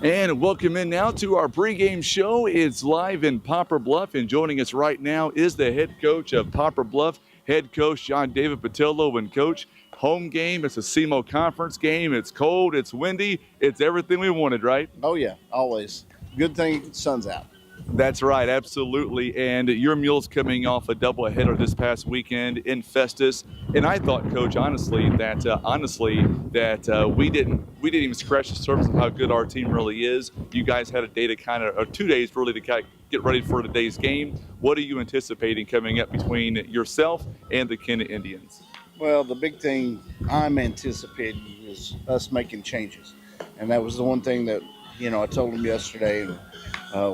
And welcome in now to our pregame show. It's live in Poplar Bluff, and joining us right now is the head coach of Poplar Bluff, head coach John David Patillo. And coach, home game, it's a SEMO Conference game. It's cold, it's windy, it's everything we wanted, right? Oh yeah, always. Good thing sun's out. That's right, absolutely. And your Mules coming off a doubleheader this past weekend in Festus. And I thought, Coach, honestly, that we didn't even scratch the surface of how good our team really is. You guys had a day to or 2 days really to get ready for today's game. What are you anticipating coming up between yourself and the Kennett Indians? Well, the big thing I'm anticipating is us making changes, and that was the one thing that I told them yesterday, and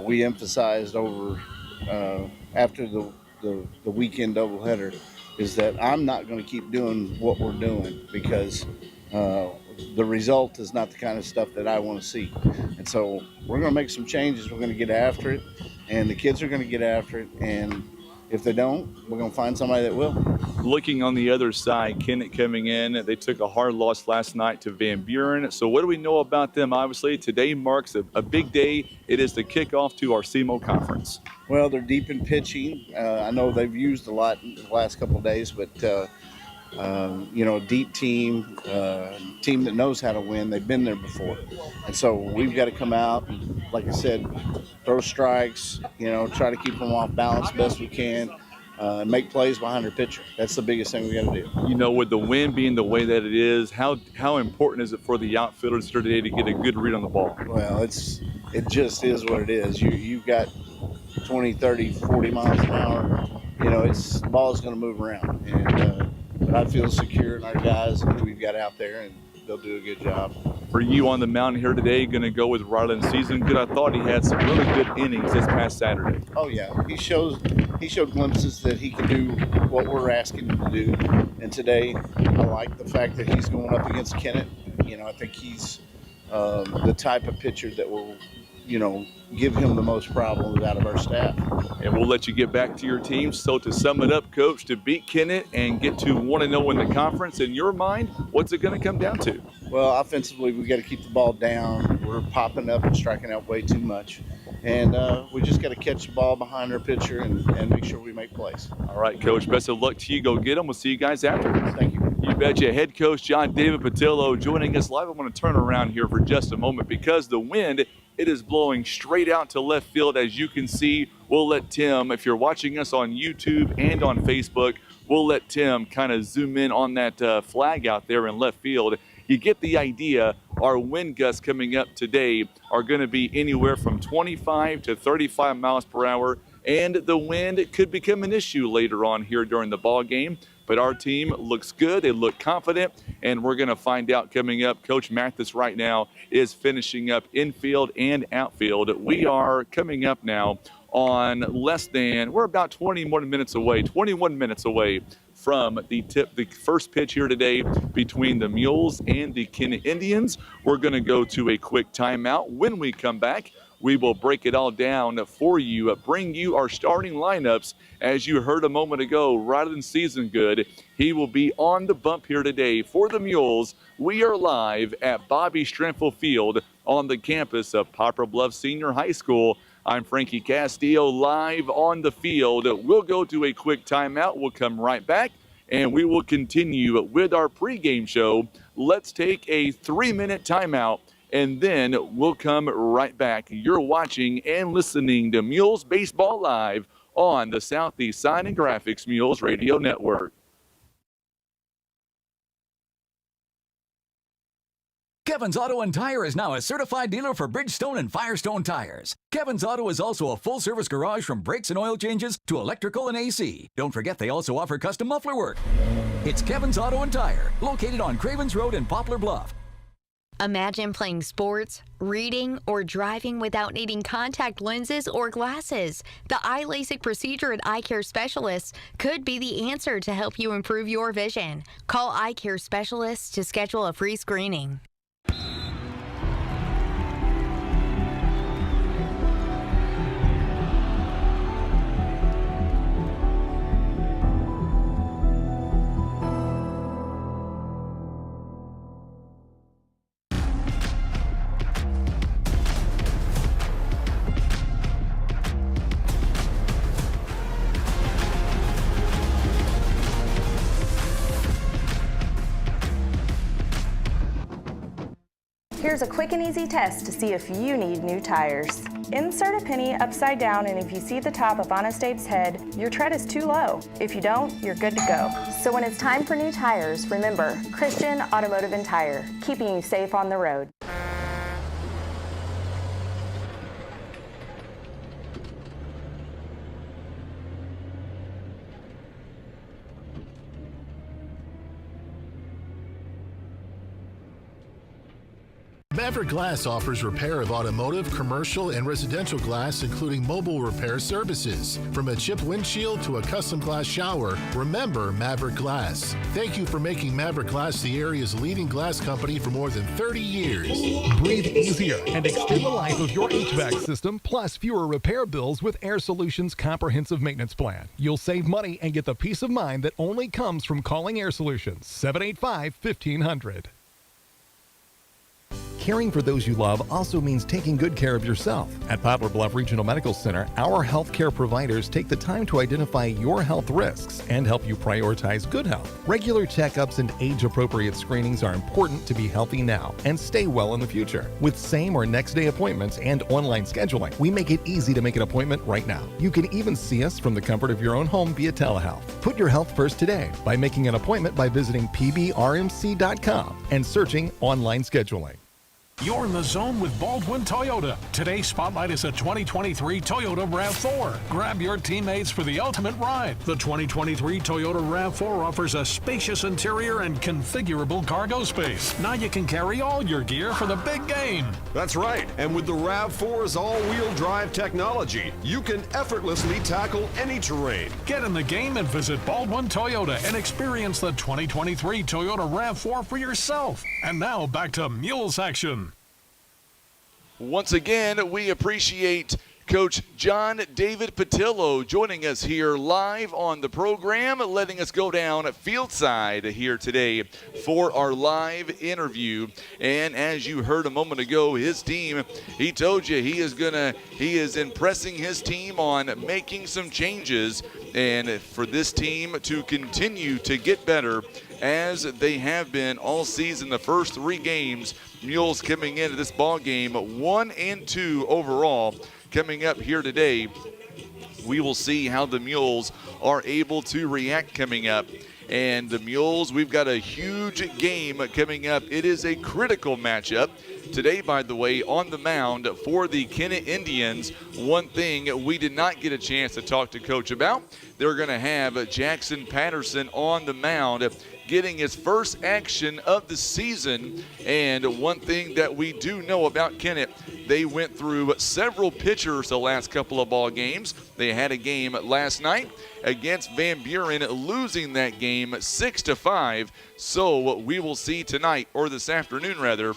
we emphasized over after the weekend doubleheader, is that I'm not going to keep doing what we're doing because the result is not the kind of stuff that I want to see. And so we're going to make some changes. We're going to get after it, and the kids are going to get after it. And if they don't, we're going to find somebody that will. Looking on the other side, Kennett coming in, they took a hard loss last night to Van Buren. So what do we know about them? Obviously, today marks a big day. It is the kickoff to our SEMO Conference. Well, they're deep in pitching. I know they've used a lot in the last couple of days, but a deep team that knows how to win. They've been there before. And so we've got to come out and, like I said, throw strikes, try to keep them off balance best we can, and make plays behind their pitcher. That's the biggest thing we got to do. With the wind being the way that it is, how important is it for the outfielders here today to get a good read on the ball? Well, it just is what it is. You've got 20, 30, 40 miles an hour. The ball is going to move around. But I feel secure in our guys and who we've got out there, and they'll do a good job. For you on the mound here today, going to go with Ryland Season Good. I thought he had some really good innings this past Saturday. Oh yeah, he showed glimpses that he can do what we're asking him to do. And today, I like the fact that he's going up against Kennett. I think he's the type of pitcher that will, give him the most problems out of our staff. And we'll let you get back to your team. So to sum it up, Coach, to beat Kennett and get to 1-0 in the conference, in your mind, what's it going to come down to? Well, offensively, we got to keep the ball down. We're popping up and striking out way too much. And we just got to catch the ball behind our pitcher and make sure we make plays. All right, Coach, best of luck to you. Go get them. We'll see you guys afterwards. Thank you. You betcha. Head coach John David Patillo joining us live. I'm going to turn around here for just a moment because the wind, it is blowing straight out to left field. As you can see, we'll let Tim, if you're watching us on YouTube and on Facebook, we'll let Tim kind of zoom in on that flag out there in left field. You get the idea. Our wind gusts coming up today are going to be anywhere from 25 to 35 miles per hour, and the wind could become an issue later on here during the ball game. But our team looks good. They look confident, and we're going to find out coming up. Coach Mathis right now is finishing up infield and outfield. We are coming up now on we're about 21 minutes away from the first pitch here today between the Mules and the Kennett Indians. We're going to go to a quick timeout. When we come back, we will break it all down for you, bring you our starting lineups. As you heard a moment ago, Ryland Season Good, he will be on the bump here today for the Mules. We are live at Bobby Strenfel Field on the campus of Poplar Bluff Senior High School. I'm Frankie Castillo live on the field. We'll go to a quick timeout. We'll come right back, and we will continue with our pregame show. Let's take a 3-minute timeout, and then we'll come right back. You're watching and listening to Mules Baseball Live on the Southeast Sign and Graphics Mules Radio Network. Kevin's Auto and Tire is now a certified dealer for Bridgestone and Firestone tires. Kevin's Auto is also a full-service garage from brakes and oil changes to electrical and AC. Don't forget they also offer custom muffler work. It's Kevin's Auto and Tire, located on Cravens Road in Poplar Bluff. Imagine playing sports, reading, or driving without needing contact lenses or glasses. The eye LASIK procedure at Eye Care Specialists could be the answer to help you improve your vision. Call Eye Care Specialists to schedule a free screening. Here's a quick and easy test to see if you need new tires. Insert a penny upside down, and if you see the top of Honest Abe's head, your tread is too low. If you don't, you're good to go. So when it's time for new tires, remember Christian Automotive and Tire, keeping you safe on the road. Maverick Glass offers repair of automotive, commercial, and residential glass, including mobile repair services. From a chipped windshield to a custom glass shower, remember Maverick Glass. Thank you for making Maverick Glass the area's leading glass company for more than 30 years. Breathe easier and extend the life of your HVAC system, plus fewer repair bills with Air Solutions Comprehensive Maintenance Plan. You'll save money and get the peace of mind that only comes from calling Air Solutions. 785-1500. Caring for those you love also means taking good care of yourself. At Poplar Bluff Regional Medical Center, our healthcare providers take the time to identify your health risks and help you prioritize good health. Regular checkups and age-appropriate screenings are important to be healthy now and stay well in the future. With same or next day appointments and online scheduling, we make it easy to make an appointment right now. You can even see us from the comfort of your own home via telehealth. Put your health first today by making an appointment by visiting pbrmc.com and searching online scheduling. You're in the zone with Baldwin Toyota. Today's spotlight is a 2023 Toyota RAV4. Grab your teammates for the ultimate ride. The 2023 Toyota RAV4 offers a spacious interior and configurable cargo space. Now you can carry all your gear for the big game. That's right. And with the RAV4's all-wheel drive technology, you can effortlessly tackle any terrain. Get in the game and visit Baldwin Toyota and experience the 2023 Toyota RAV4 for yourself. And now back to Mules action. Once again, we appreciate Coach John David Patillo joining us here live on the program, letting us go down field side here today for our live interview. And as you heard a moment ago, his team, he told you he is impressing his team on making some changes, and for this team to continue to get better as they have been all season. The first 3 games, Mules coming into this ball game 1-2 overall. Coming up here today, we will see how the Mules are able to react coming up. And the Mules, we've got a huge game coming up. It is a critical matchup today, by the way, on the mound for the Kennett Indians. One thing we did not get a chance to talk to Coach about, they're going to have Jackson Patterson on the mound, getting his first action of the season. And one thing that we do know about Kennett, they went through several pitchers the last couple of ball games. They had a game last night against Van Buren, losing that game 6-5. So we will see tonight, or this afternoon rather,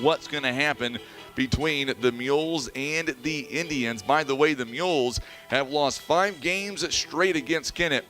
what's going to happen between the Mules and the Indians. By the way, the Mules have lost 5 games straight against Kennett.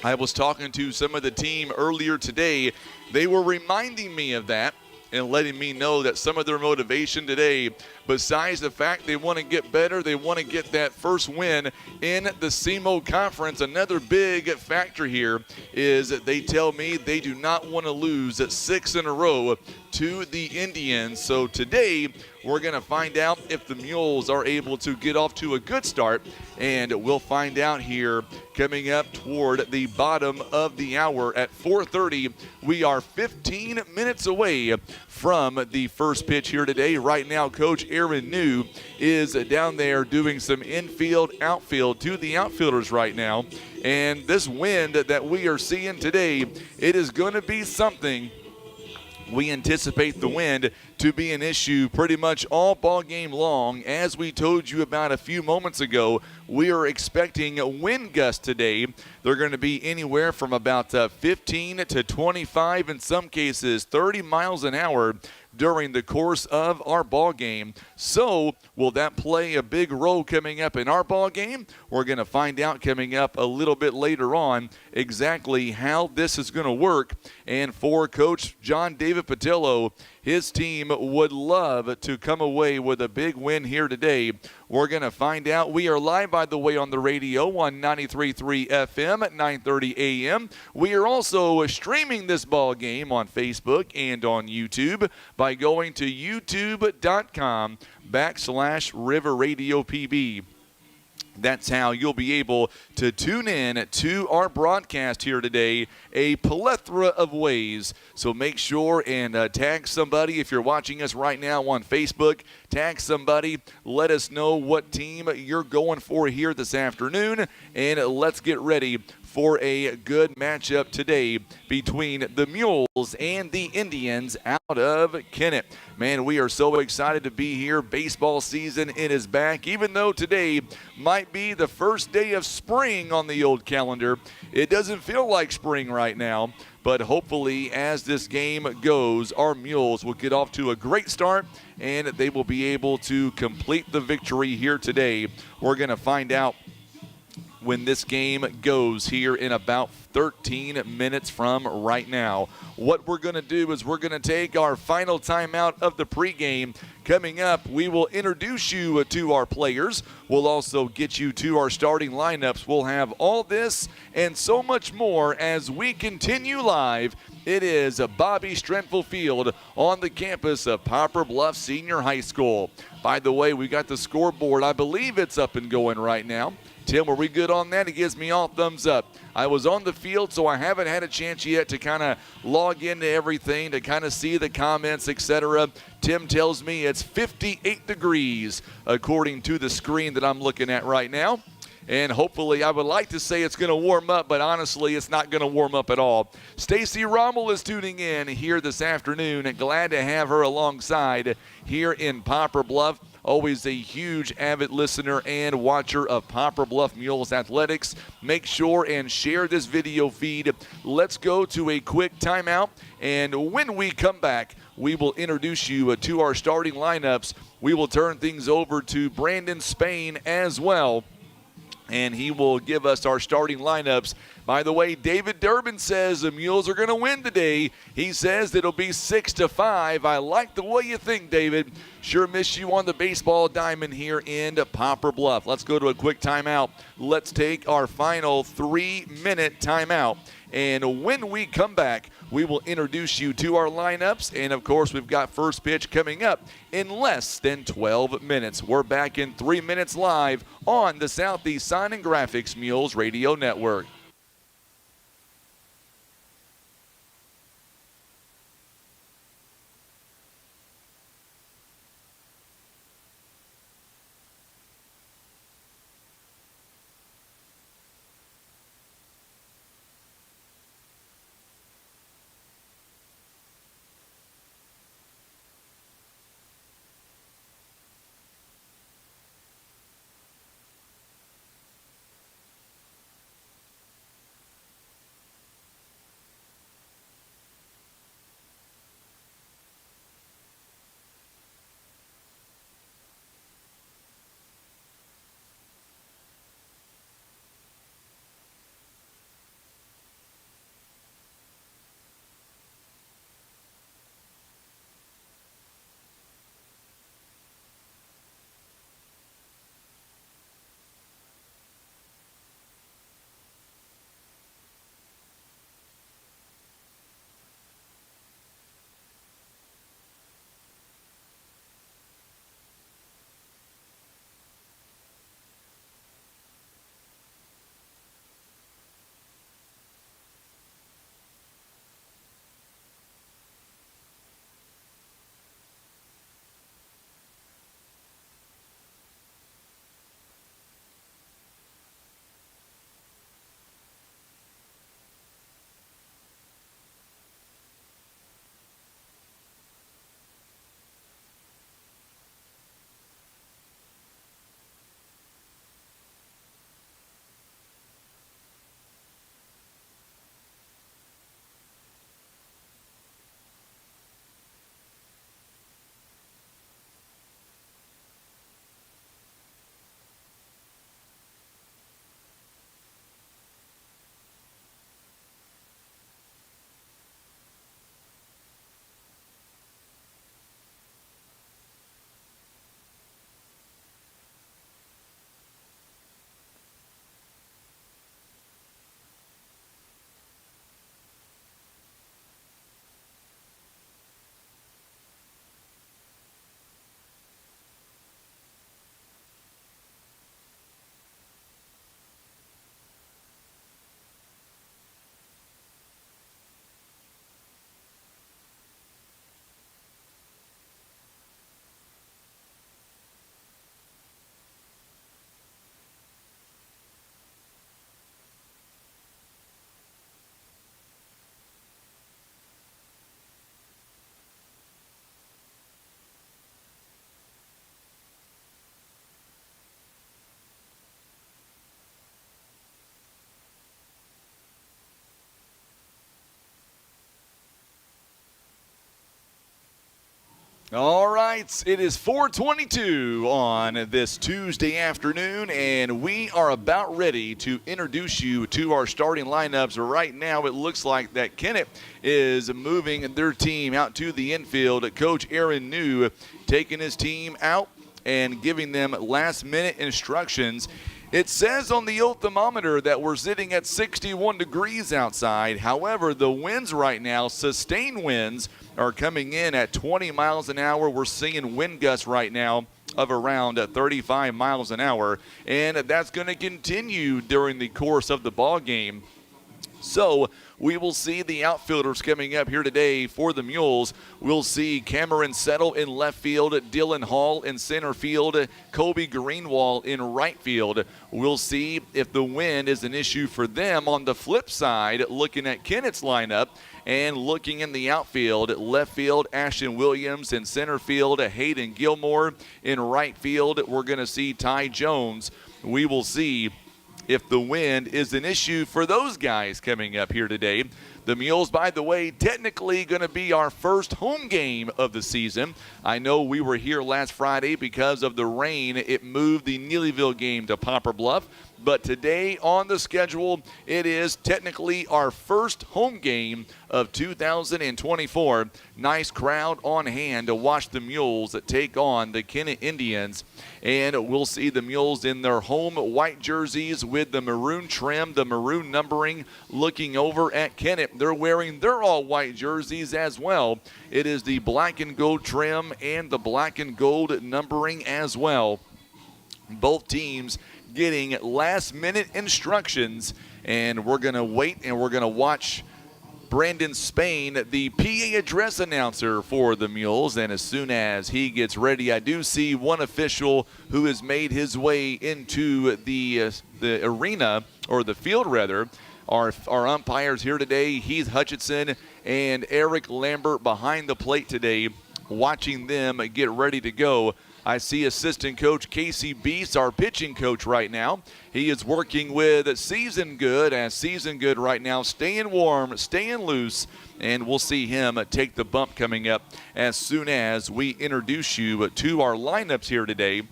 I was talking to some of the team earlier today. They were reminding me of that and letting me know that some of their motivation today, besides the fact they want to get better, they want to get that first win in the SEMO Conference. Another big factor here is that they tell me they do not want to lose 6 in a row to the Indians. So today, we're going to find out if the Mules are able to get off to a good start, and we'll find out here coming up toward the bottom of the hour at 4:30. We are 15 minutes away from the first pitch here today. Right now, Coach Aaron New is down there doing some infield, outfield to the outfielders right now. And this wind that we are seeing today, it is going to be something. We anticipate the wind to be an issue pretty much all ball game long. As we told you about a few moments ago, we are expecting a wind gust today. They're going to be anywhere from about 15 to 25, in some cases 30 miles an hour during the course of our ball game. So will that play a big role coming up in our ball game? We're going to find out coming up a little bit later on exactly how this is going to work. And for Coach John David Patillo, his team would love to come away with a big win here today. We're going to find out. We are live, by the way, on the radio on 93.3 FM at 9:30 a.m. We are also streaming this ball game on Facebook and on YouTube by going to youtube.com/River Radio PB. That's how you'll be able to tune in to our broadcast here today, a plethora of ways. So make sure and tag somebody. If you're watching us right now on Facebook, tag somebody. Let us know what team you're going for here this afternoon, and let's get ready for a good matchup today between the Mules and the Indians out of Kennett. Man, we are so excited to be here. Baseball season is back. Even though today might be the first day of spring on the old calendar, it doesn't feel like spring right now. But hopefully, as this game goes, our Mules will get off to a great start, and they will be able to complete the victory here today. We're going to find out when this game goes here in about 13 minutes from right now. What we're going to do is we're going to take our final timeout of the pregame. Coming up, we will introduce you to our players. We'll also get you to our starting lineups. We'll have all this and so much more as we continue live. It is Bobby Strenfel Field on the campus of Poplar Bluff Senior High School. By the way, we got the scoreboard. I believe it's up and going right now. Tim, are we good on that? He gives me all thumbs up. I was on the field, so I haven't had a chance yet to kind of log into everything, to kind of see the comments, etc. Tim tells me it's 58 degrees according to the screen that I'm looking at right now. And hopefully, I would like to say it's going to warm up, but honestly, it's not going to warm up at all. Stacy Rommel is tuning in here this afternoon, and glad to have her alongside here in Poplar Bluff. Always a huge avid listener and watcher of Poplar Bluff Mules athletics. Make sure and share this video feed. Let's go to a quick timeout, and when we come back, we will introduce you to our starting lineups. We will turn things over to Brandon Spain as well, and he will give us our starting lineups. By the way, David Durbin says the Mules are going to win today. He says it'll be 6-5. I like the way you think, David. Sure miss you on the baseball diamond here in Poplar Bluff. Let's go to a quick timeout. Let's take our final 3-minute timeout. And when we come back, we will introduce you to our lineups. And, of course, we've got first pitch coming up in less than 12 minutes. We're back in 3 minutes live on the Southeast Sign and Graphics Mules Radio Network. All right, it is 4:22 on this Tuesday afternoon, and we are about ready to introduce you to our starting lineups. Right now, it looks like that Kennett is moving their team out to the infield. Coach Aaron New taking his team out and giving them last-minute instructions. It says on the old thermometer that we're sitting at 61 degrees outside. However, the winds right now, sustained winds, are coming in at 20 miles an hour. We're seeing wind gusts right now of around 35 miles an hour, and that's going to continue during the course of the ball game. So we will see the outfielders coming up here today for the Mules. We'll see Cameron Settle in left field, Dylan Hall in center field, Kobe Greenwald in right field. We'll see if the wind is an issue for them. On the flip side, looking at Kennett's lineup and looking in the outfield, left field, Ashton Williams, in center field, Hayden Gilmore, in right field, we're going to see Ty Jones. We will see if the wind is an issue for those guys coming up here today. The Mules, by the way, technically going to be our first home game of the season. I know we were here last Friday because of the rain. It moved the Neelyville game to Poplar Bluff. But today on the schedule, it is technically our first home game of 2024. Nice crowd on hand to watch the Mules take on the Kennett Indians. And we'll see the Mules in their home white jerseys with the maroon trim, the maroon numbering. Looking over at Kennett, they're wearing their all-white jerseys as well. It is the black and gold trim and the black and gold numbering as well. Both teams getting last-minute instructions, and we're going to wait and we're going to watch Brandon Spain, the PA address announcer for the Mules, and as soon as he gets ready, I do see one official who has made his way into the arena, or the field rather. Our umpires here today, Heath Hutchinson and Eric Lambert behind the plate today, watching them get ready to go. I see assistant coach Casey Beast, our pitching coach right now. He is working with Season Good, as Season Good right now staying warm, staying loose, and we'll see him take the bump coming up as soon as we introduce you to our lineups here today.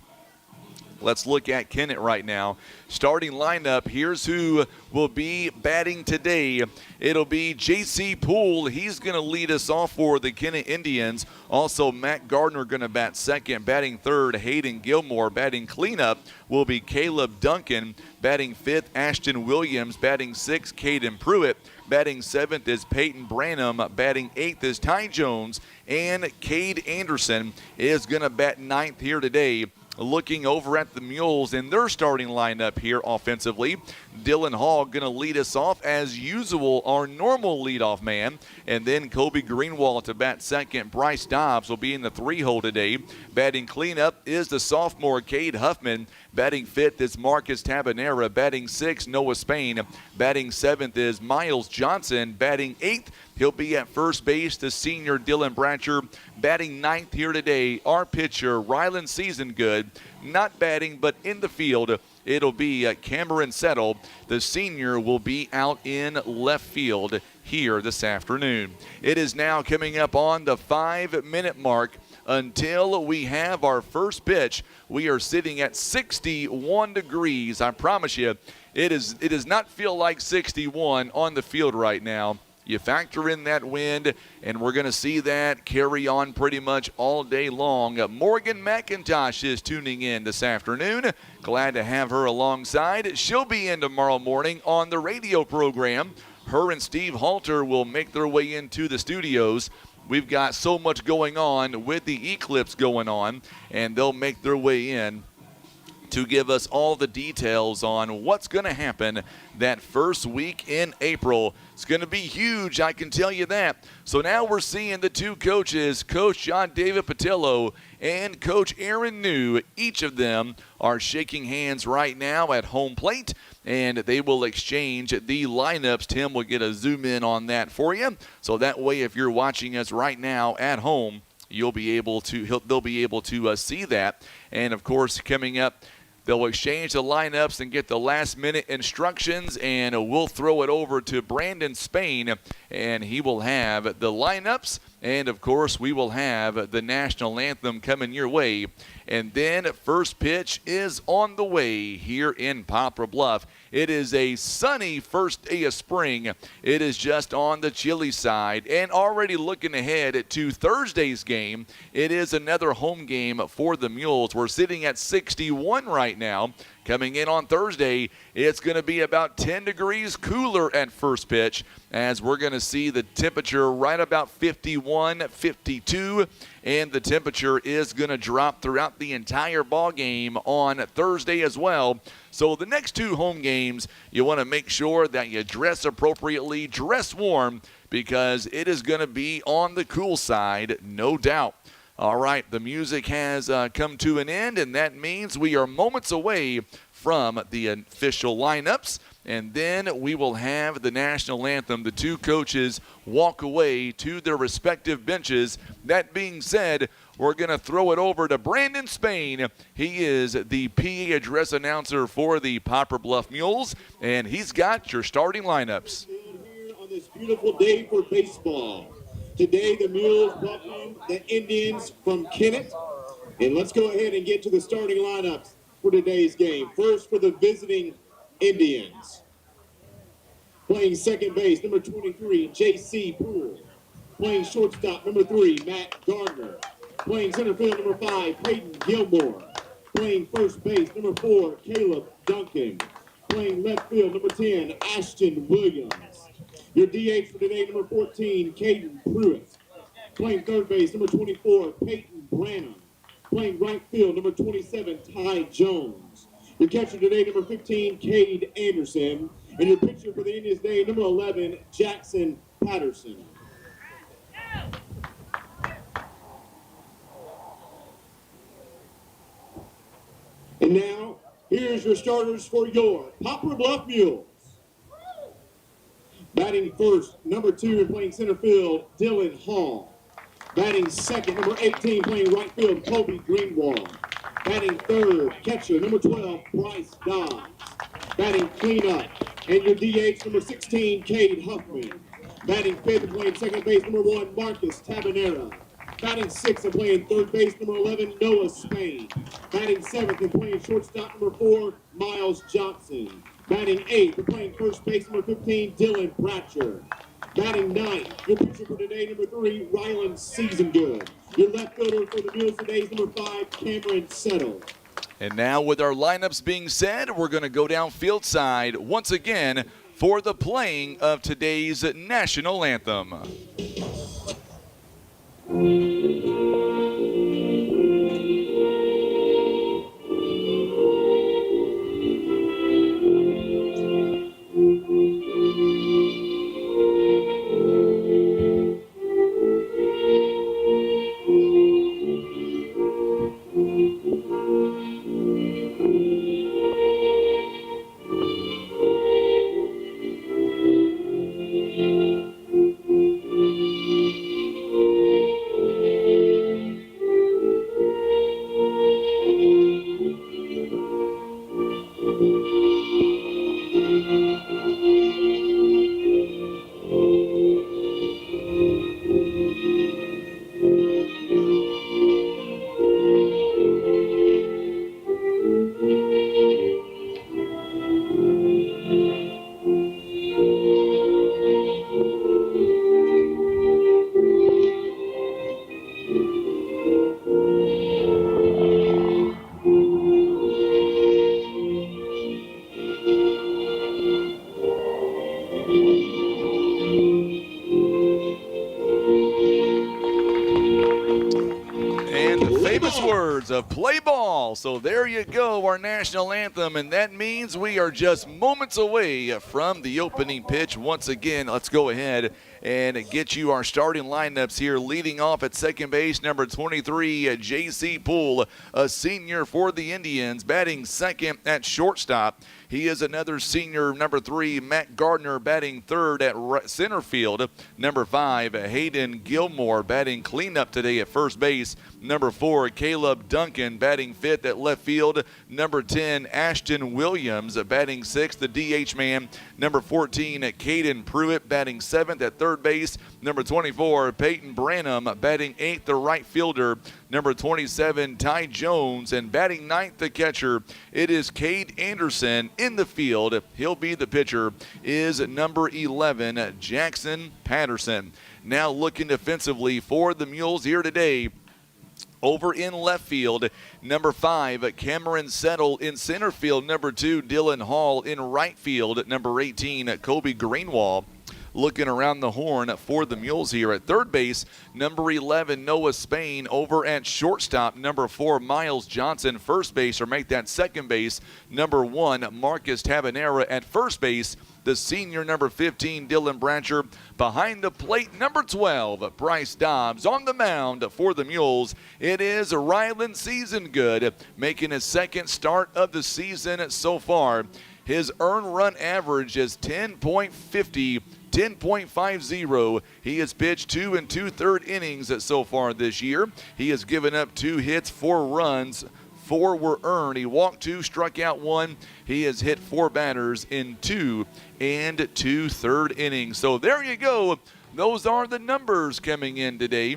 Let's look at Kennett right now. Starting lineup, here's who will be batting today. It'll be J.C. Poole. He's going to lead us off for the Kennett Indians. Also, Matt Gardner going to bat second. Batting third, Hayden Gilmore. Batting cleanup will be Caleb Duncan. Batting fifth, Ashton Williams. Batting sixth, Caden Pruitt. Batting seventh is Peyton Branham. Batting eighth is Ty Jones. And Cade Anderson is going to bat ninth here today. Looking over at the Mules in their starting lineup here offensively, Dylan Hall going to lead us off as usual, our normal leadoff man. And then Kobe Greenwald to bat second. Bryce Dobbs will be in the three-hole today. Batting cleanup is the sophomore Cade Huffman. Batting fifth is Marcus Tabanera. Batting sixth, Noah Spain. Batting seventh is Miles Johnson. Batting eighth, he'll be at first base, the senior Dylan Bratcher. Batting ninth here today, our pitcher, Rylan Season Good. Not batting, but in the field, it'll be Cameron Settle. The senior will be out in left field here this afternoon. It is now coming up on the 5-minute mark until we have our first pitch. We are sitting at 61 degrees. I promise you, it does not feel like 61 on the field right now. You factor in that wind, and we're going to see that carry on pretty much all day long. Morgan McIntosh is tuning in this afternoon. Glad to have her alongside. She'll be in tomorrow morning on the radio program. Her and Steve Halter will make their way into the studios. We've got so much going on with the eclipse going on, and they'll make their way in to give us all the details on what's going to happen that first week in April. It's going to be huge, I can tell you that. So now we're seeing the two coaches, Coach John David Patillo and Coach Aaron New. Each of them are shaking hands right now at home plate, and they will exchange the lineups. Tim will get a zoom in on that for you. So that way, if you're watching us right now at home, they'll be able to see that. And of course, coming up, they'll exchange the lineups and get the last-minute instructions, and we'll throw it over to Brandon Spain, and he will have the lineups And, of course, we will have the national anthem coming your way. And then first pitch is on the way here in Poplar Bluff. It is a sunny first day of spring. It is just on the chilly side. And already looking ahead to Thursday's game, it is another home game for the Mules. We're sitting at 61 right now. Coming in on Thursday, it's going to be about 10 degrees cooler at first pitch, as we're going to see the temperature right about 51, 52, and the temperature is going to drop throughout the entire ball game on Thursday as well. So the next two home games, you want to make sure that you dress appropriately, dress warm, because it is going to be on the cool side, no doubt. All right, the music has come to an end, and that means we are moments away from the official lineups, and then we will have the national anthem. The two coaches walk away to their respective benches. That being said, we're going to throw it over to Brandon Spain. He is the PA address announcer for the Poplar Bluff Mules, and he's got your starting lineups. Here on this beautiful day for baseball. Today, the Mules welcome the Indians from Kennett. And let's go ahead and get to the starting lineups for today's game. First, for the visiting Indians. Playing second base, number 23, J.C. Poole. Playing shortstop, number 3, Matt Gardner. Playing center field, number 5, Peyton Gilmore. Playing first base, number 4, Caleb Duncan. Playing left field, number 10, Ashton Williams. Your DH for today, number 14, Caden Pruitt. Playing third base, number 24, Peyton Branham. Playing right field, number 27, Ty Jones. Your catcher today, number 15, Cade Anderson. And your pitcher for the Indians today, number 11, Jackson Patterson. And now, here's your starters for your Poplar Bluff Mules. Batting first, number 2, and playing center field, Dylan Hall. Batting second, number 18, playing right field, Kobe Greenwald. Batting third, catcher, number 12, Bryce Dodds. Batting cleanup, and your DH, number 16, Cade Huffman. Batting fifth and playing second base, number 1, Marcus Tabanera. Batting sixth and playing third base, number 11, Noah Spain. Batting seventh and playing shortstop, number 4, Miles Johnson. Batting eighth and playing first base, number 15, Dylan Bratcher. Batting ninth, your pitcher for today, number 3, Ryland Seasongood. Your left fielder for the Mules today is number 5, Cameron Settle. And now with our lineups being said, we're going to go down field side once again for the playing of today's national anthem. Of play ball. So there you go, our national anthem, and that means we are just moments away from the opening pitch. Once again, let's go ahead and get you our starting lineups here. Leading off at second base, number 23, J.C. Poole, a senior for the Indians. Batting second at shortstop, he is another senior, number 3, Matt Gardner. Batting third at center field, number 5, Hayden Gilmore. Batting cleanup today at first base, number 4, Caleb Duncan. Batting fifth at left field, number 10, Ashton Williams. Batting sixth, the DH man, number 14, Caden Pruitt. Batting seventh at third third base. Number 24, Peyton Branham. Batting 8th, the right fielder. Number 27, Ty Jones. And batting 9th, the catcher, it is Cade Anderson. In the field, he'll be the pitcher, is number 11, Jackson Patterson. Now looking defensively for the Mules here today. Over in left field, number 5, Cameron Settle. In center field, number 2, Dylan Hall. In right field, number 18, Kobe Greenwald. Looking around the horn for the Mules here at third base, number 11, Noah Spain. Over at shortstop, number 4, Miles Johnson. First base, or make that second base, number 1, Marcus Tabanera. At first base, the senior, number 15, Dylan Brancher. Behind the plate, number 12, Bryce Dobbs. On the mound for the Mules, it is Ryland Seasongood, making his second start of the season so far. His earned run average is 10.50. 10.50. He has pitched 2 2/3 innings so far this year. He has given up 2 hits, 4 runs. 4 were earned. He walked 2, struck out 1. He has hit 4 batters in 2 2/3 innings. So there you go. Those are the numbers coming in today.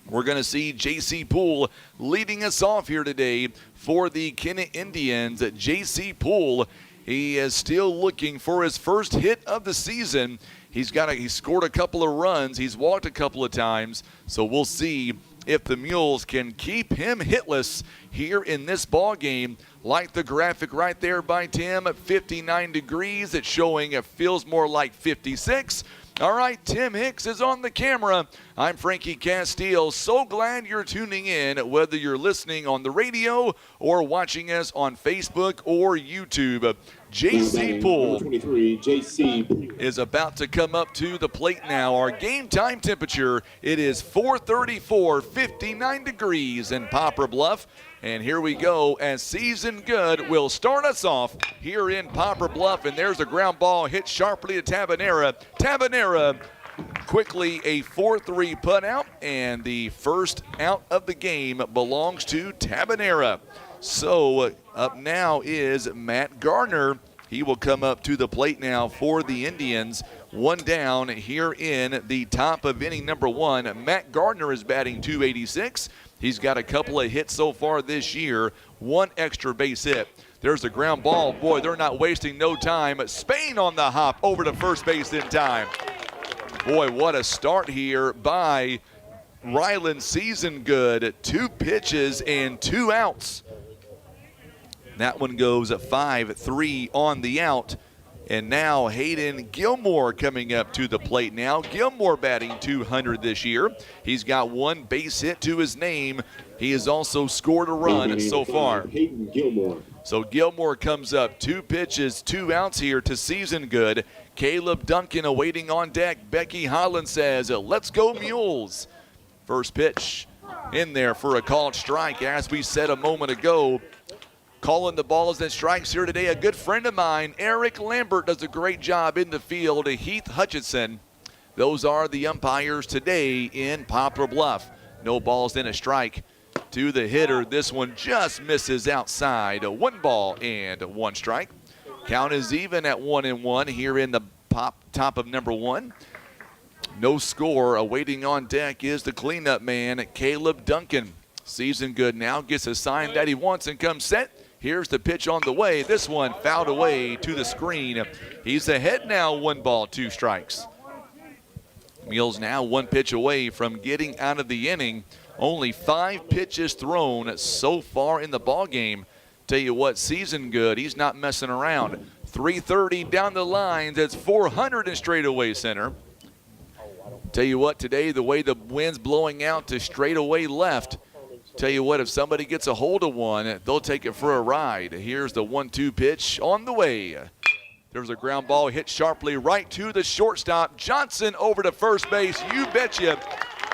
We're going to see J.C. Poole leading us off here today for the Kennett Indians. J.C. Poole, he is still looking for his first hit of the season. He's scored a couple of runs. He's walked a couple of times. So we'll see if the Mules can keep him hitless here in this ball game. Like the graphic right there by Tim, 59 degrees. It's showing it feels more like 56. All right, Tim Hicks is on the camera. I'm Frankie Castile. So glad you're tuning in, whether you're listening on the radio or watching us on Facebook or YouTube. J.C. Poole is about to come up to the plate now. Our game time temperature, it is 4:34, 59 degrees in Poplar Bluff. And here we go as Seasongood will start us off here in Poplar Bluff. And there's a ground ball hit sharply to Tabanera. Tabanera quickly a 4-3 put out, and the first out of the game belongs to Tabanera. So up now is Matt Gardner. He will come up to the plate now for the Indians. One down here in the top of inning number 1. Matt Gardner is batting .286. He's got a couple of hits so far this year, 1 extra base hit. There's the ground ball. Boy, they're not wasting no time. Spain on the hop over to first base in time. Boy, what a start here by Ryland Seasongood. 2 pitches and 2 outs. That one goes at 5-3 on the out. And now Hayden Gilmore coming up to the plate now. Gilmore batting .200 this year. He's got 1 base hit to his name. He has also scored a run so far. Hayden Gilmore. So Gilmore comes up, 2 pitches, 2 outs here to Seasongood. Caleb Duncan awaiting on deck. Becky Holland says, let's go Mules. First pitch in there for a called strike. As we said a moment ago, calling the balls and strikes here today, a good friend of mine, Eric Lambert, does a great job in the field. Heath Hutchinson. Those are the umpires today in Poplar Bluff. No balls in a strike to the hitter. This one just misses outside. 1 ball and 1 strike. Count is even at 1-1 here in the top of number 1. No score. Awaiting on deck is the cleanup man, Caleb Duncan. Seasongood now gets a sign that he wants and comes set. Here's the pitch on the way. This one fouled away to the screen. He's ahead now, 1 ball, 2 strikes. Mules now 1 pitch away from getting out of the inning. Only 5 pitches thrown so far in the ball game. Tell you what, Seasongood, he's not messing around. 330 down the lines. That's 400 in straightaway center. Tell you what, today, the way the wind's blowing out to straightaway left, tell you what, if somebody gets a hold of one, they'll take it for a ride. Here's the 1-2 pitch on the way. There's a ground ball hit sharply right to the shortstop. Johnson over to first base. You betcha.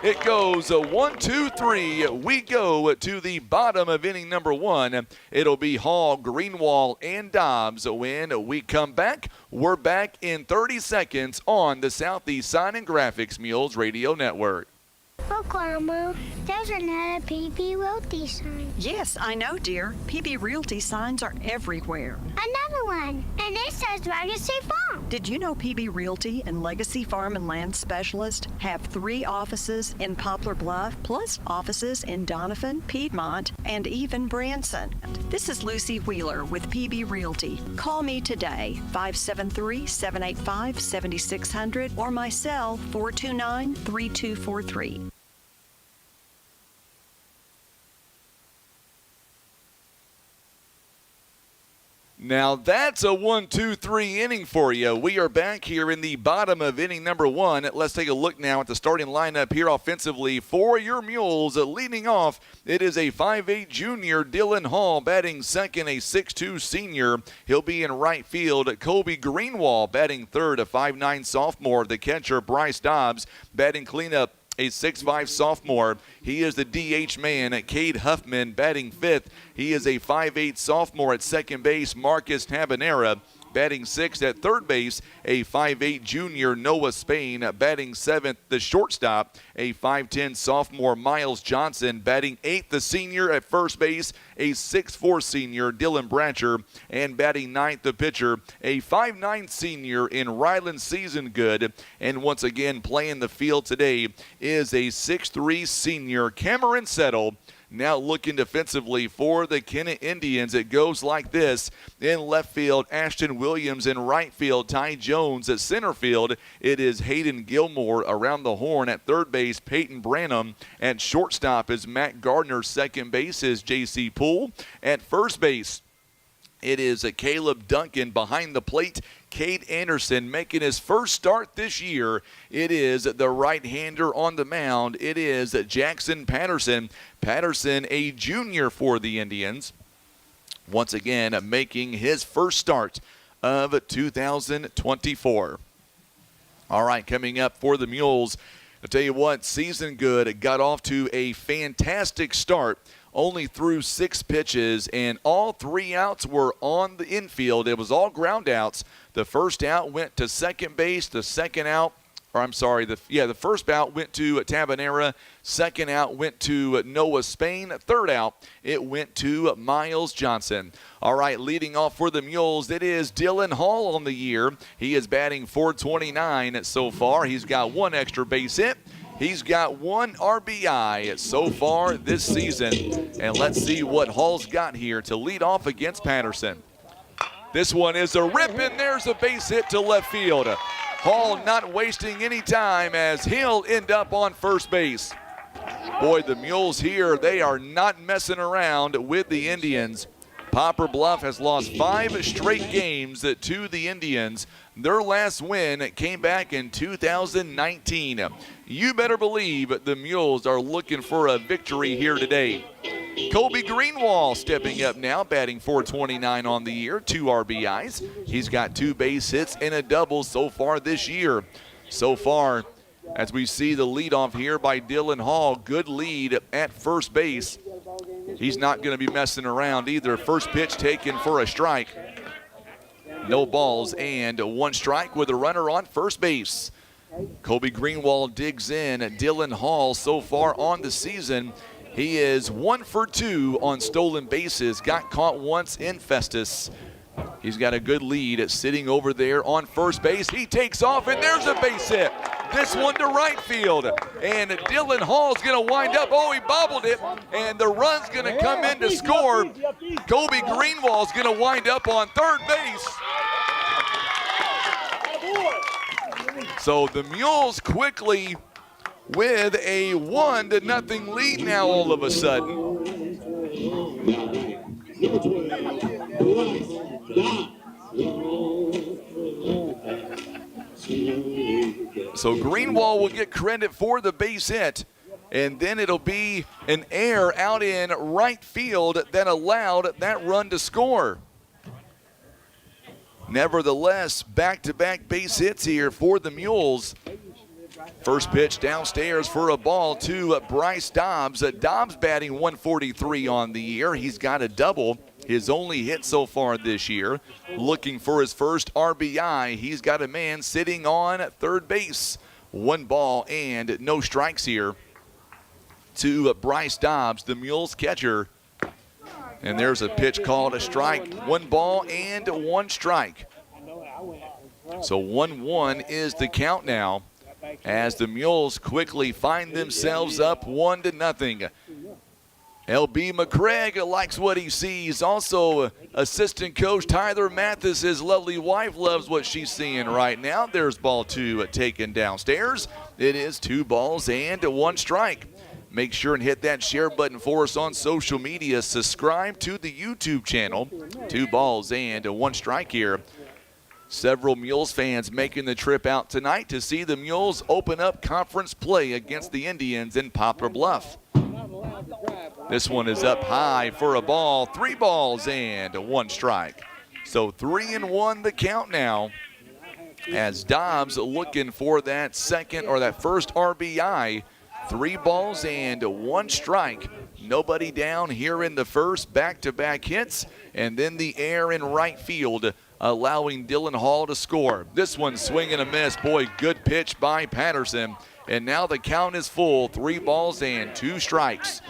It goes 1-2-3. We go to the bottom of inning number 1. It'll be Hall, Greenwald, and Dobbs. When we come back, we're back in 30 seconds on the Southeast Sign and Graphics Mules Radio Network. Look, Grandma, there's another PB Realty sign. Yes, I know, dear. PB Realty signs are everywhere. Another one, and it says Legacy Farm. Did you know PB Realty and Legacy Farm and Land Specialist have 3 offices in Poplar Bluff, plus offices in Donovan, Piedmont, and even Branson? This is Lucy Wheeler with PB Realty. Call me today, 573-785-7600, or my cell, 429-3243. Now that's a 1-2-3 inning for you. We are back here in the bottom of inning number 1. Let's take a look now at the starting lineup here offensively for your Mules. Leading off, it is a 5'8 junior, Dylan Hall, batting second, a 6'2 senior. He'll be in right field. Colby Greenwall batting third, a 5'9 sophomore. The catcher, Bryce Dobbs, batting cleanup, a 6'5 sophomore. He is the DH man. Cade Huffman batting fifth. He is a 5'8 sophomore at second base. Marcus Tabanera batting sixth at third base. A 5'8 junior, Noah Spain, batting seventh. The shortstop, a 5'10 sophomore, Miles Johnson, batting eighth. The senior at first base, a 6'4 senior, Dylan Bratcher, and batting ninth, the pitcher, a 5'9 senior in Ryland Seasongood. And once again, playing the field today is a 6'3 senior, Cameron Settle. Now looking defensively for the Kennett Indians, it goes like this. In left field, Ashton Williams. In right field, Ty Jones. At center field, it is Hayden Gilmore. Around the horn at third base, Peyton Branham. At shortstop is Matt Gardner. Second base is J.C. Poole. At first base, it is Caleb Duncan. Behind the plate, Cade Anderson making his first start this year. It is the right-hander on the mound. It is Jackson Patterson. Patterson, a junior for the Indians. Once again, making his first start of 2024. All right, coming up for the Mules, I'll tell you what, Seasongood got off to a fantastic start. Only threw 6 pitches, and all 3 outs were on the infield. It was all ground outs. The first out went to second base. The second out, the first out went to Tabanera. Second out went to Noah Spain. Third out, it went to Miles Johnson. All right, leading off for the Mules, it is Dylan Hall on the year. He is batting .429 so far. He's got 1 extra base hit. He's got 1 RBI so far this season. And let's see what Hall's got here to lead off against Patterson. This one is a rip, and there's a base hit to left field. Hall not wasting any time as he'll end up on first base. Boy, the Mules here, they are not messing around with the Indians. Poplar Bluff has lost 5 straight games to the Indians. Their last win came back in 2019. You better believe the Mules are looking for a victory here today. Colby Greenwall stepping up now, batting .429 on the year, 2 RBIs. He's got 2 base hits and a double so far this year. So far, as we see the leadoff here by Dylan Hall, good lead at first base. He's not going to be messing around either. First pitch taken for a strike. No balls and 1 strike with a runner on first base. Colby Greenwall digs in. Dylan Hall so far on the season, he is 1 for 2 on stolen bases. Got caught once in Festus. He's got a good lead sitting over there on first base. He takes off, and there's a base hit. This one to right field. And Dylan Hall's going to wind up. Oh, he bobbled it. And the run's going to come in to score. Colby Greenwall's going to wind up on third base. So the Mules quickly with a 1-0 lead now all of a sudden. So Greenwall will get credit for the base hit, and then it'll be an error out in right field that allowed that run to score. Nevertheless, back-to-back base hits here for the Mules. First pitch downstairs for a ball to Bryce Dobbs. Dobbs batting 143 on the year. He's got a double, his only hit so far this year. Looking for his first RBI. He's got a man sitting on third base. 1 ball and no strikes here to Bryce Dobbs, the Mules catcher. And there's a pitch called a strike. 1 ball and 1 strike. So 1-1 is the count now as the Mules quickly find themselves up 1-0. LB McCraig likes what he sees. Also, assistant coach Tyler Mathis, his lovely wife, loves what she's seeing right now. There's ball 2 taken downstairs. It is 2 balls and 1 strike. Make sure and hit that share button for us on social media. Subscribe to the YouTube channel. 2 balls and 1 strike here. Several Mules fans making the trip out tonight to see the Mules open up conference play against the Indians in Poplar Bluff. This one is up high for a ball. 3 balls and 1 strike. So 3-1 the count now as Dobbs looking for that second or that first RBI. 3 balls and 1 strike. Nobody down here in the first. Back-to-back hits, and then the air in right field, allowing Dylan Hall to score. This one swing and a miss. Boy, good pitch by Patterson. And now the count is full. 3 balls and 2 strikes.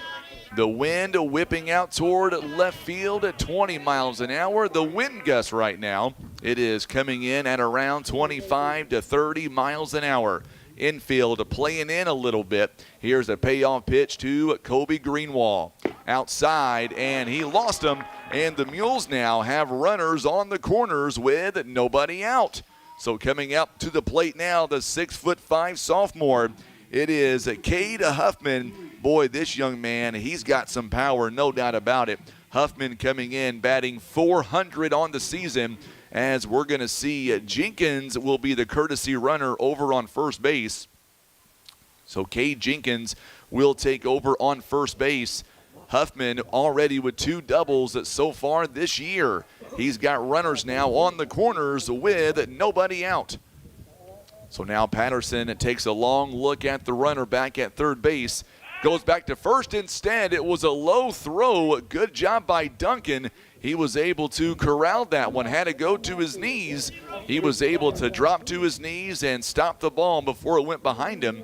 The wind whipping out toward left field at 20 miles an hour. The wind gust right now, it is coming in at around 25 to 30 miles an hour. Infield playing in a little bit. Here's a payoff pitch to Kobe Greenwald. Outside, and he lost him. And the Mules now have runners on the corners with nobody out. So coming up to the plate now, the 6'5" sophomore. It is Cade Huffman. Boy, this young man, he's got some power, no doubt about it. Huffman coming in, batting .400 on the season, as we're going to see Jenkins will be the courtesy runner over on first base. So Cade Jenkins will take over on first base. Huffman already with 2 doubles so far this year. He's got runners now on the corners with nobody out. So now Patterson takes a long look at the runner back at third base. Goes back to first instead. It was a low throw. Good job by Duncan. He was able to corral that one. Had to go to his knees. He was able to drop to his knees and stop the ball before it went behind him.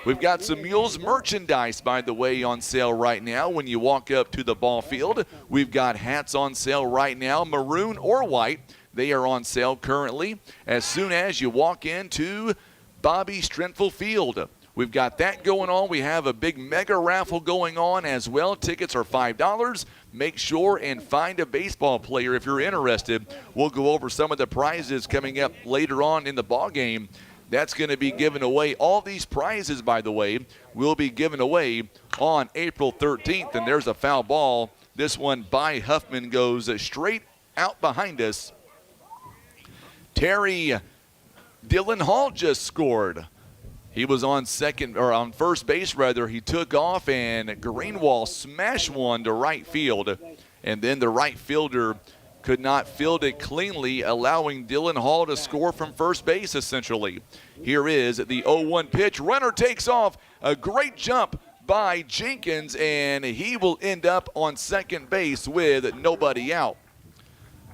We've got some Mules merchandise, by the way, on sale right now when you walk up to the ball field. We've got hats on sale right now, maroon or white. They are on sale currently as soon as you walk into Bobby Strenfel Field. We've got that going on. We have a big mega raffle going on as well. Tickets are $5. Make sure and find a baseball player if you're interested. We'll go over some of the prizes coming up later on in the ball game. That's going to be given away. All these prizes, by the way, will be given away on April 13th. And there's a foul ball. This one by Huffman goes straight out behind us. Terry Dylan Hall just scored. He was on first base rather. He took off and Greenwald smashed one to right field. And then the right fielder could not field it cleanly, allowing Dylan Hall to score from first base essentially. Here is the 0-1 pitch. Runner takes off. A great jump by Jenkins, and he will end up on second base with nobody out.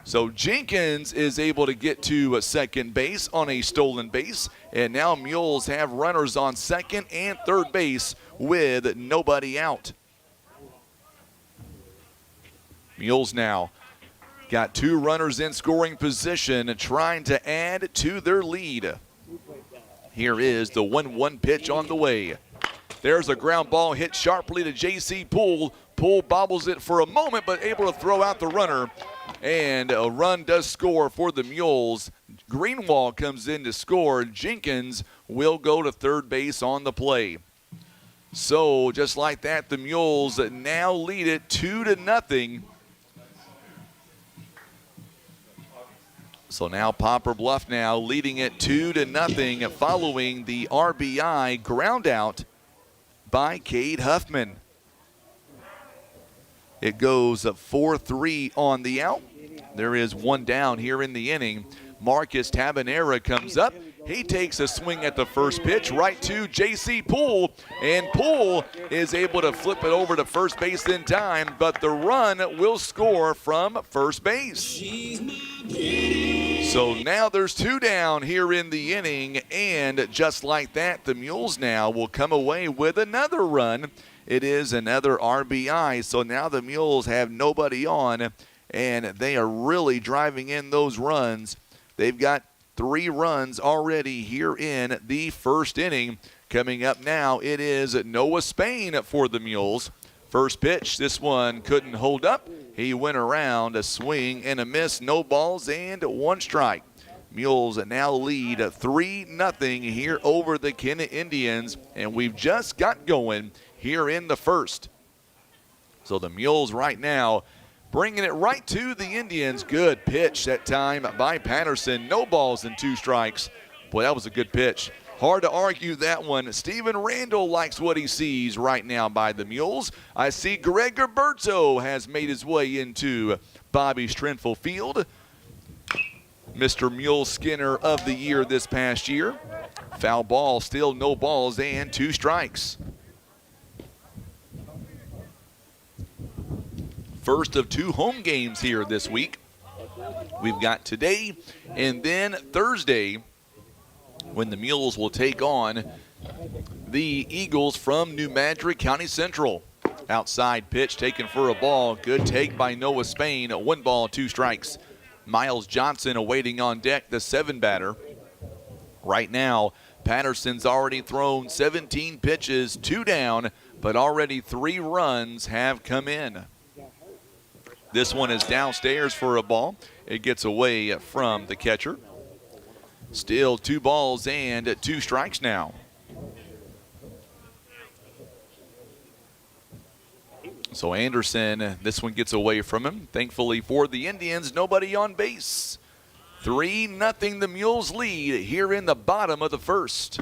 So Jenkins is able to get to second base on a stolen base, and now Mules have runners on second and third base with nobody out. Mules now got 2 runners in scoring position, trying to add to their lead. Here is the 1-1 pitch on the way. There's a ground ball hit sharply to J.C. Poole. Poole bobbles it for a moment, but able to throw out the runner. And a run does score for the Mules. Greenwald comes in to score. Jenkins will go to third base on the play. So just like that, the Mules now lead it 2-0. So now Poplar Bluff now leading it 2-0 following the RBI ground out by Cade Huffman. It goes 4-3 on the out. There is 1 down here in the inning. Marcus Tabanera comes up. He takes a swing at the first pitch right to J.C. Poole, and Poole is able to flip it over to first base in time, but the run will score from first base. So now there's 2 down here in the inning, and just like that, the Mules now will come away with another run. It is another RBI, so now the Mules have nobody on, and they are really driving in those runs. They've got 3 runs already here in the first inning. Coming up now, it is Noah Spain for the Mules. First pitch, this one couldn't hold up. He went around, a swing and a miss, no balls and 1 strike. Mules now lead 3-0 here over the Kennett Indians, and we've just got going here in the first. So the Mules right now bringing it right to the Indians. Good pitch that time by Patterson. No balls and 2 strikes. Boy, that was a good pitch. Hard to argue that one. Steven Randall likes what he sees right now by the Mules. I see Greg Gerberto has made his way into Bobby Strenfel Field. Mr. Mule Skinner of the year this past year. Foul ball, still no balls and 2 strikes. First of 2 home games here this week. We've got today and then Thursday, when the Mules will take on the Eagles from New Madrid County Central. Outside pitch taken for a ball. Good take by Noah Spain. 1 ball, 2 strikes. Miles Johnson awaiting on deck, the 7-batter. Right now, Patterson's already thrown 17 pitches, 2 down, but already 3 runs have come in. This one is downstairs for a ball. It gets away from the catcher. Still 2 balls and 2 strikes now. So Anderson, this one gets away from him. Thankfully for the Indians, nobody on base. 3-0 the Mules lead here in the bottom of the first.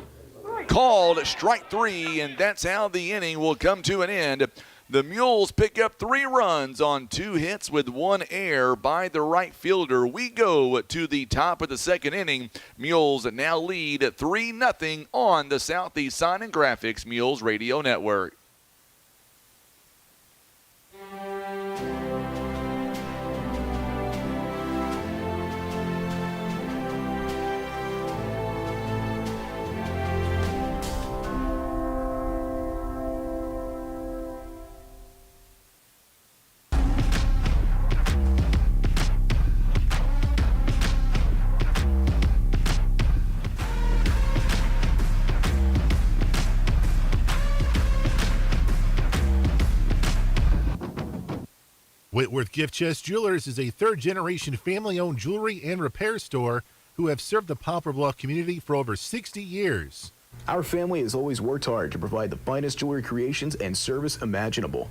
Called strike 3, and that's how the inning will come to an end. The Mules pick up 3 runs on 2 hits with 1 error by the right fielder. We go to the top of the second inning. Mules now lead 3-0 on the Southeast Sign and Graphics Mules Radio Network. Whitworth Gift Chest Jewelers is a 3rd-generation family-owned jewelry and repair store who have served the Poplar Bluff community for over 60 years. Our family has always worked hard to provide the finest jewelry creations and service imaginable.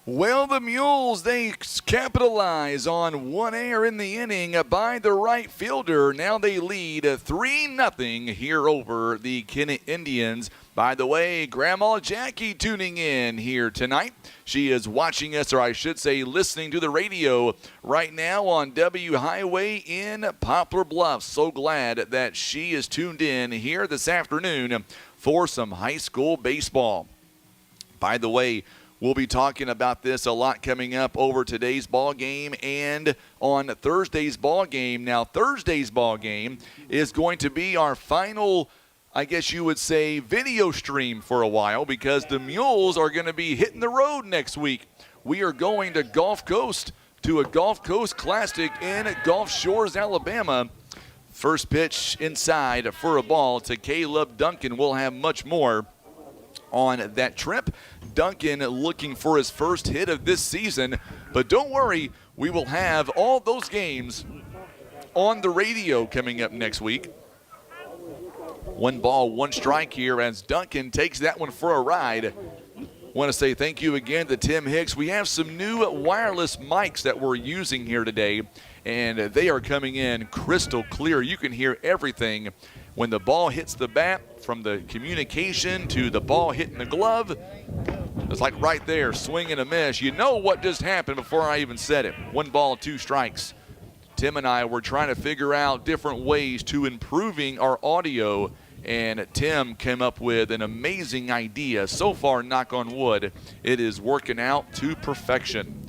Well, the Mules, they capitalize on 1 error in the inning by the right fielder. Now they lead 3-0 here over the Kennett Indians. By the way, Grandma Jackie tuning in here tonight. She is watching us, or I should say listening to the radio right now on W Highway in Poplar Bluff. So glad that she is tuned in here this afternoon for some high school baseball. By the way, we'll be talking about this a lot coming up over today's ball game and on Thursday's ball game. Now, Thursday's ball game is going to be our final, I guess you would say, video stream for a while, because the Mules are going to be hitting the road next week. We are going to Gulf Coast to a Gulf Coast Classic in Gulf Shores, Alabama. First pitch inside for a ball to Caleb Duncan. We'll have much more on that trip. Duncan looking for his first hit of this season, but don't worry, we will have all those games on the radio coming up next week. 1 ball, 1 strike here as Duncan takes that one for a ride. Want to say thank you again to Tim Hicks. We have some new wireless mics that we're using here today, and they are coming in crystal clear. You can hear everything when the ball hits the bat, from the communication to the ball hitting the glove. It's like right there, swing and a miss. You know what just happened before I even said it. 1 ball, 2 strikes. Tim and I were trying to figure out different ways to improving our audio, And Tim came up with an amazing idea. So far, knock on wood, it is working out to perfection.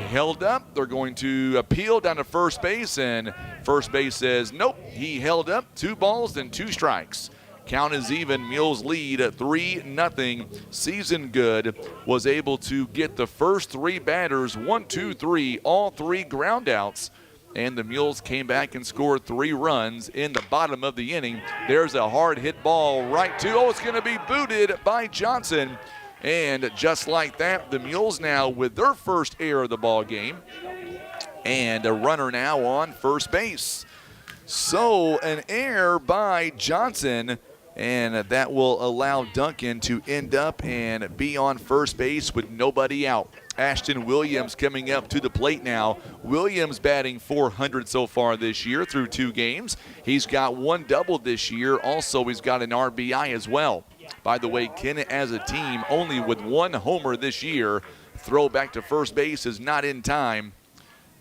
Held up. They're going to appeal down to first base, and first base says nope. He held up. 2 balls and 2 strikes. Count is even. Mules lead at 3-0. Season Good was able to get the first 3 batters, 1, 2, 3, all 3 ground outs. And the Mules came back and scored 3 runs in the bottom of the inning. There's a hard hit ball right to, it's going to be booted by Johnson. And just like that, the Mules now with their first error of the ball game. And a runner now on first base. So an error by Johnson, and that will allow Duncan to end up and be on first base with nobody out. Ashton Williams coming up to the plate now. Williams batting .400 so far this year through 2 games. He's got 1 double this year. Also, he's got an RBI as well. By the way, Kennett as a team only with 1 homer this year. Throw back to first base is not in time.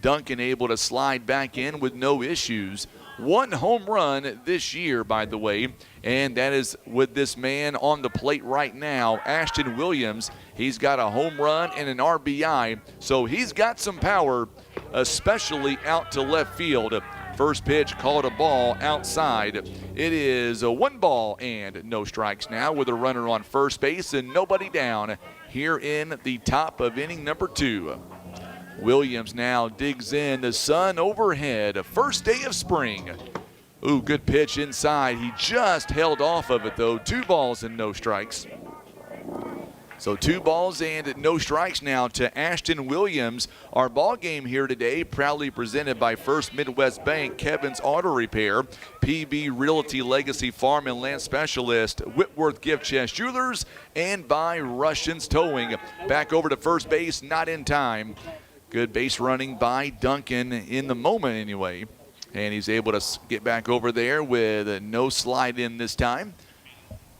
Duncan able to slide back in with no issues. 1 home run this year, by the way, and that is with this man on the plate right now, Ashton Williams. He's got a home run and an RBI, so he's got some power, especially out to left field. First pitch called a ball outside. It is a 1 ball and no strikes now with a runner on first base and nobody down here in the top of inning number 2. Williams now digs in. The sun overhead. First day of spring. Ooh, good pitch inside. He just held off of it, though. 2 balls and no strikes. So 2 balls and no strikes now to Ashton Williams. Our ball game here today proudly presented by First Midwest Bank, Kevin's Auto Repair, PB Realty Legacy Farm and Land Specialist, Whitworth Gift Chest Jewelers, and by Russians Towing. Back over to first base, not in time. Good base running by Duncan in the moment anyway. And he's able to get back over there with no slide in this time.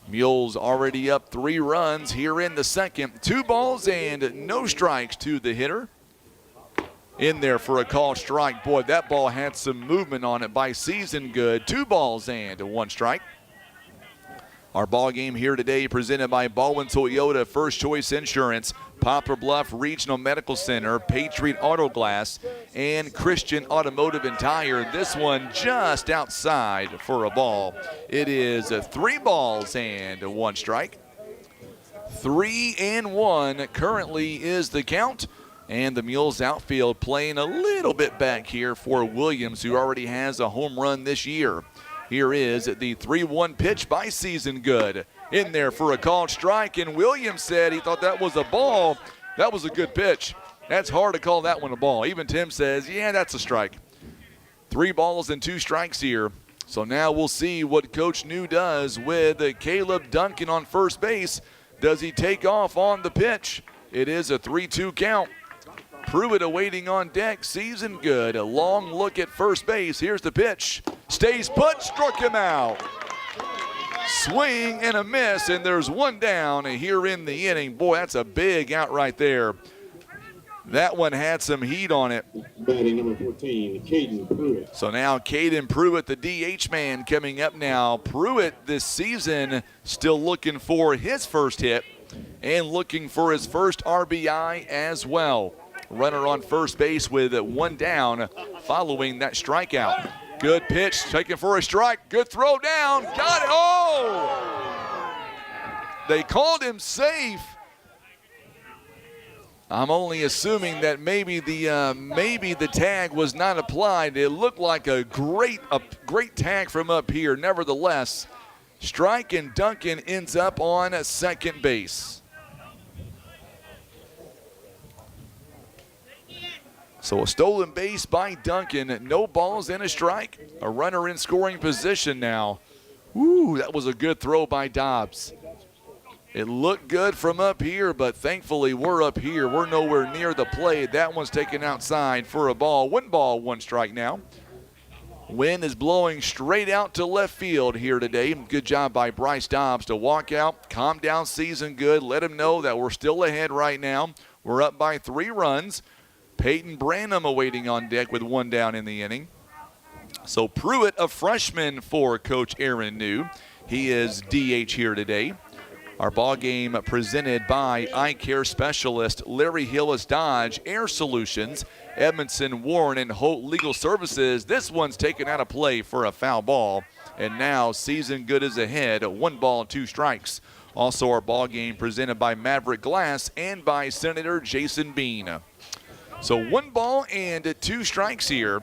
Mules already up 3 runs here in the second. 2 balls and no strikes to the hitter. In there for a called strike. Boy, that ball had some movement on it by Season Good. 2 balls and 1 strike. Our ball game here today presented by Baldwin Toyota, First Choice Insurance, Poplar Bluff Regional Medical Center, Patriot Auto Glass, and Christian Automotive and Tire. This one just outside for a ball. It is 3 balls and 1 strike. 3-1 currently is the count. And the Mules outfield playing a little bit back here for Williams, who already has a home run this year. Here is the 3-1 pitch by Season Good. In there for a called strike, and Williams said he thought that was a ball. That was a good pitch. That's hard to call that one a ball. Even Tim says, yeah, that's a strike. 3 balls and 2 strikes here. So now we'll see what Coach New does with Caleb Duncan on first base. Does he take off on the pitch? It is a 3-2 count. Pruitt awaiting on deck. Season Good. A long look at first base. Here's the pitch. Stays put, struck him out. Swing and a miss, and there's 1 down here in the inning. Boy, that's a big out right there. That one had some heat on it. Batting number 14, Caden Pruitt. So now Caden Pruitt, the DH man, coming up now. Pruitt this season still looking for his first hit and looking for his first RBI as well. Runner on first base with 1 down following that strikeout. Good pitch, taken for a strike. Good throw down, got it. Oh! They called him safe. I'm only assuming that maybe the tag was not applied. It looked like a great tag from up here. Nevertheless, strike, and Duncan ends up on second base. So a stolen base by Duncan. No balls and a strike. A runner in scoring position now. Ooh, that was a good throw by Dobbs. It looked good from up here, but thankfully we're up here. We're nowhere near the plate. That one's taken outside for a ball. 1 ball, 1 strike now. Wind is blowing straight out to left field here today. Good job by Bryce Dobbs to walk out, calm down Season Good, let him know that we're still ahead right now. We're up by 3 runs. Peyton Branham awaiting on deck with 1 down in the inning. So Pruitt, a freshman for Coach Aaron New. He is DH here today. Our ball game presented by eye care specialist Larry Hillis Dodge Air Solutions, Edmondson, Warren, and Holt Legal Services. This one's taken out of play for a foul ball. And now Season Good is ahead, 1 ball, 2 strikes. Also our ball game presented by Maverick Glass and by Senator Jason Bean. So 1 ball and 2 strikes here.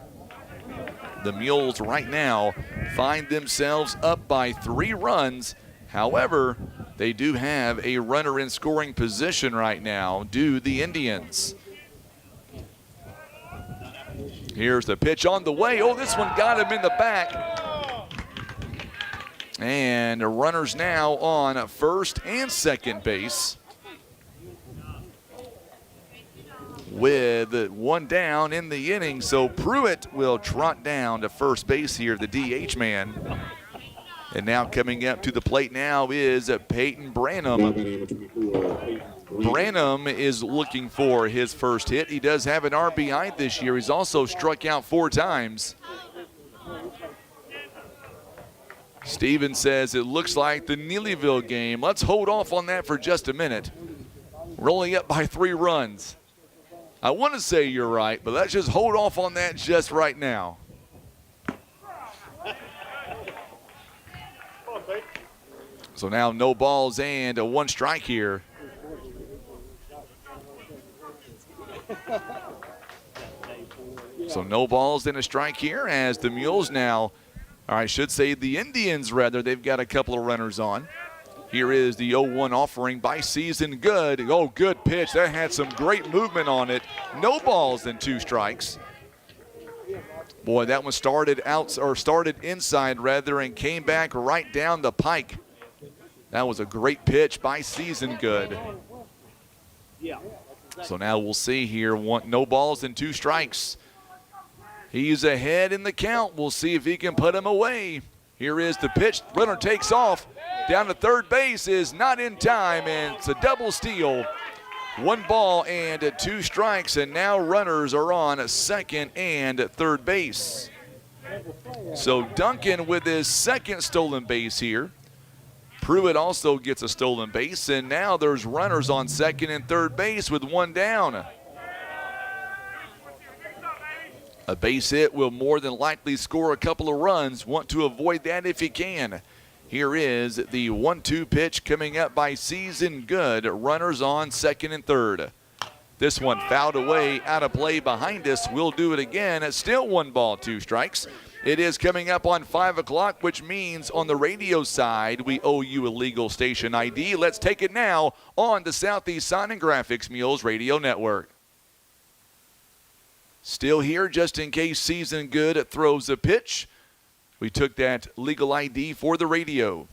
The Mules right now find themselves up by 3 runs. However, they do have a runner in scoring position right now, do the Indians. Here's the pitch on the way. Oh, this one got him in the back. And the runners now on first and second base. With 1 down in the inning, so Pruitt will trot down to first base here, the DH man. And now coming up to the plate now is Peyton Branham. Branham is looking for his first hit. He does have an RBI this year. He's also struck out 4 times. Steven says it looks like the Neelyville game. Let's hold off on that for just a minute. Rolling up by 3 runs. I want to say you're right, but let's just hold off on that just right now. So now no balls and a 1 strike here. So no balls and a strike here as the Mules now, or I should say the Indians rather, they've got a couple of runners on. Here is the 0-1 offering by Season Good. Oh, good pitch. That had some great movement on it. No balls and 2 strikes. Boy, that one started inside rather and came back right down the pike. That was a great pitch by Season Good. So now we'll see here. No balls and 2 strikes. He's ahead in the count. We'll see if he can put him away. Here is the pitch. Runner takes off. Down to third base is not in time, and it's a double steal. 1 ball and 2 strikes, and now runners are on second and third base. So Duncan with his second stolen base here. Pruitt also gets a stolen base, and now there's runners on second and third base with 1 down. A base hit will more than likely score a couple of runs. Want to avoid that if you can. Here is the 1-2 pitch coming up by Season Good. Runners on second and third. This one fouled away, out of play behind us. We'll do it again. It's still 1 ball, 2 strikes. It is coming up on 5 o'clock, which means on the radio side, we owe you a legal station ID. Let's take it now on the Southeast Sign and Graphics Mules Radio Network. Still here just in case Season Good throws a pitch. We took that legal ID for the radio.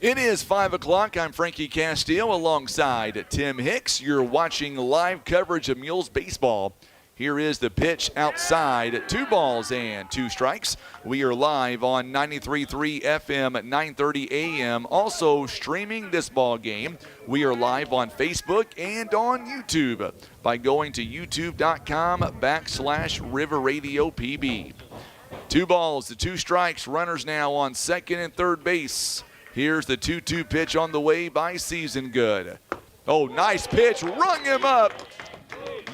It is 5 o'clock. I'm Frankie Castile alongside Tim Hicks. You're watching live coverage of Mules Baseball. Here is the pitch outside. 2 balls and 2 strikes. We are live on 93.3 FM at 9:30 a.m. Also streaming this ball game. We are live on Facebook and on YouTube by going to youtube.com/River Radio PB. 2 balls to 2 strikes. Runners now on second and third base. Here's the 2-2 pitch on the way by Season Good. Oh, nice pitch. Rung him up.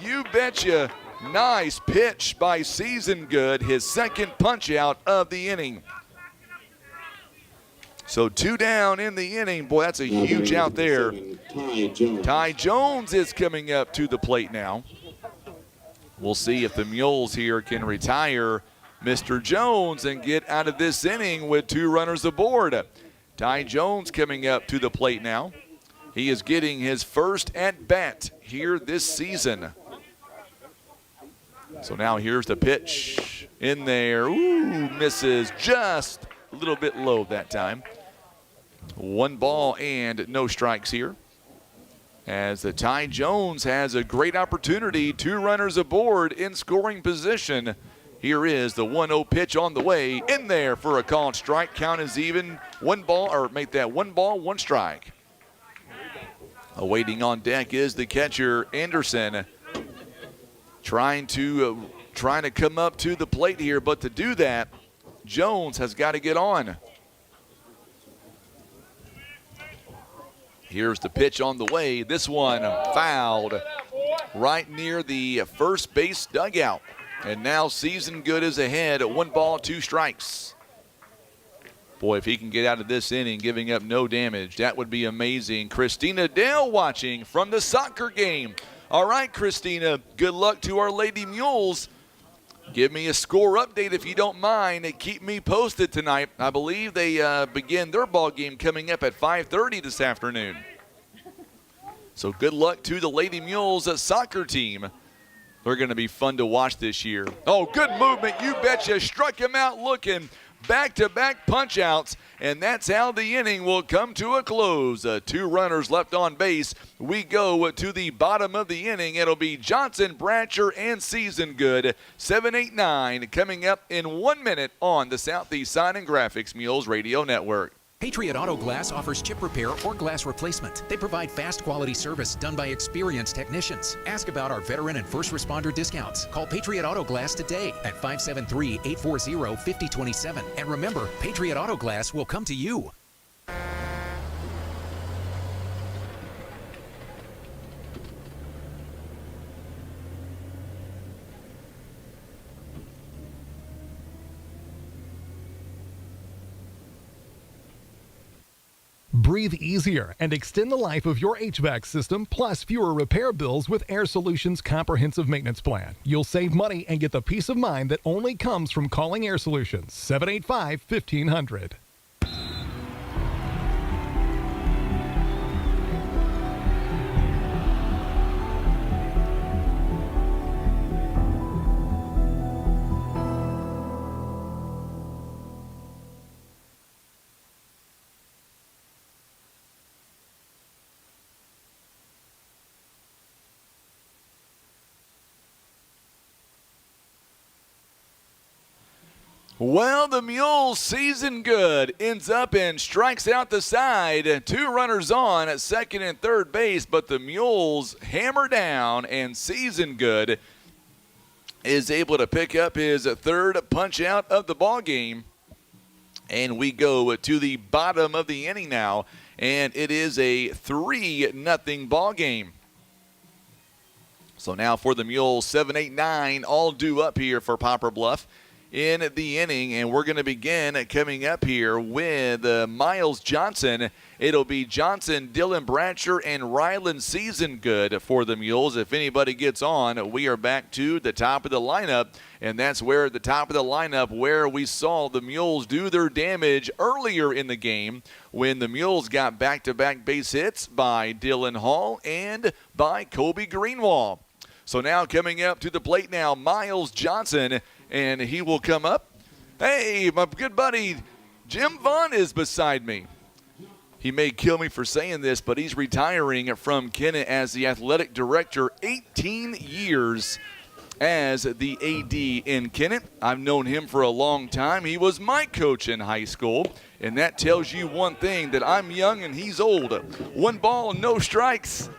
You betcha. Nice pitch by Season Good. His second punch out of the inning. So 2 down in the inning. Boy, that's a huge out there. Ty Jones is coming up to the plate now. We'll see if the Mules here can retire Mr. Jones and get out of this inning with 2 runners aboard. Ty Jones coming up to the plate now. He is getting his first at-bat here this season. So now here's the pitch in there. Ooh, misses just a little bit low that time. 1 ball and no strikes here. As the Ty Jones has a great opportunity, 2 runners aboard in scoring position. Here is the 1-0 pitch on the way, in there for a called strike. Count is even. 1 ball, or make that 1 ball, 1 strike. Awaiting on deck is the catcher, Anderson, trying to trying to come up to the plate here, but to do that, Jones has got to get on. Here's the pitch on the way. This one fouled right near the first base dugout. And now Season Good is ahead at 1 ball, 2 strikes. Boy, if he can get out of this inning giving up no damage, that would be amazing. Christina Dale watching from the soccer game. All right, Christina, good luck to our Lady Mules. Give me a score update if you don't mind, and keep me posted tonight. I believe they begin their ball game coming up at 5:30 this afternoon. So good luck to the Lady Mules soccer team. They're going to be fun to watch this year. Oh, good movement. You betcha. Struck him out looking. Back-to-back punch-outs, and that's how the inning will come to a close. 2 runners left on base. We go to the bottom of the inning. It'll be Johnson, Bratcher, and Season Good. 7-8-9 coming up in 1 minute on the Southeast Sign and Graphics Mules Radio Network. Patriot Auto Glass offers chip repair or glass replacement. They provide fast quality service done by experienced technicians. Ask about our veteran and first responder discounts. Call Patriot Auto Glass today at 573-840-5027. And remember, Patriot Auto Glass will come to you. Breathe easier and extend the life of your HVAC system, plus fewer repair bills with Air Solutions Comprehensive Maintenance Plan. You'll save money and get the peace of mind that only comes from calling Air Solutions. 785-1500. Well, the Mules Season Good ends up and strikes out the side. 2 runners on at second and third base, but the Mules hammer down, and Season Good is able to pick up his 3rd punch out of the ball game. And we go to the bottom of the inning now, and it is a 3-0 ball game. So now for the Mules, 7-8-9 all due up here for Poplar Bluff in the inning, and we're going to begin coming up here with Miles Johnson. It'll be Johnson, Dylan Bratcher, and Ryland Season Good for the Mules. If anybody gets on, we are back to the top of the lineup, and that's where the top of the lineup where we saw the Mules do their damage earlier in the game when the Mules got back-to-back base hits by Dylan Hall and by Kobe Greenwald. So now coming up to the plate now, Miles Johnson, and he will come up. Hey, my good buddy Jim Vaughn is beside me. He may kill me for saying this, but he's retiring from Kennett as the athletic director, 18 years as the AD in Kennett. I've known him for a long time. He was my coach in high school, and that tells you one thing, that I'm young and he's old. 1 ball, no strikes.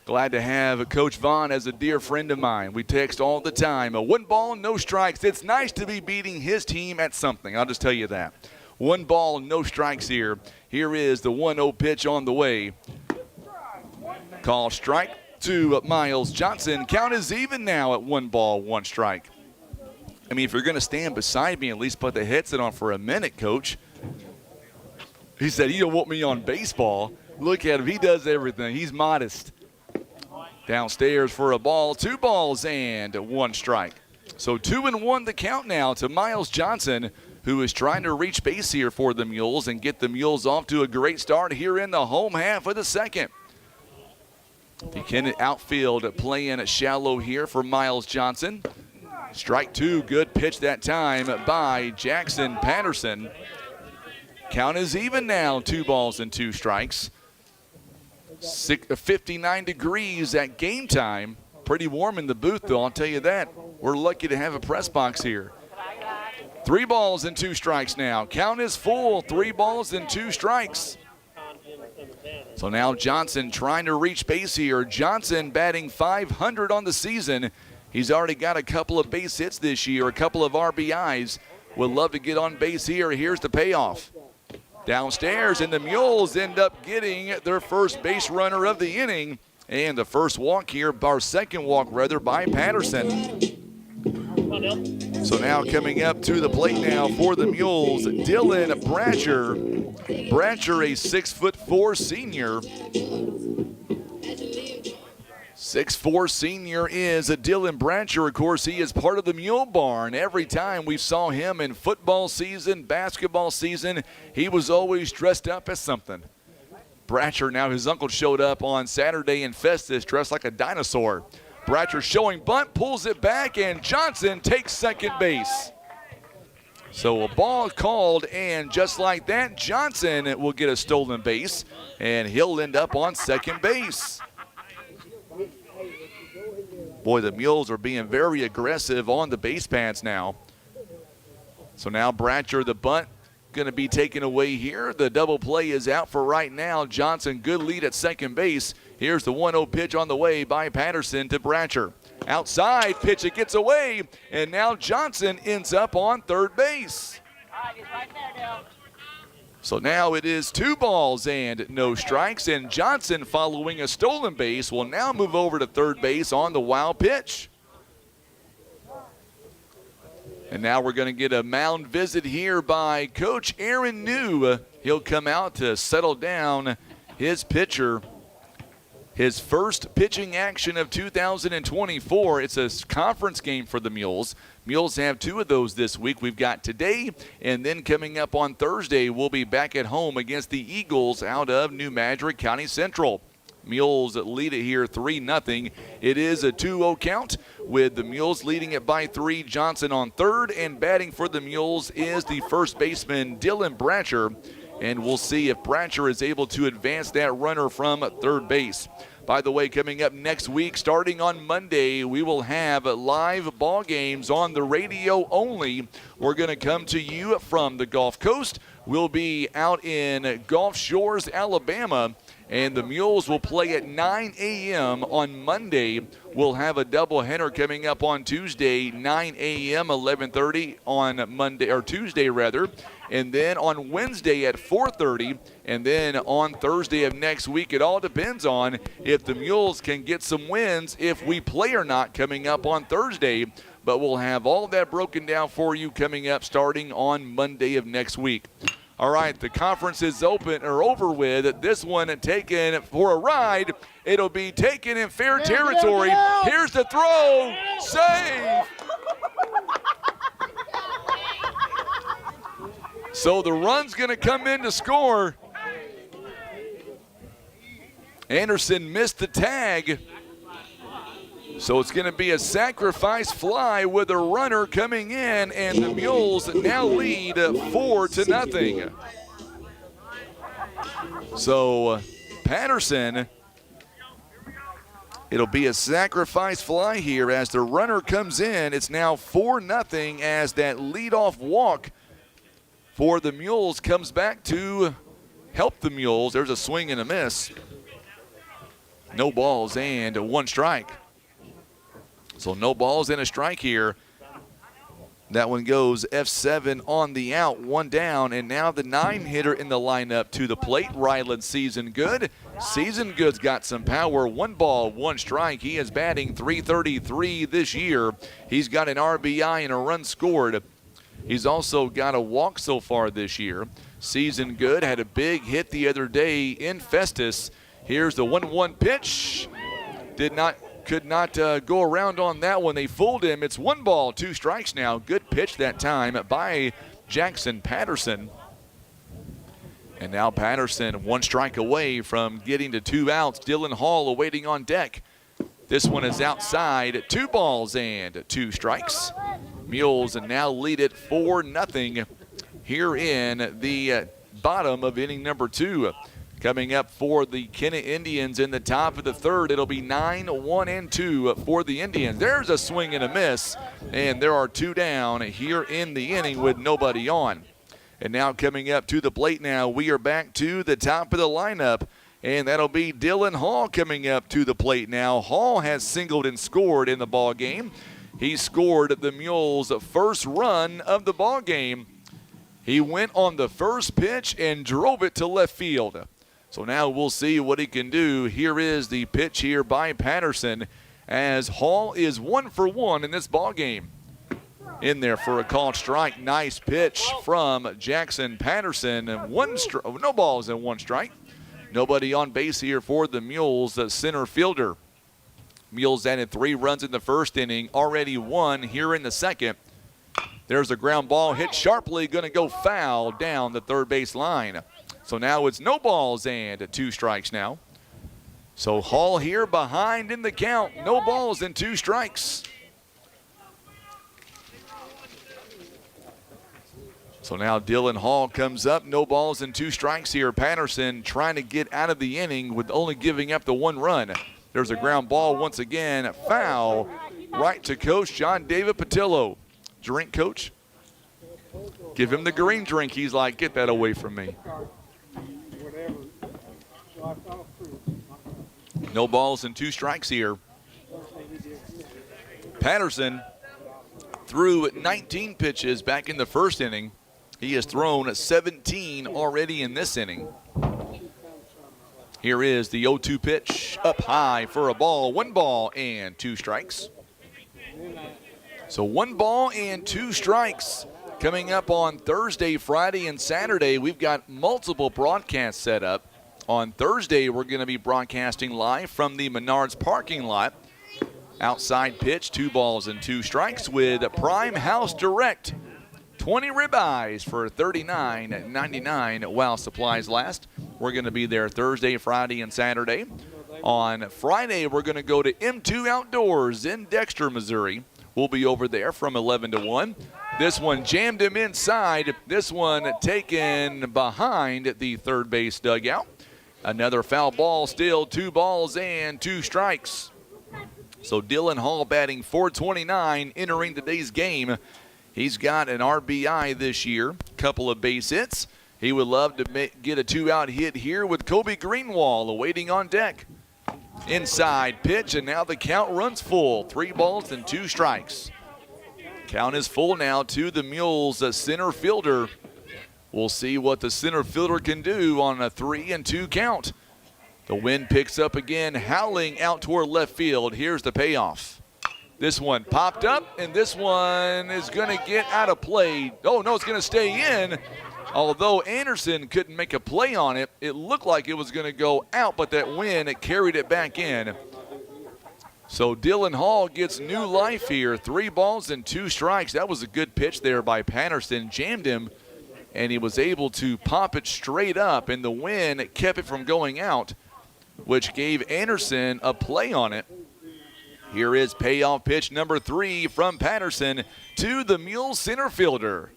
Glad to have Coach Vaughn as a dear friend of mine. We text all the time. 1 ball, no strikes. It's nice to be beating his team at something. I'll just tell you that. 1 ball, no strikes here. Here is the 1-0 pitch on the way. Call strike to Miles Johnson. Count is even now at 1 ball, 1 strike. I mean, if you're going to stand beside me, at least put the headset on for a minute, Coach. He said, you don't want me on baseball. Look at him. He does everything. He's modest. Downstairs for a ball, 2 balls and 1 strike. So 2-1 the count now to Miles Johnson, who is trying to reach base here for the Mules and get the Mules off to a great start here in the home half of the second. The Kennett outfield playing shallow here for Miles Johnson. Strike 2, good pitch that time by Jackson Patterson. Count is even now, 2 balls and 2 strikes. 59 degrees at game time. Pretty warm in the booth, though, I'll tell you that. We're lucky to have a press box here. 3 balls and 2 strikes now. Count is full, 3 balls and 2 strikes. So now Johnson trying to reach base here. Johnson batting .500 on the season. He's already got a couple of base hits this year, a couple of RBIs. Would love to get on base here. Here's the payoff. Downstairs, and the Mules end up getting their first base runner of the inning. And the first walk here, our second walk rather, by Patterson. So now coming up to the plate now for the Mules, Dylan Bratcher. Bratcher, a 6'4" senior. 6'4" senior is a Dylan Bratcher. Of course, he is part of the Mule Barn. Every time we saw him in football season, basketball season, he was always dressed up as something. Bratcher, now his uncle showed up on Saturday in Festus dressed like a dinosaur. Bratcher showing bunt, pulls it back, and Johnson takes second base. So a ball called, and just like that, Johnson will get a stolen base, and he'll end up on second base. Boy, the Mules are being very aggressive on the base paths now. So now Bratcher, the bunt, going to be taken away here. The double play is out for right now. Johnson, good lead at second base. Here's the 1-0 pitch on the way by Patterson to Bratcher. Outside pitch, it gets away, and now Johnson ends up on third base. So now it is 2 balls and no strikes, and Johnson, following a stolen base, will now move over to third base on the wild pitch. And now we're going to get a mound visit here by Coach Aaron New. He'll come out to settle down his pitcher. His first pitching action of 2024. It's a conference game for the Mules. Mules have 2 of those this week. We've got today, and then coming up on Thursday, we'll be back at home against the Eagles out of New Madrid County Central. Mules lead it here 3-0. It is a 2-0 count with the Mules leading it by 3. Johnson on third, and batting for the Mules is the first baseman, Dylan Bratcher. And we'll see if Bratcher is able to advance that runner from third base. By the way, coming up next week, starting on Monday, we will have live ball games on the radio only. We're going to come to you from the Gulf Coast. We'll be out in Gulf Shores, Alabama, and the Mules will play at 9 a.m. on Monday. We'll have a doubleheader coming up on Tuesday, 9 a.m., 11:30 on Monday, or Tuesday rather. And then on Wednesday at 4:30, and then on Thursday of next week. It all depends on if the Mules can get some wins, if we play or not, coming up on Thursday. But we'll have all that broken down for you coming up starting on Monday of next week. All right, the conference is over with. This one taken for a ride. It'll be taken in fair territory. Here's the throw. Save. So the run's going to come in to score. Anderson missed the tag. So it's going to be a sacrifice fly with a runner coming in, and the Mules now lead 4-0. So Patterson, it'll be a sacrifice fly here as the runner comes in. It's now 4-0 as that leadoff walk for the Mules comes back to help the Mules. There's a swing and a miss. No balls and 1 strike. So no balls and a strike here. That one goes F7 on the out, 1 down, and now the 9-hitter in the lineup to the plate, Ryland Season Good. Season Good's got some power, 1 ball, 1 strike. He is batting .333 this year. He's got an RBI and a run scored. He's also got a walk so far this year. Season Good had a big hit the other day in Festus. Here's the 1-1 pitch. Could not go around on that one. They fooled him. It's 1 ball, 2 strikes now. Good pitch that time by Jackson Patterson. And now Patterson 1 strike away from getting to 2 outs. Dylan Hall awaiting on deck. This one is outside. 2 balls and 2 strikes. Mules now lead it 4-0 here in the bottom of inning number 2. Coming up for the Kennett Indians in the top of the 3rd, it'll be 9-1-2 for the Indians. There's a swing and a miss, and there are 2 down here in the inning with nobody on. And now coming up to the plate now, we are back to the top of the lineup. And that'll be Dylan Hall coming up to the plate now. Hall has singled and scored in the ball game. He scored the Mules' first run of the ball game. He went on the first pitch and drove it to left field. So now we'll see what he can do. Here is the pitch here by Patterson as Hall is 1 for 1 in this ball game. In there for a called strike. Nice pitch from Jackson Patterson. And no balls and 1 strike. Nobody on base here for the Mules, the center fielder. Mules added 3 runs in the first inning, already 1 here in the second. There's a ground ball hit sharply, going to go foul down the third base line. So now it's no balls and 2 strikes now. So Hall here behind in the count, no balls and 2 strikes. So now Dylan Hall comes up, no balls and 2 strikes here. Patterson trying to get out of the inning with only giving up the 1 run. There's a ground ball once again, foul right to Coach John David Patillo. Drink, Coach. Give him the green drink. He's like, get that away from me. No balls and 2 strikes here. Patterson threw 19 pitches back in the first inning. He has thrown 17 already in this inning. Here is the 0-2 pitch, up high for a ball. 1 ball and 2 strikes. So 1 ball and 2 strikes coming up on Thursday, Friday, and Saturday. We've got multiple broadcasts set up. On Thursday, we're going to be broadcasting live from the Menards parking lot. Outside pitch, 2 balls and 2 strikes with Prime House Direct. 20 ribeyes for $39.99 while supplies last. We're going to be there Thursday, Friday, and Saturday. On Friday, we're going to go to M2 Outdoors in Dexter, Missouri. We'll be over there from 11 to 1. This one jammed him inside. This one taken behind the third base dugout. Another foul ball, still 2 balls and 2 strikes. So Dylan Hall batting .429 entering today's game. He's got an RBI this year, couple of base hits. He would love to get a 2-out hit here with Kobe Greenwald awaiting on deck. Inside pitch, and now the count runs full. 3 balls and 2 strikes. Count is full now to the Mules center fielder. We'll see what the center fielder can do on a 3-2 count. The wind picks up again, howling out toward left field. Here's the payoff. This one popped up, and this one is going to get out of play. Oh, no, it's going to stay in. Although Anderson couldn't make a play on it, it looked like it was going to go out, but that wind carried it back in. So Dylan Hall gets new life here. 3 balls and 2 strikes. That was a good pitch there by Patterson. Jammed him, and he was able to pop it straight up, and the wind kept it from going out, which gave Anderson a play on it. Here is payoff pitch number 3 from Patterson to the Mules center fielder.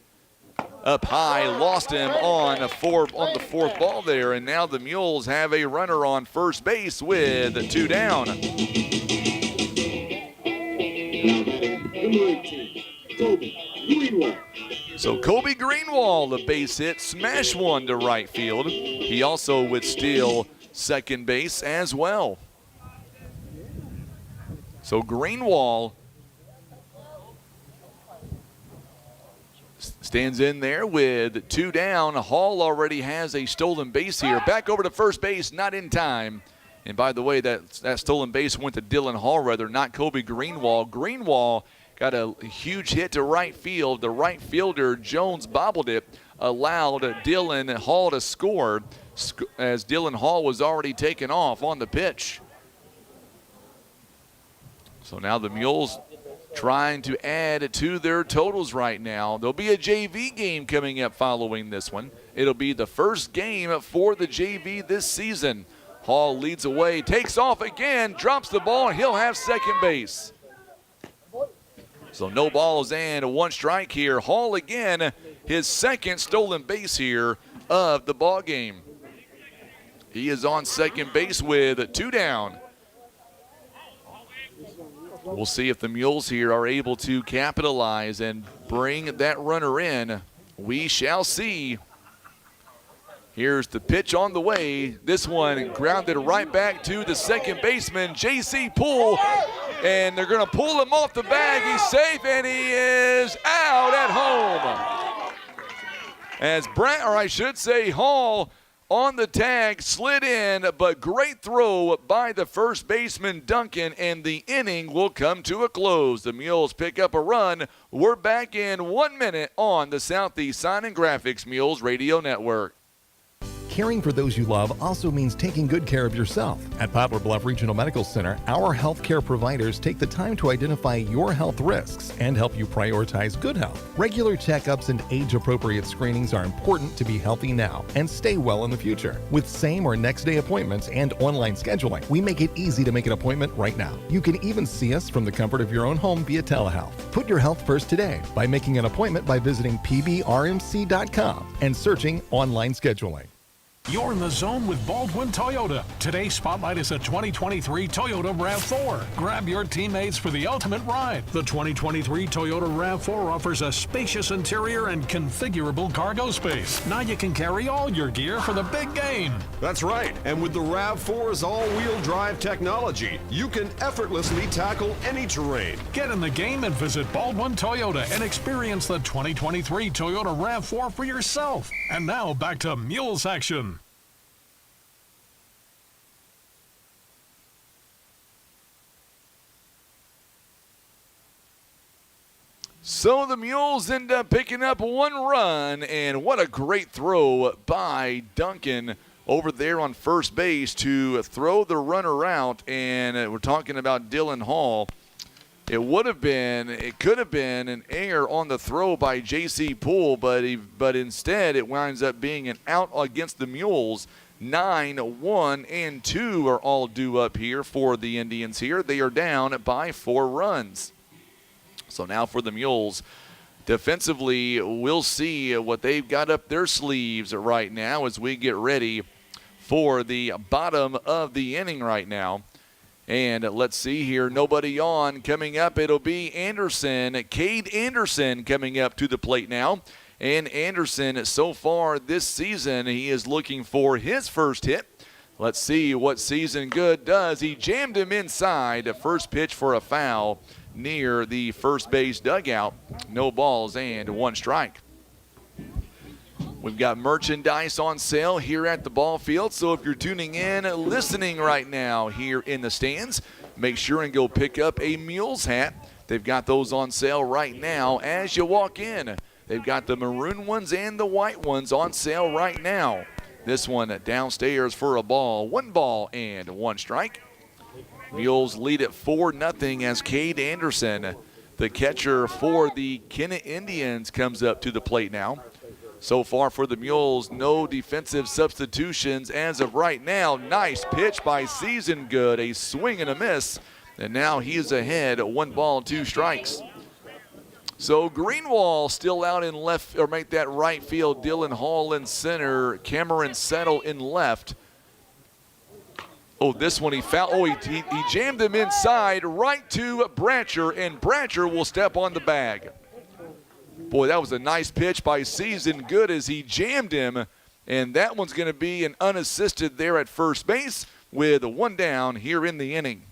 Up high, lost him on the 4th ball there, and now the Mules have a runner on first base with 2 down. Now batting number 18, Kobe Greenwald. So Kobe Greenwald, a base hit, smash one to right field. He also would steal second base as well. So Greenwald stands in there with 2 down. Hall already has a stolen base here. Back over to first base, not in time. And by the way, that stolen base went to Dylan Hall, rather, not Kobe Greenwald. Greenwald got a huge hit to right field. The right fielder, Jones, bobbled it, allowed Dylan Hall to score as Dylan Hall was already taken off on the pitch. So now the Mules trying to add to their totals right now. There'll be a JV game coming up following this one. It'll be the first game for the JV this season. Hall leads away, takes off again, drops the ball, and he'll have second base. So no balls and 1 strike here. Hall again, his second stolen base here of the ball game. He is on second base with 2 down. We'll see if the Mules here are able to capitalize and bring that runner in. We shall see. Here's the pitch on the way. This one grounded right back to the second baseman, J.C. Poole. And they're going to pull him off the bag. He's safe, and he is out at home. As Hall on the tag, slid in, but great throw by the first baseman, Duncan, and the inning will come to a close. The Mules pick up a run. We're back in 1 minute on the Southeast Sign and Graphics Mules Radio Network. Caring for those you love also means taking good care of yourself. At Poplar Bluff Regional Medical Center, our healthcare providers take the time to identify your health risks and help you prioritize good health. Regular checkups and age-appropriate screenings are important to be healthy now and stay well in the future. With same or next day appointments and online scheduling, we make it easy to make an appointment right now. You can even see us from the comfort of your own home via telehealth. Put your health first today by making an appointment by visiting pbrmc.com and searching online scheduling. You're in the zone with Baldwin Toyota. Today's spotlight is a 2023 Toyota RAV4. Grab your teammates for the ultimate ride. The 2023 Toyota RAV4 offers a spacious interior and configurable cargo space. Now you can carry all your gear for the big game. That's right. And with the RAV4's all-wheel drive technology, you can effortlessly tackle any terrain. Get in the game and visit Baldwin Toyota and experience the 2023 Toyota RAV4 for yourself. And now back to Mules action. So the Mules end up picking up one run, and what a great throw by Duncan over there on first base to throw the runner out. And we're talking about Dylan Hall. It could have been an error on the throw by J.C. Poole, but instead it winds up being an out against the Mules. 9, 1, and 2 are all due up here for the Indians here. They are down by 4 runs. So now for the Mules, defensively, we'll see what they've got up their sleeves right now as we get ready for the bottom of the inning right now. And let's see here, nobody on. Coming up, it'll be Anderson, Cade Anderson coming up to the plate now. And Anderson, so far this season, he is looking for his first hit. Let's see what Season Good does. He jammed him inside. The first pitch for a foul near the first base dugout. No balls and 1 strike. We've got merchandise on sale here at the ball field, so if you're tuning in, listening right now here in the stands, make sure and go pick up a Mules hat. They've got those on sale right now as you walk in. They've got the maroon ones and the white ones on sale right now. This one downstairs for a ball. 1 ball and 1 strike. Mules lead at 4-0 as Cade Anderson, the catcher for the Kennett Indians, comes up to the plate now. So far for the Mules, no defensive substitutions as of right now. Nice pitch by Season Good, a swing and a miss, and now he is ahead, 1 ball, 2 strikes. So Greenwall still out in left, or make that right field. Dylan Hall in center, Cameron Settle in left. Oh, this one he fouled. Oh, he jammed him inside right to Bratcher, and Bratcher will step on the bag. Boy, that was a nice pitch by Season Good as he jammed him, and that one's going to be an unassisted there at first base with 1 down here in the inning.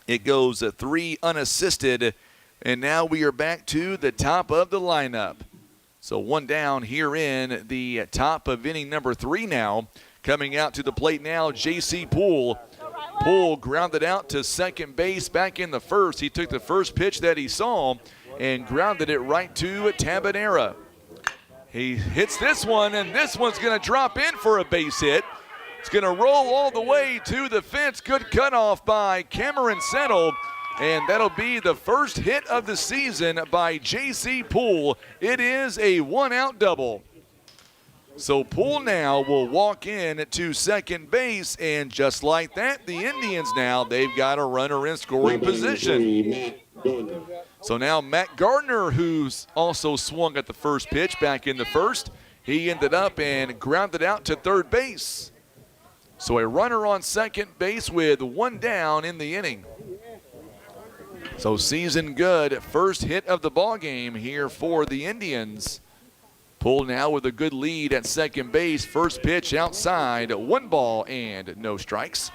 It goes 3 unassisted, and now we are back to the top of the lineup. So 1 down here in the top of inning number 3 now. Coming out to the plate now, J.C. Poole. Poole grounded out to second base back in the first. He took the first pitch that he saw and grounded it right to Tabanera. He hits this one, and this one's going to drop in for a base hit. It's going to roll all the way to the fence. Good cutoff by Cameron Settle, and that'll be the first hit of the season by J.C. Poole. It is a 1-out double. So Poole now will walk in to second base, and just like that, the Indians now, they've got a runner in scoring position. So now Matt Gardner, who's also swung at the first pitch back in the first, he ended up and grounded out to third base. So a runner on second base with 1 down in the inning. So Season Good, first hit of the ball game here for the Indians. Poole now with a good lead at second base. First pitch outside, 1 ball and no strikes.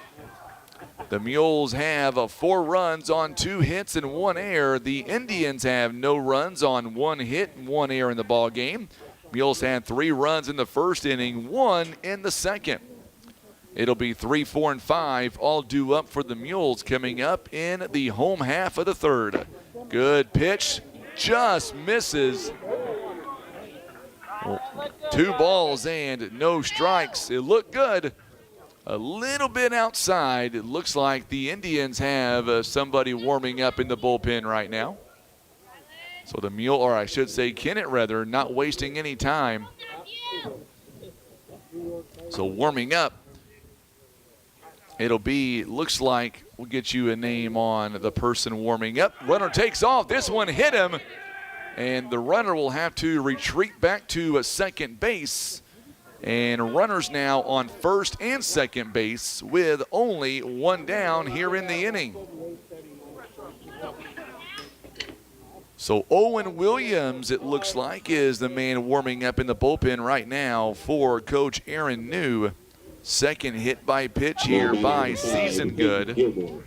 The Mules have 4 runs on 2 hits and 1 error. The Indians have no runs on 1 hit and 1 error in the ball game. Mules had 3 runs in the first inning, 1 in the second. It'll be 3, 4, and 5 all due up for the Mules coming up in the home half of the third. Good pitch, just misses. 2 balls and no strikes. It looked good. A little bit outside. It looks like the Indians have somebody warming up in the bullpen right now. So the Mule, or I should say Kennett rather, not wasting any time. So warming up. It'll be, looks like we'll get you a name on the person warming up. Runner takes off. This one hit him. And the runner will have to retreat back to second base. And runners now on first and second base with only 1 down here in the inning. So Owen Williams, it looks like, is the man warming up in the bullpen right now for Coach Aaron New. Second hit by pitch here by Season Good.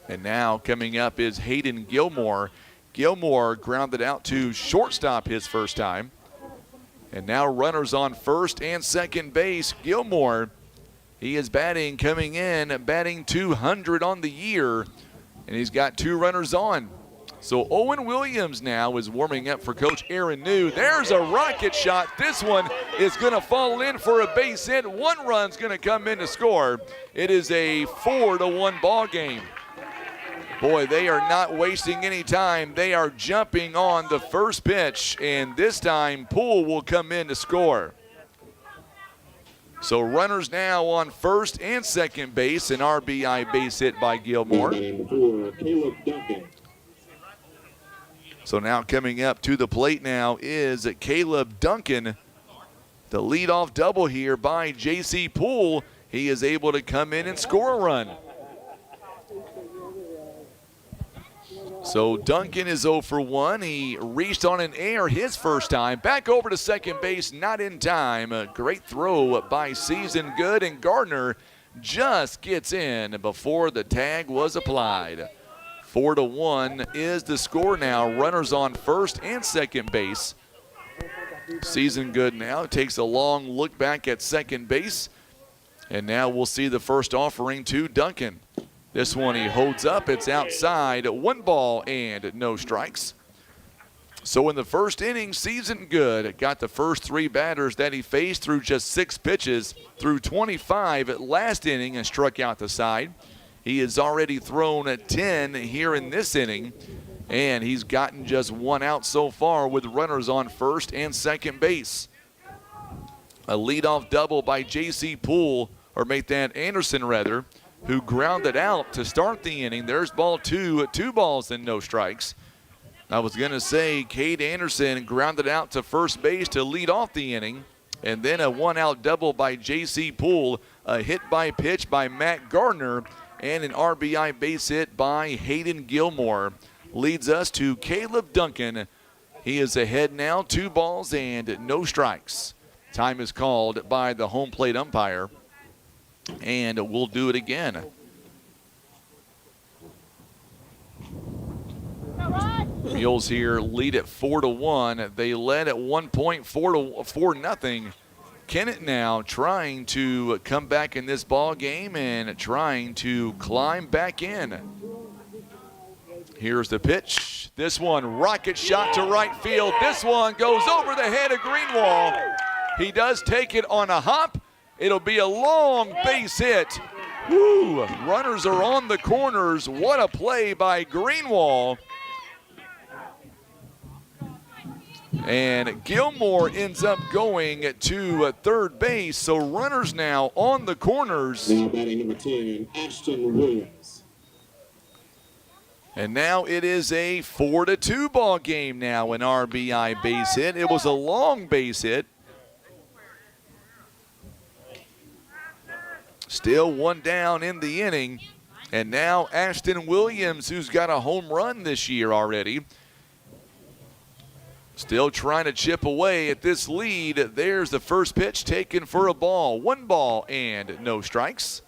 And now coming up is Hayden Gilmore. Gilmore grounded out to shortstop his first time. And now runners on first and second base. Gilmore, he is coming in, batting 200 on the year. And he's got 2 runners on. So Owen Williams now is warming up for Coach Aaron New. There's a rocket shot. This one is going to fall in for a base hit. 1 run's going to come in to score. It is a 4-1 ball game. Boy, they are not wasting any time. They are jumping on the first pitch, and this time Poole will come in to score. So runners now on first and second base, an RBI base hit by Gilmore. So now coming up to the plate now is Caleb Duncan. The leadoff double here by J.C. Poole. He is able to come in and score a run. So Duncan is 0 for 1. He reached on an error his first time. Back over to second base, not in time. A great throw by Season Good, and Gardner just gets in before the tag was applied. 4-1 is the score now. Runners on first and second base. Season Good now takes a long look back at second base. And now we'll see the first offering to Duncan. This one he holds up. It's outside. 1 ball and no strikes. So in the first inning, Season Good got the first 3 batters that he faced through just 6 pitches, through 25 at last inning and struck out the side. He has already thrown at 10 here in this inning, and he's gotten just 1 out so far with runners on first and second base. A leadoff double by J.C. Poole, or make that Anderson rather, who grounded out to start the inning. There's ball 2, 2 balls and no strikes. I was going to say Cade Anderson grounded out to first base to lead off the inning, and then a 1-out double by J.C. Poole, a hit by pitch by Matt Gardner, and an RBI base hit by Hayden Gilmore. Leads us to Caleb Duncan. He is ahead now, 2 balls and no strikes. Time is called by the home plate umpire, and we'll do it again. Mules here lead at 4-1. They led at one point 4-0. Kennett now trying to come back in this ball game and trying to climb back in. Here's the pitch. This one, rocket shot to right field. This one goes over the head of Greenwall. He does take it on a hop. It'll be a long base hit. Woo! Runners are on the corners. What a play by Greenwall. And Gilmore ends up going to third base. So runners now on the corners. Now batting number 10, Ashton Williams. And now it is a 4-2 ball game now, an RBI base hit. It was a long base hit. Still 1 down in the inning. And now Ashton Williams, who's got a home run this year already, Still trying to chip away at this lead. There's the first pitch taken for a ball. 1 ball and no strikes.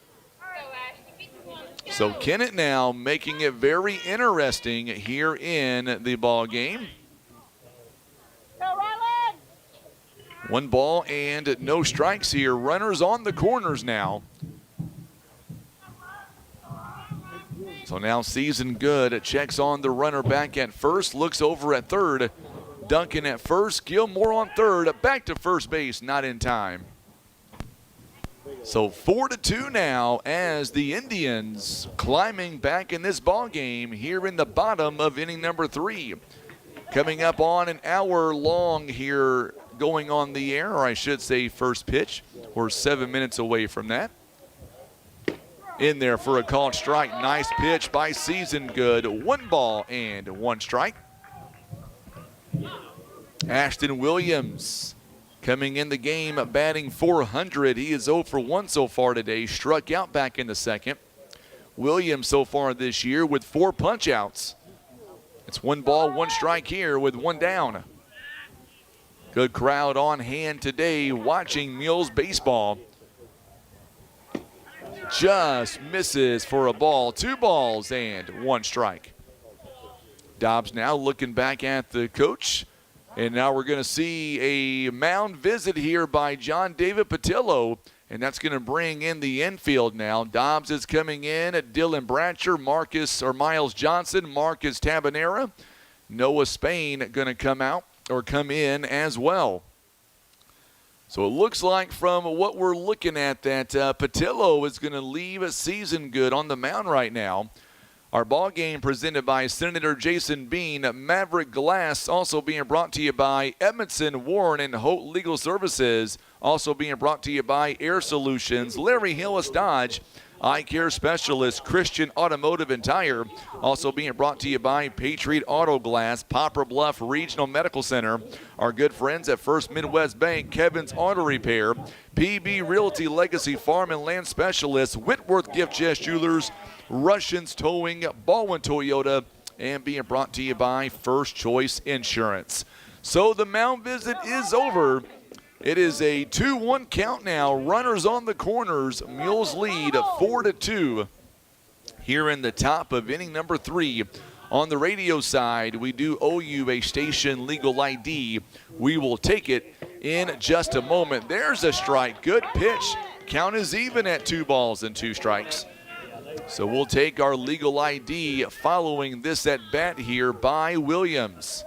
So Kennett now making it very interesting here in the ball game. 1 ball and no strikes here. Runners on the corners now. So now Season Good checks on the runner back at first, looks over at third. Duncan at first, Gilmore on third, back to first base, not in time. So 4-2 now as the Indians climbing back in this ball game here in the bottom of inning number 3. Coming up on an hour long here going on the air, or I should say first pitch. We're 7 minutes away from that. In there for a called strike. Nice pitch by Season Good. 1 ball and 1 strike. Ashton Williams coming in the game batting .400. He is 0 for 1 so far today. Struck out back in the second. Williams so far this year with 4 punch outs. It's 1 ball, 1 strike here with 1 down. Good crowd on hand today watching Mules baseball. Just misses for a ball. 2 balls and 1 strike. Dobbs now looking back at the coach. And now we're going to see a mound visit here by John David Patillo. And that's going to bring in the infield now. Dobbs is coming in at Dylan Bratcher, Miles Johnson, Marcus Tabanera. Noah Spain going to come in as well. So it looks like from what we're looking at that Patillo is going to leave a Season Good on the mound right now. Our ball game presented by Senator Jason Bean. Maverick Glass also being brought to you by Edmondson, Warren, and Holt Legal Services. Also being brought to you by Air Solutions, Larry Hillis Dodge, Eye Care Specialist, Christian Automotive and Tire. Also being brought to you by Patriot Auto Glass, Poplar Bluff Regional Medical Center. Our good friends at First Midwest Bank, Kevin's Auto Repair, PB Realty Legacy Farm and Land Specialist, Whitworth Gift Chest Jewelers, Russians Towing, Baldwin Toyota, and being brought to you by First Choice Insurance. So the mound visit is over. It is a 2-1 count now. Runners on the corners. Mules lead 4-2 here in the top of inning number 3. On the radio side, we do owe you a station legal ID. We will take it in just a moment. There's a strike. Good pitch. Count is even at 2 balls and 2 strikes. So we'll take our legal ID following this at bat here by Williams.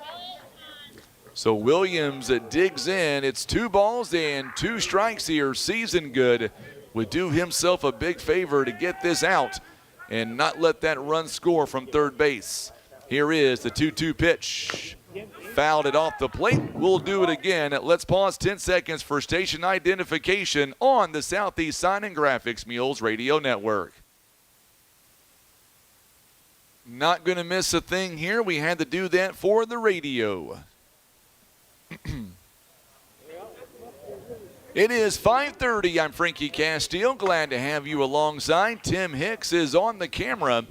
So Williams digs in. It's 2 balls and 2 strikes here. Season Good would do himself a big favor to get this out and not let that run score from third base. Here is the 2-2 pitch. Fouled it off the plate. We'll do it again. Let's pause 10 seconds for station identification on the Southeast Sign and Graphics Mules Radio Network. Not going to miss a thing here. We had to do that for the radio. It is 5:30. I'm Frankie Castile. Glad to have you alongside. Tim Hicks is on the camera.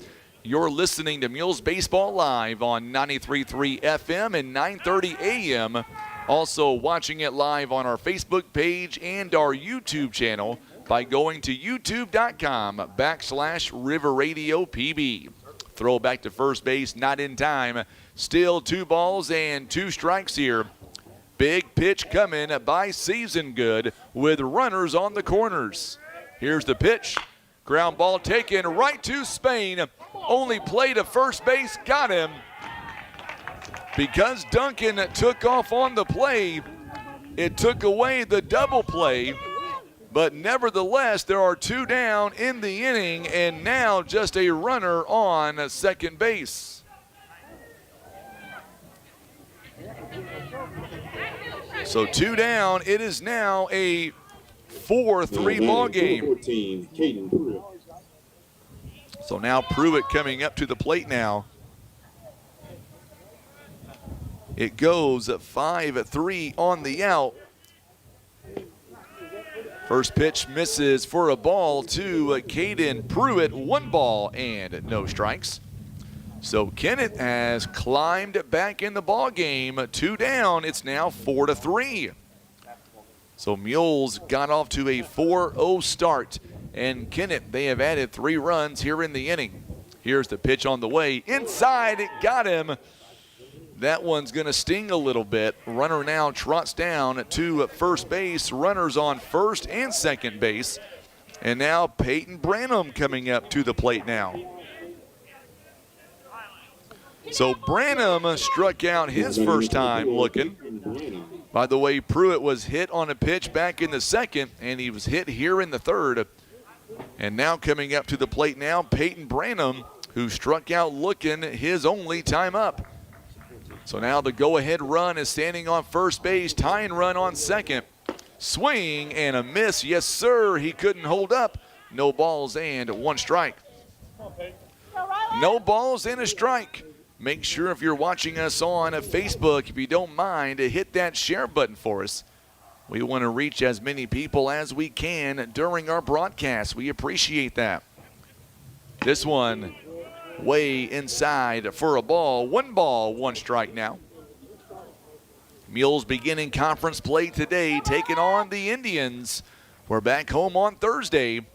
You're listening to Mules Baseball live on 93.3 FM and 9:30 AM. Also watching it live on our Facebook page and our YouTube channel by going to youtube.com/River Radio PB. Throw back to first base, not in time. Still 2 balls and 2 strikes here. Big pitch coming by Season Good with runners on the corners. Here's the pitch. Ground ball taken right to Spain. Only play to first base, got him. Because Duncan took off on the play, it took away the double play. But nevertheless, there are 2 down in the inning, and now just a runner on second base. So 2 down. It is now a 4-3 ball game. So now Pruitt coming up to the plate now. It goes 5-3 on the out. First pitch misses for a ball to Caden Pruitt. 1 ball and no strikes. So Kennett has climbed back in the ball game. 2 down. It's now 4-3. So Mules got off to a 4-0 start. And Kennett, they have added 3 runs here in the inning. Here's the pitch on the way. Inside, it got him. That one's going to sting a little bit. Runner now trots down to first base. Runners on first and second base. And now Peyton Branham coming up to the plate now. So Branham struck out his first time looking. By the way, Pruitt was hit on a pitch back in the second, and he was hit here in the third. And now coming up to the plate now, Peyton Branham, who struck out looking his only time up. So now the go-ahead run is standing on first base, tying run on second. Swing and a miss. Yes, sir. He couldn't hold up. No balls and 1 strike. No balls and a strike. Make sure if you're watching us on Facebook, if you don't mind, to hit that share button for us. We want to reach as many people as we can during our broadcast. We appreciate that. This one way inside for a ball. 1 ball, 1 strike now. Mules beginning conference play today, taking on the Indians. We're back home on Thursday.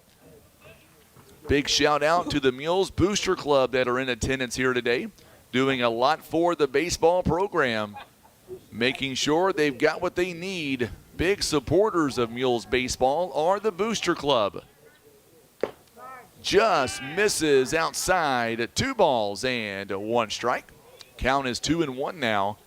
Big shout out to the Mules Booster Club that are in attendance here today, doing a lot for the baseball program, making sure they've got what they need. Big supporters of Mules Baseball are the Booster Club. Just misses outside. 2 balls and 1 strike. Count is 2-1 now.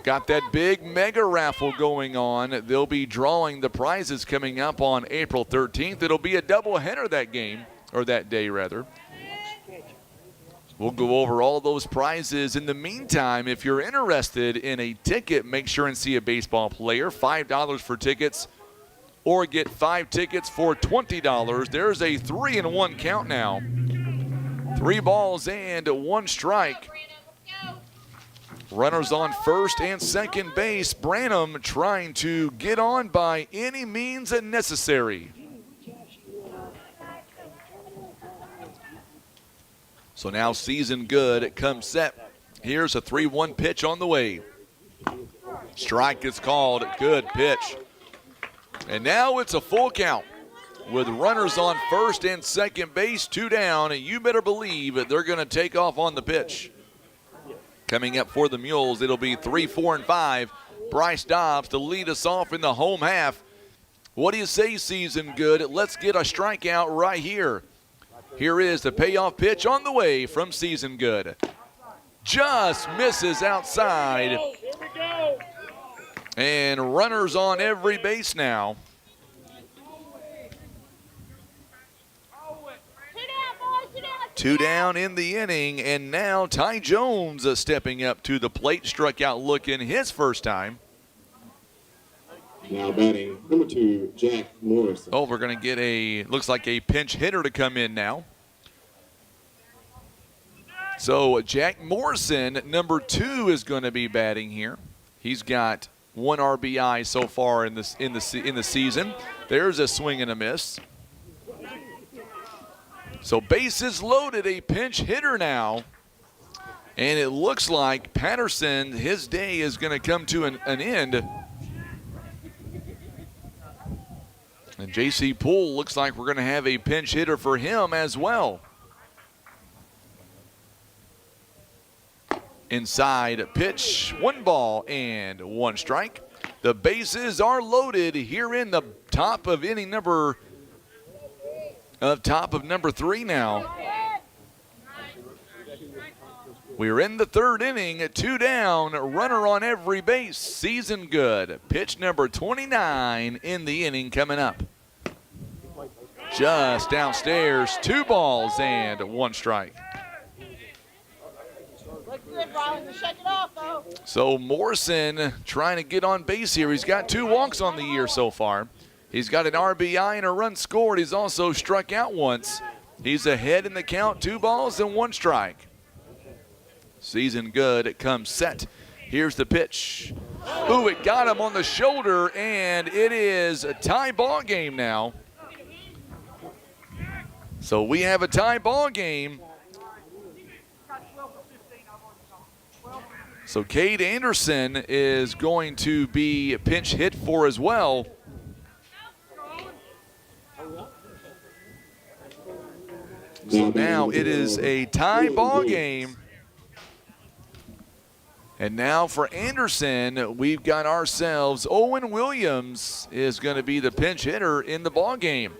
Got that big mega raffle going on. They'll be drawing the prizes coming up on April 13th. It'll be a doubleheader that day rather. We'll go over all those prizes. In the meantime, if you're interested in a ticket, make sure and see a baseball player. $5 for tickets, or get 5 tickets for $20. There's a 3-1 count now. 3 balls and 1 strike. Runners on first and second base. Branham trying to get on by any means necessary. So now Season Good comes set. Here's a 3-1 pitch on the way. Strike is called. Good pitch. And now it's a full count with runners on first and second base, 2 down. And you better believe that they're going to take off on the pitch. Coming up for the Mules, it'll be 3, 4, and 5. Bryce Dobbs to lead us off in the home half. What do you say, Season Good? Let's get a strikeout right here. Here is the payoff pitch on the way from Season Good. Just misses outside. And runners on every base now. 2 down in the inning, and now Ty Jones stepping up to the plate, struck out looking his first time. Now batting number 2, Jack Morrison. Oh, we're going to get looks like a pinch hitter to come in now. So Jack Morrison, number 2, is going to be batting here. He's got 1 RBI so far in the season. There's a swing and a miss. So bases loaded, a pinch hitter now. And it looks like Patterson, his day is going to come to an end. And J.C. Poole looks like we're going to have a pinch hitter for him as well. Inside pitch, 1 ball and 1 strike. The bases are loaded here in the top of inning number 3 now. We're in the 3rd inning, 2 down, runner on every base. Season Good. Pitch number 29 in the inning coming up. Just downstairs, 2 balls and 1 strike. So Morrison trying to get on base here. He's got 2 walks on the year so far. He's got an RBI and a run scored. He's also struck out once. He's ahead in the count, 2 balls and 1 strike. Season Good, it comes set. Here's the pitch. Ooh, it got him on the shoulder, and it is a tie ball game now. So we have a tie ball game. So Cade Anderson is going to be pinch hit for as well. So now it is a tie ball game. And now for Anderson, we've got ourselves Owen Williams is going to be the pinch hitter in the ball game.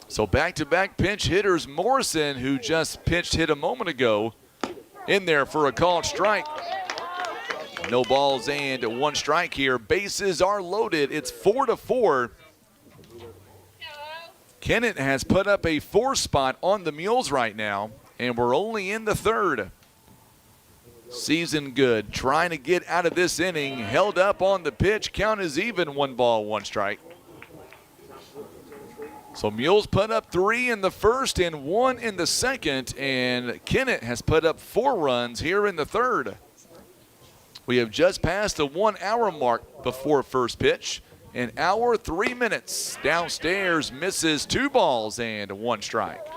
So back-to-back pinch hitters. Morrison, who just pinch hit a moment ago, in there for a called strike. No balls and one strike here. Bases are loaded. It's 4-4. Kennett has put up a 4 spot on the Mules right now, and we're only in the third. Season Good trying to get out of this inning. Held up on the pitch. Count is even. 1 ball, 1 strike. So Mules put up 3 in the first and 1 in the second, and Kennett has put up 4 runs here in the third. We have just passed the 1 hour mark before first pitch. An hour, 3 minutes. Downstairs misses 2 balls and 1 strike.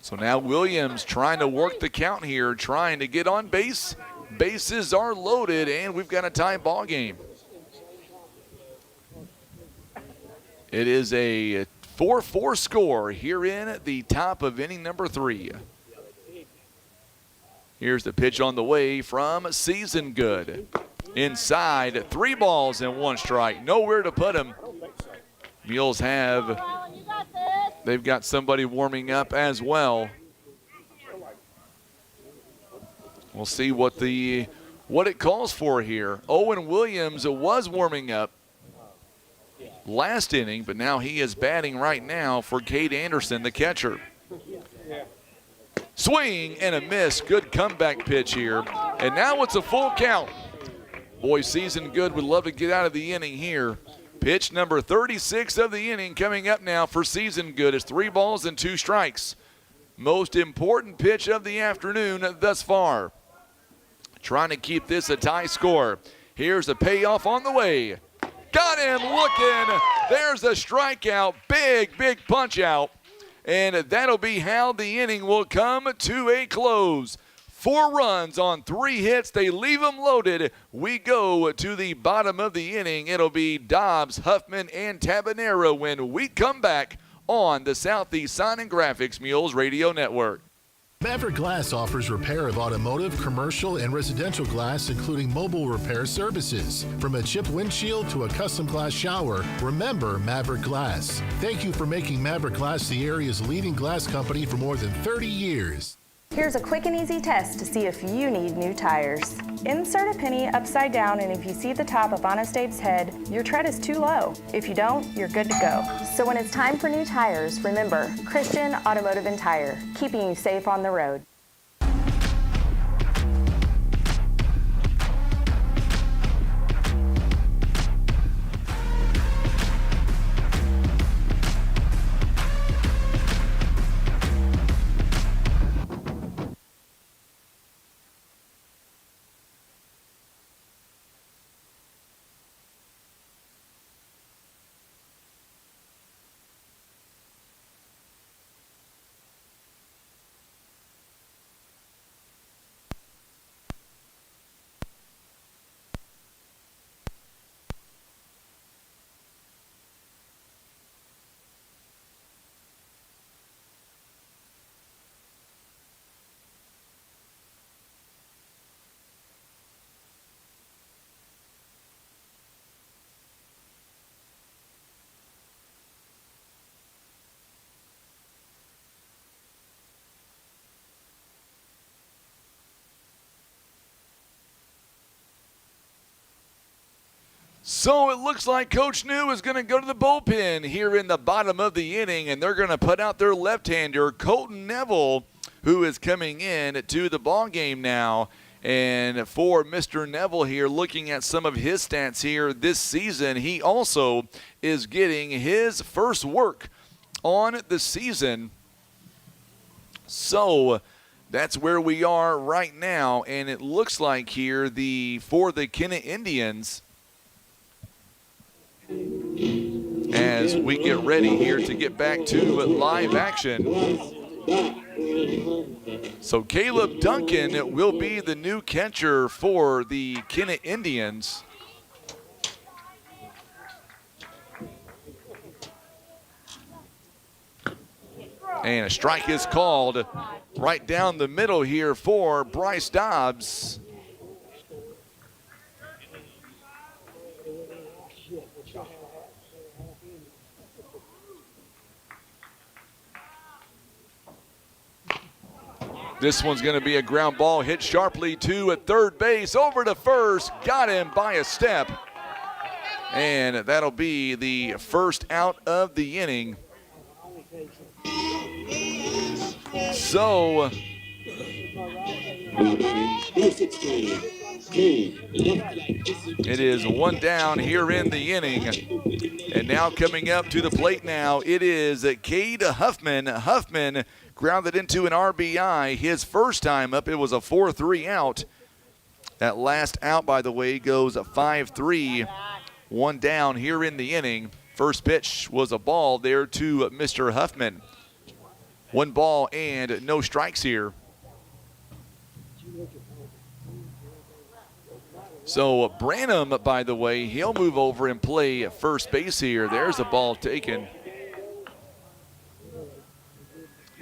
So now Williams trying to work the count here, trying to get on base. Bases are loaded, and we've got a tie ball game. It is a 4-4 score here in the top of inning number 3. Here's the pitch on the way from Season Good. Inside, 3 balls and 1 strike. Nowhere to put him. Mules they've got somebody warming up as well. We'll see what it calls for here. Owen Williams was warming up last inning, but now he is batting right now for Cade Anderson, the catcher. Swing and a miss. Good comeback pitch here. And now it's a full count. Boy, Season Good would love to get out of the inning here. Pitch number 36 of the inning coming up now for Season Good. It's 3 balls and 2 strikes. Most important pitch of the afternoon thus far. Trying to keep this a tie score. Here's the payoff on the way. Got him looking. There's a strikeout. Big punch out. And that'll be how the inning will come to a close. 4 runs on 3 hits. They leave them loaded. We go to the bottom of the inning. It'll be Dobbs, Huffman, and Tabanero when we come back on the Southeast Sign and Graphics Mules Radio Network. Maverick Glass offers repair of automotive, commercial, and residential glass, including mobile repair services. From a chip windshield to a custom glass shower, remember Maverick Glass. Thank you for making Maverick Glass the area's leading glass company for more than 30 years. Here's a quick and easy test to see if you need new tires. Insert a penny upside down, and if you see the top of Honest Abe's head, your tread is too low. If you don't, you're good to go. So when it's time for new tires, remember Christian Automotive and Tire, keeping you safe on the road. So it looks like Coach New is going to go to the bullpen here in the bottom of the inning, and they're going to put out their left-hander, Colton Neville, who is coming in to the ball game now. And for Mr. Neville here, looking at some of his stats here this season, he also is getting his first work on the season. So that's where we are right now, and it looks like here for the Kennett Indians, as we get ready here to get back to live action. So Caleb Duncan will be the new catcher for the Kennett Indians. And a strike is called right down the middle here for Bryce Dobbs. This one's going to be a ground ball hit sharply to at third base, over to first, got him by a step. And that'll be the first out of the inning. So it is one down here in the inning. And now coming up to the plate now, it is Cade Huffman. Huffman grounded into an RBI his first time up. It was a 4-3 out. That last out, by the way, goes a 5-3. One down here in the inning. First pitch was a ball there to Mr. Huffman. 1 ball and no strikes here. So Branham, by the way, he'll move over and play first base here. There's a ball taken.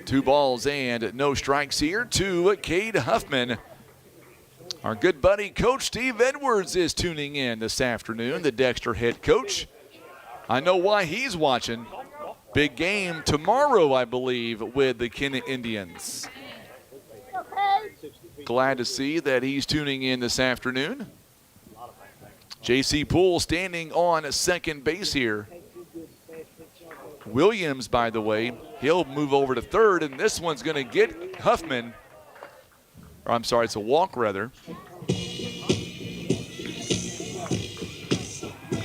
2 balls and no strikes here to Cade Huffman. Our good buddy, Coach Steve Edwards, is tuning in this afternoon, the Dexter head coach. I know why he's watching. Big game tomorrow, I believe, with the Kennett Indians. Glad to see that he's tuning in this afternoon. J.C. Poole standing on second base here. Williams, by the way, he'll move over to third, and this one's going to get Huffman. Or I'm sorry, it's a walk, rather.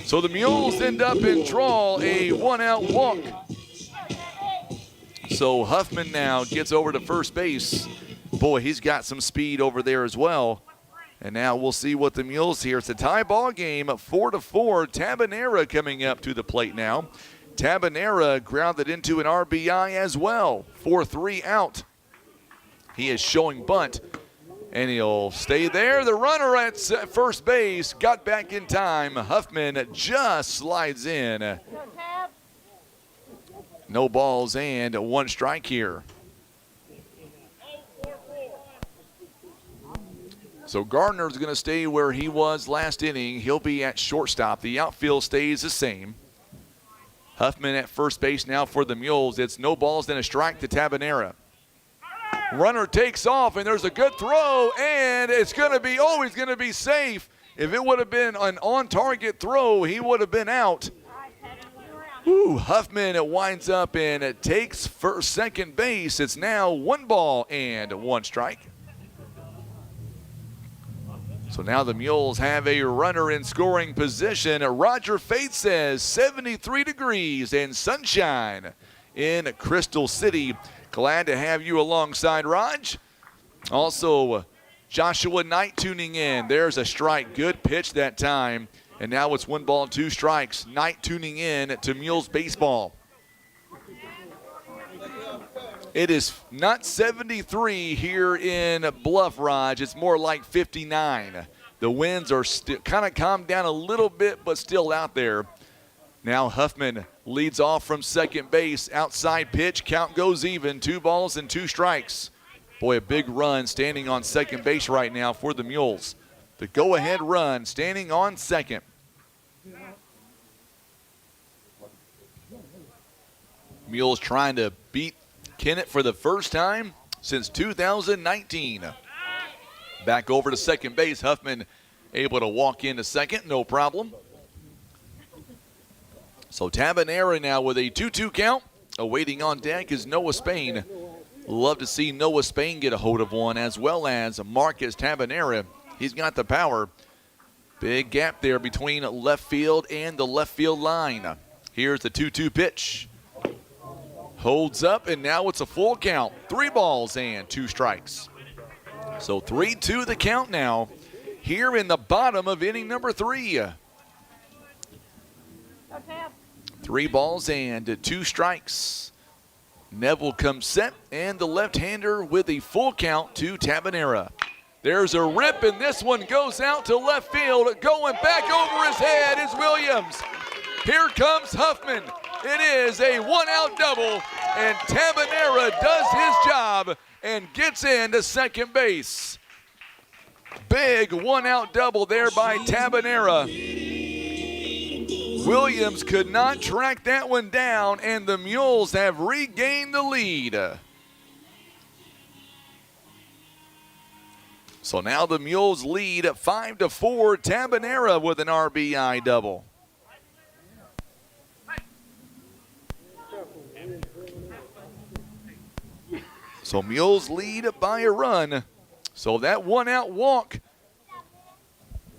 So the Mules end up and draw a 1-out walk. So Huffman now gets over to first base. Boy, he's got some speed over there as well. And now we'll see what the Mules here. It's a tie ball game, 4-4. Tabanera coming up to the plate now. Tabanera grounded into an RBI as well. 4-3 out. He is showing bunt, and he'll stay there. The runner at first base got back in time. Huffman just slides in. No balls and 1 strike here. So Gardner's going to stay where he was last inning. He'll be at shortstop. The outfield stays the same. Huffman at first base now for the Mules. It's no balls and a strike to Tabanera. Runner takes off, and there's a good throw, and it's going to be, he's going to be safe. If it would have been an on-target throw, he would have been out. Huffman winds up and takes second base. It's now 1 ball and 1 strike. So now the Mules have a runner in scoring position. Roger Faith says 73 degrees and sunshine in Crystal City. Glad to have you alongside, Raj. Also, Joshua Knight tuning in. There's a strike. Good pitch that time. And now it's 1 ball, 2 strikes. Knight tuning in to Mules Baseball. It is not 73 here in Bluff, Raj. It's more like 59. The winds are still kind of calmed down a little bit, but still out there. Now Huffman leads off from second base. Outside pitch, count goes even. 2 balls and 2 strikes. Boy, a big run standing on second base right now for the Mules. The go-ahead run standing on second. Mules trying to beat Kennett for the first time since 2019. Back over to second base. Huffman able to walk into second, no problem. So Tabanera now with a 2-2 count. Awaiting on deck is Noah Spain. Love to see Noah Spain get a hold of one, as well as Marcus Tabanera. He's got the power. Big gap there between left field and the left field line. Here's the 2-2 pitch. Holds up, and now it's a full count. 3 balls and 2 strikes. So 3-2 the count now here in the bottom of inning number 3. 3 balls and 2 strikes. Neville comes set, and the left-hander with a full count to Tabanera. There's a rip, and this one goes out to left field. Going back over his head is Williams. Here comes Huffman. It is a one-out double, and Tabanera does his job and gets into second base. Big one-out double there by Tabanera. Williams could not track that one down, and the Mules have regained the lead. So now the Mules lead at 5-4. Tabanera with an RBI double. So Mules lead by a run. So that one-out walk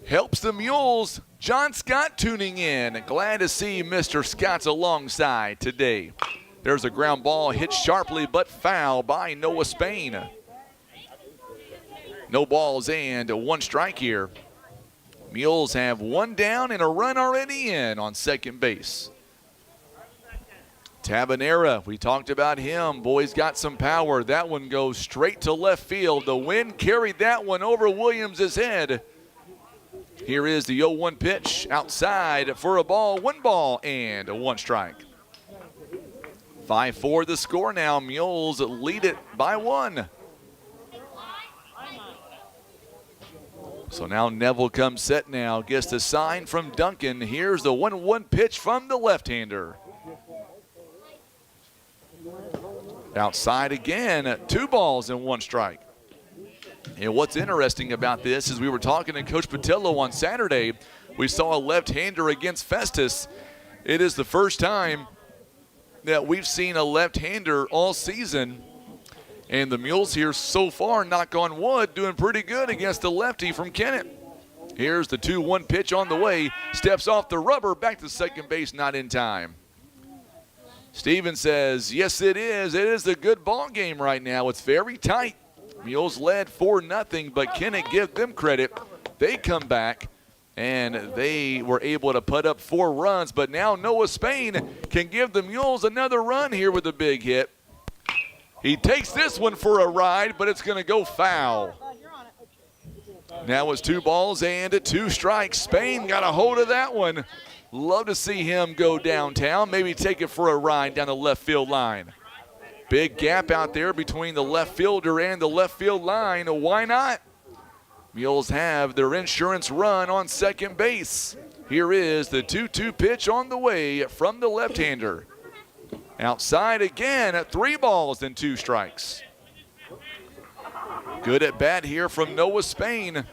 helps the Mules. John Scott tuning in. Glad to see Mr. Scott's alongside today. There's a ground ball hit sharply but foul by Noah Spain. No balls and one strike here. Mules have one down and a run already in on second base. Tabanera, we talked about him. Boy's got some power. That one goes straight to left field. The wind carried that one over Williams' head. Here is the 0-1 pitch outside for a ball, 1 ball and 1 strike. 5-4 the score now. Mules lead it by 1. So now Neville comes set now. Gets the sign from Duncan. Here's the 1-1 pitch from the left-hander. Outside again, 2 balls and 1 strike. And what's interesting about this is we were talking to Coach Patillo on Saturday. We saw a left-hander against Festus. It is the first time that we've seen a left-hander all season. And the Mules here so far, knock on wood, doing pretty good against the lefty from Kennett. Here's the 2-1 pitch on the way. Steps off the rubber, back to second base, not in time. Steven says, yes, it is. It is a good ball game right now. It's very tight. Mules led 4-0, but Kennett, give them credit. They come back, and they were able to put up 4 runs. But now Noah Spain can give the Mules another run here with a big hit. He takes this one for a ride, but it's going to go foul. Now it's 2 balls and 2 strikes. Spain got a hold of that one. Love to see him go downtown, maybe take it for a ride down the left field line. Big gap out there between the left fielder and the left field line. Why not? Mules have their insurance run on second base. Here is the 2-2 pitch on the way from the left-hander. Outside again at 3 balls and 2 strikes. Good at bat here from Noah Spain.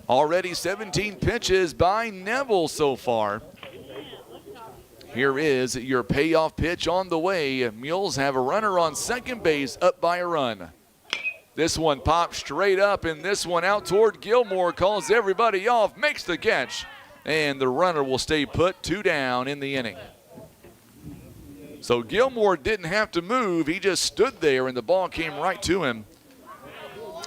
Already 17 pitches by Neville so far. Here is your payoff pitch on the way. Mules have a runner on second base, up by a run. This one pops straight up, and this one out toward Gilmore, calls everybody off, makes the catch, and the runner will stay put, 2 down in the inning. So Gilmore didn't have to move. He just stood there, and the ball came right to him.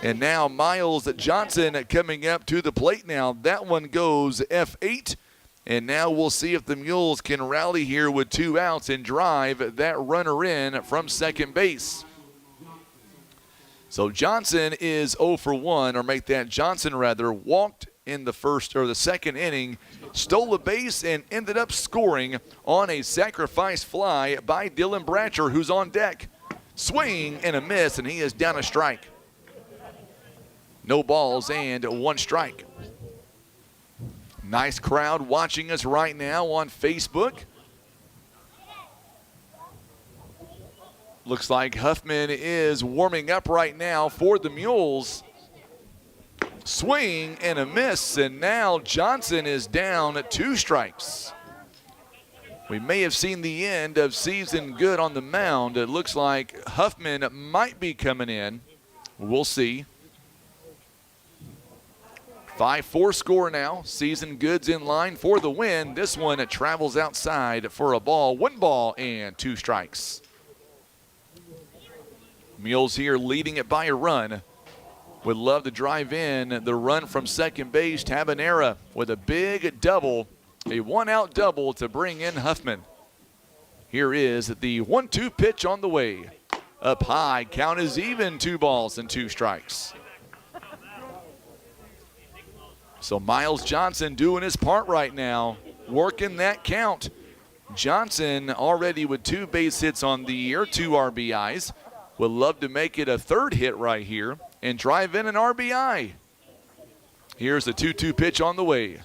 And now Miles Johnson coming up to the plate now. That one goes F8. And now we'll see if the Mules can rally here with 2 outs and drive that runner in from second base. So Johnson is 0 for 1, or make that Johnson rather, walked in the first or the second inning, stole a base and ended up scoring on a sacrifice fly by Dylan Bratcher, who's on deck. Swing and a miss, and he is down a strike. No balls and 1 strike. Nice crowd watching us right now on Facebook. Looks like Huffman is warming up right now for the Mules. Swing and a miss, and now Johnson is down 2 strikes. We may have seen the end of season good on the mound. It looks like Huffman might be coming in. We'll see. 5-4 score now. Season Good's in line for the win. This one travels outside for a ball. 1 ball and 2 strikes. Mules here leading it by a run. Would love to drive in the run from second base. Tabanera with a big double. A 1-out double to bring in Huffman. Here is the 1-2 pitch on the way. Up high, count is even, 2 balls and 2 strikes. So Miles Johnson doing his part right now, working that count. Johnson already with 2 base hits on the year, 2 RBIs. Would love to make it a 3rd hit right here and drive in an RBI. Here's the 2-2 pitch on the way.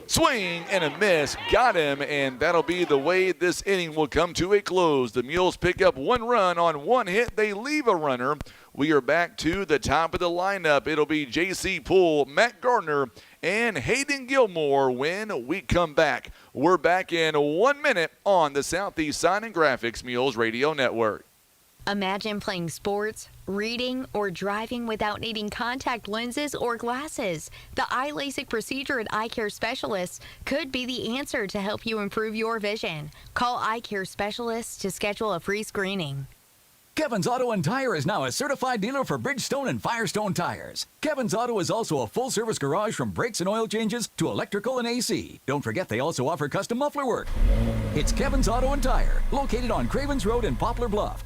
Swing and a miss, got him, and that'll be the way this inning will come to a close. The Mules pick up 1 run on 1 hit. They leave a runner. We are back to the top of the lineup. It'll be J.C. Poole, Matt Gardner, and Hayden Gilmore when we come back. We're back in 1 minute on the Southeast Sign and Graphics Mules Radio Network. Imagine playing sports, reading, or driving without needing contact lenses or glasses. The eye LASIK procedure at Eye Care Specialists could be the answer to help you improve your vision. Call Eye Care Specialists to schedule a free screening. Kevin's Auto and Tire is now a certified dealer for Bridgestone and Firestone tires. Kevin's Auto is also a full-service garage from brakes and oil changes to electrical and AC. Don't forget they also offer custom muffler work. It's Kevin's Auto and Tire, located on Cravens Road in Poplar Bluff.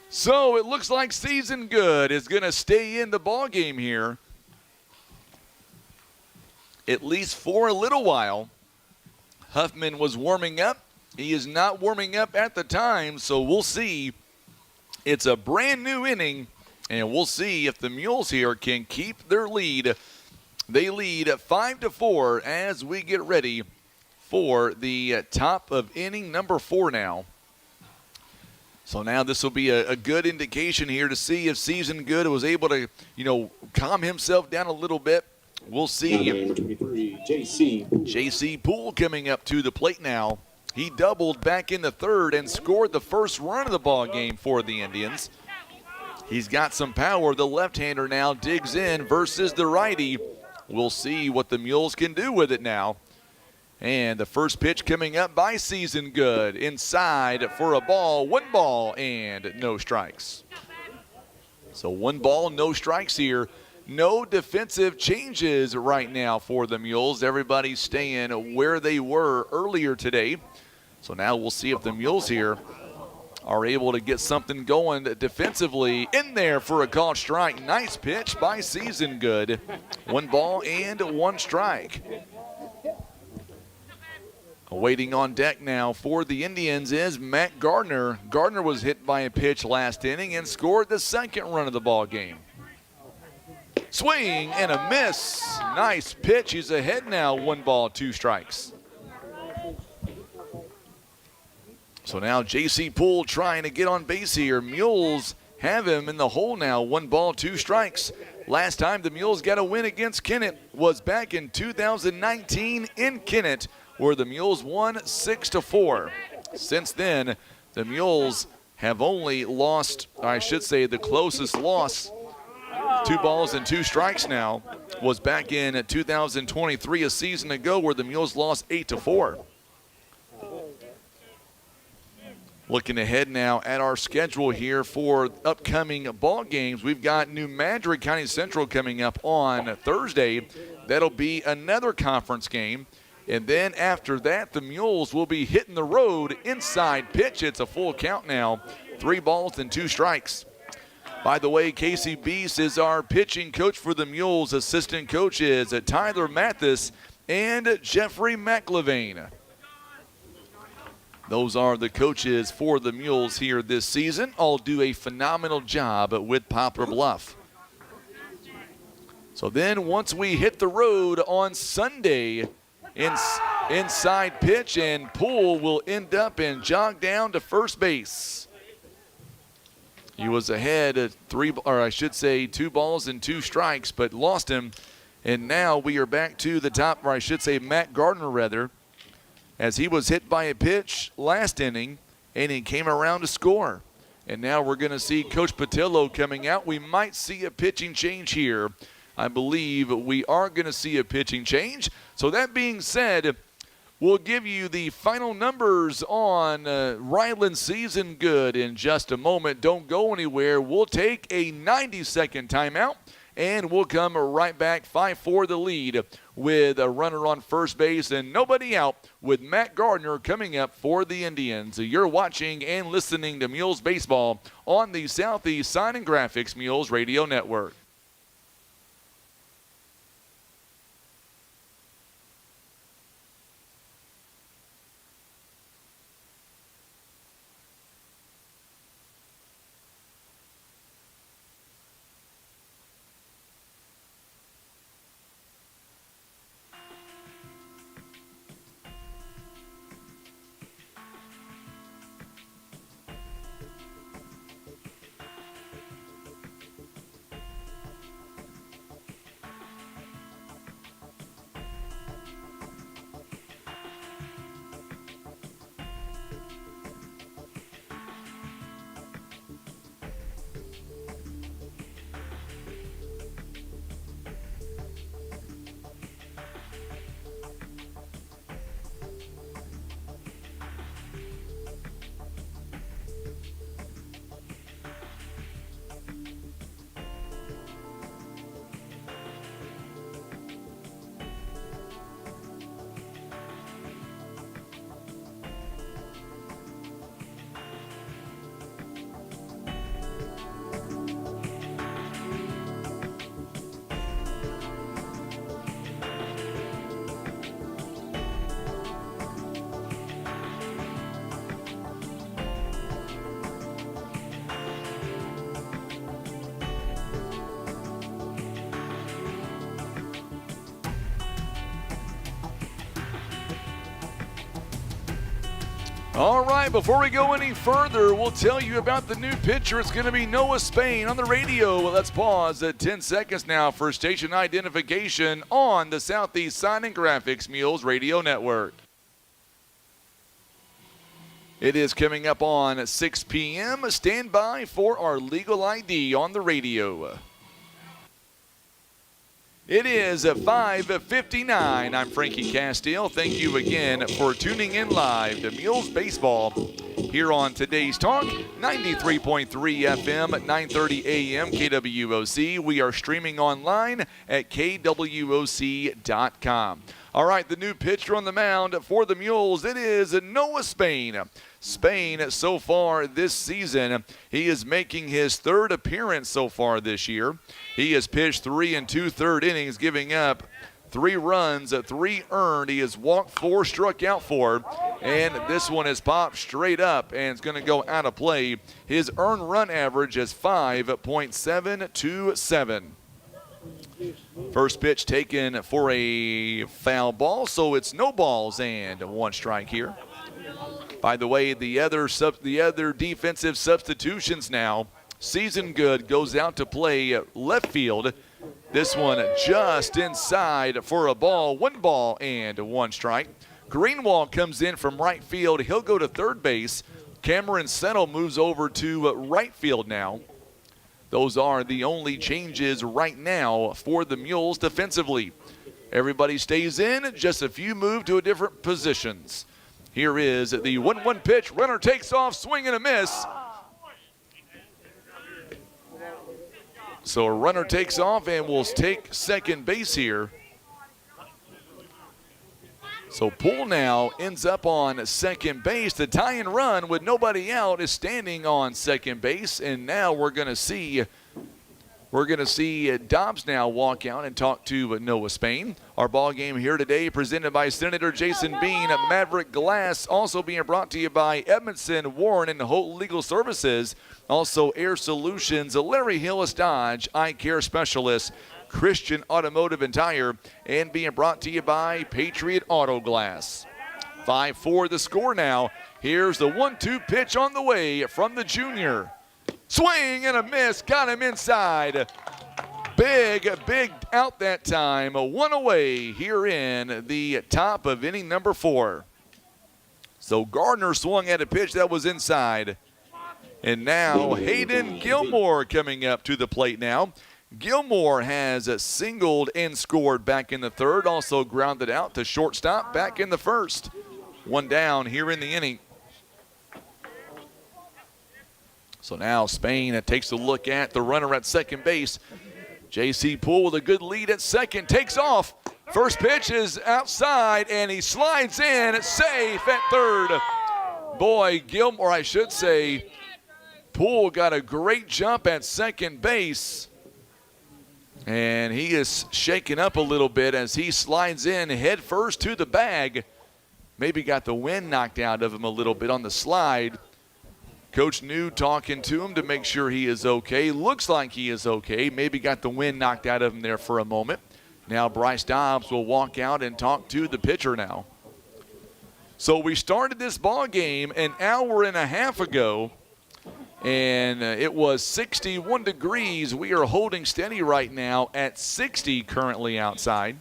So it looks like Season Good is going to stay in the ball game here, at least for a little while. Huffman was warming up. He is not warming up at the time, so we'll see. It's a brand new inning, and we'll see if the Mules here can keep their lead. They lead 5-4 as we get ready for the top of inning number 4 now. So now this will be a good indication here to see if Season Good was able to, calm himself down a little bit. We'll see. Number 23, J.C. Poole coming up to the plate now. He doubled back in the 3rd and scored the first run of the ball game for the Indians. He's got some power. The left-hander now digs in versus the righty. We'll see what the Mules can do with it now. And the first pitch coming up by Season Good. Inside for a ball, 1 ball, and no strikes. So 1 ball, no strikes here. No defensive changes right now for the Mules. Everybody's staying where they were earlier today. So now we'll see if the Mules here are able to get something going defensively. In there for a called strike. Nice pitch by Season Good. 1 ball and 1 strike. Waiting on deck now for the Indians is Matt Gardner. Gardner was hit by a pitch last inning and scored the 2nd run of the ball game. Swing and a miss. Nice pitch. He's ahead now. 1 ball, 2 strikes. So now J.C. Poole trying to get on base here. Mules have him in the hole now. 1 ball, 2 strikes. Last time the Mules got a win against Kennett was back in 2019 in Kennett, where the Mules won 6-4. Since then, the Mules have only lost, I should say the closest loss, 2 balls and 2 strikes now, was back in 2023, a season ago, where the Mules lost 8-4. Looking ahead now at our schedule here for upcoming ball games, we've got New Madrid County Central coming up on Thursday. That'll be another conference game. And then after that, the Mules will be hitting the road. Inside pitch. It's a full count now. 3 balls and 2 strikes. By the way, Casey Beese is our pitching coach for the Mules. Assistant coaches Tyler Mathis and Jeffrey McLevane. Those are the coaches for the Mules here this season. All do a phenomenal job with Poplar Bluff. So then once we hit the road on Sunday, inside pitch, and Poole will end up and jog down to first base. He was ahead at 2 balls and 2 strikes, but lost him. And now we are back to the top, or I should say Matt Gardner rather, as he was hit by a pitch last inning and he came around to score. And now we're going to see Coach Patillo coming out. We might see a pitching change here. I believe we are going to see a pitching change. So that being said, we'll give you the final numbers on Ryland's season good in just a moment. Don't go anywhere. We'll take a 90-second timeout, and we'll come right back, 5-4 the lead with a runner on first base and nobody out with Matt Gardner coming up for the Indians. You're watching and listening to Mules Baseball on the Southeast Sign and Graphics Mules Radio Network. All right, before we go any further, we'll tell you about the new pitcher. It's going to be Noah Spain on the radio. Let's pause at 10 seconds now for station identification on the Southeast Sign and Graphics Mules Radio Network. It is coming up on 6 p.m. Stand by for our legal ID on the radio. It is 5:59. I'm Frankie Castile. Thank you again for tuning in live to Mules Baseball here on today's talk, 93.3 FM at 9:30 a.m. KWOC. We are streaming online at KWOC.com. All right, the new pitcher on the mound for the Mules, it is Noah Spain. Spain, so far this season, he is making his 3rd appearance so far this year. He has pitched 3 2/3 innings, giving up 3 runs, 3 earned. He has walked 4, struck out 4, and this one has popped straight up and it's going to go out of play. His earned run average is 5.727. First pitch taken for a foul ball, so it's no balls and 1 strike here. By the way, the other defensive substitutions now. Season Good goes out to play left field. This one just inside for a ball, 1 ball and 1 strike. Greenwald comes in from right field. He'll go to third base. Cameron Settle moves over to right field now. Those are the only changes right now for the Mules defensively. Everybody stays in, just a few move to different positions. Here is the 1-1 pitch. Runner takes off, swing and a miss. So a runner takes off and will take second base here. So Poole now ends up on second base. The tie-in run with nobody out is standing on second base, and now we're going to see Dobbs now walk out and talk to Noah Spain. Our ball game here today presented by Senator Jason Bean, Maverick Glass, also being brought to you by Edmondson, Warren, and Holt Legal Services. Also Air Solutions, Larry Hillis Dodge, Eye Care Specialist, Christian Automotive and Tire, and being brought to you by Patriot Auto Glass. 5-4 the score now. Here's the 1-2 pitch on the way from the junior. Swing and a miss. Got him inside. Big out that time. One away here in the top of inning number 4. So Gardner swung at a pitch that was inside. And now Hayden Gilmore coming up to the plate now. Gilmore has singled and scored back in the 3rd. Also grounded out to shortstop back in the 1st. 1 down here in the inning. So now Spain takes a look at the runner at second base. J.C. Poole with a good lead at second. Takes off. First pitch is outside, and he slides in. Safe at 3rd. Boy, Gilmore, I should say, Poole got a great jump at second base. And he is shaken up a little bit as he slides in head first to the bag. Maybe got the wind knocked out of him a little bit on the slide. Coach New talking to him to make sure he is okay. Looks like he is okay. Maybe got the wind knocked out of him there for a moment. Now Bryce Dobbs will walk out and talk to the pitcher now. So we started this ball game an hour and a half ago, and it was 61 degrees. We are holding steady right now at 60 currently outside.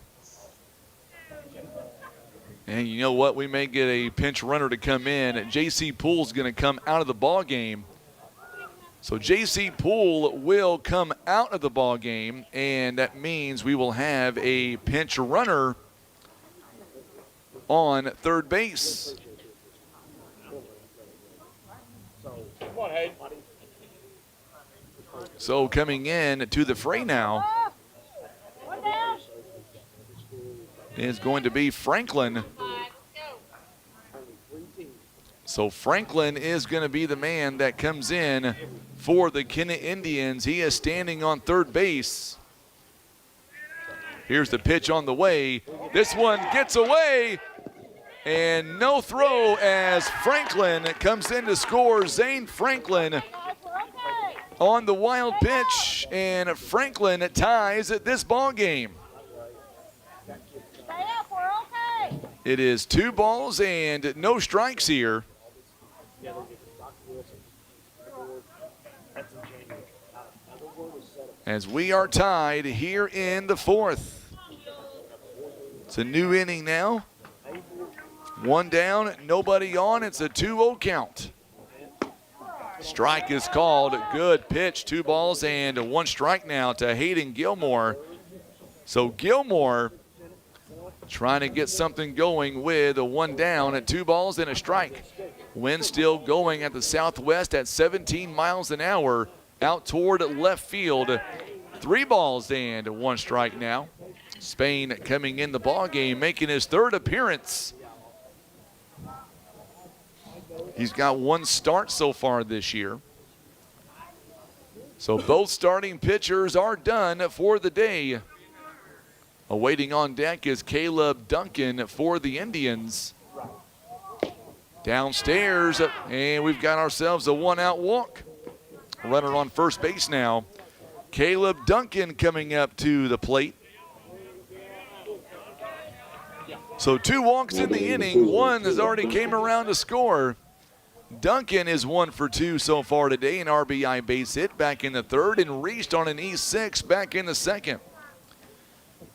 And you know what? We may get a pinch runner to come in. J.C. Poole's going to come out of the ball game. So J.C. Poole will come out of the ball game, and that means we will have a pinch runner on third base. So coming in to the fray now is going to be Franklin. So Franklin is going to be the man that comes in for the Kennett Indians. He is standing on third base. Here's the pitch on the way. This one gets away, and no throw as Franklin comes in to score. Zane Franklin on the wild pitch, and Franklin ties this ball game. It is 2 balls and no strikes here. As we are tied here in the 4th. It's a new inning now. 1 down, nobody on. It's a 2-0 count. Strike is called. Good pitch. 2 balls and 1 strike now to Hayden Gilmore. So Gilmore trying to get something going with a 1 down at 2 balls and a strike. Wind still going at the southwest at 17 miles an hour out toward left field. 3 balls and 1 strike now. Spain coming in the ball game, making his 3rd appearance. He's got 1 start so far this year. So both starting pitchers are done for the day. Awaiting on deck is Caleb Duncan for the Indians. Downstairs, and we've got ourselves a 1-out walk. Runner on first base now. Caleb Duncan coming up to the plate. So 2 walks in the inning. 1 has already came around to score. Duncan is 1 for 2 so far today. An RBI base hit back in the 3rd and reached on an E6 back in the 2nd.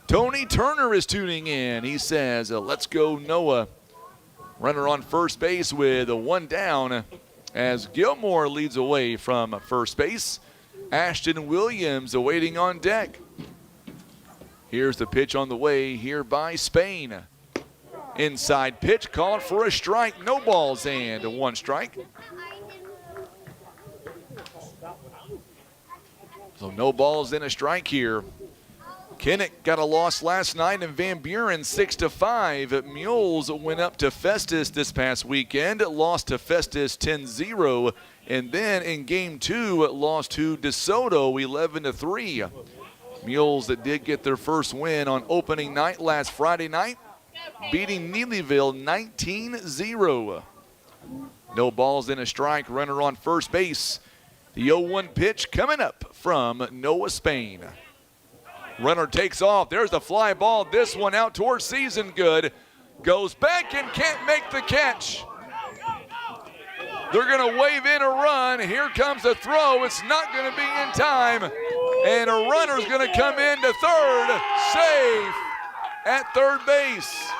Tony Turner is tuning in. He says, let's go Noah. Runner on first base with a 1 down as Gilmore leads away from first base. Ashton Williams awaiting on deck. Here's the pitch on the way here by Spain. Inside pitch called for a strike. No balls and 1 strike. So no balls and a strike here. Kennett got a loss last night in Van Buren 6-5. Mules went up to Festus this past weekend, lost to Festus 10-0. And then in game 2, lost to DeSoto 11-3. Mules that did get their first win on opening night last Friday night, beating Neelyville 19-0. No balls and a strike, runner on first base. The 0-1 pitch coming up from Noah Spain. Runner takes off. There's the fly ball. This one out towards season good. Goes back and can't make the catch. They're going to wave in a run. Here comes the throw. It's not going to be in time. And a runner's going to come in to third. Safe at third base.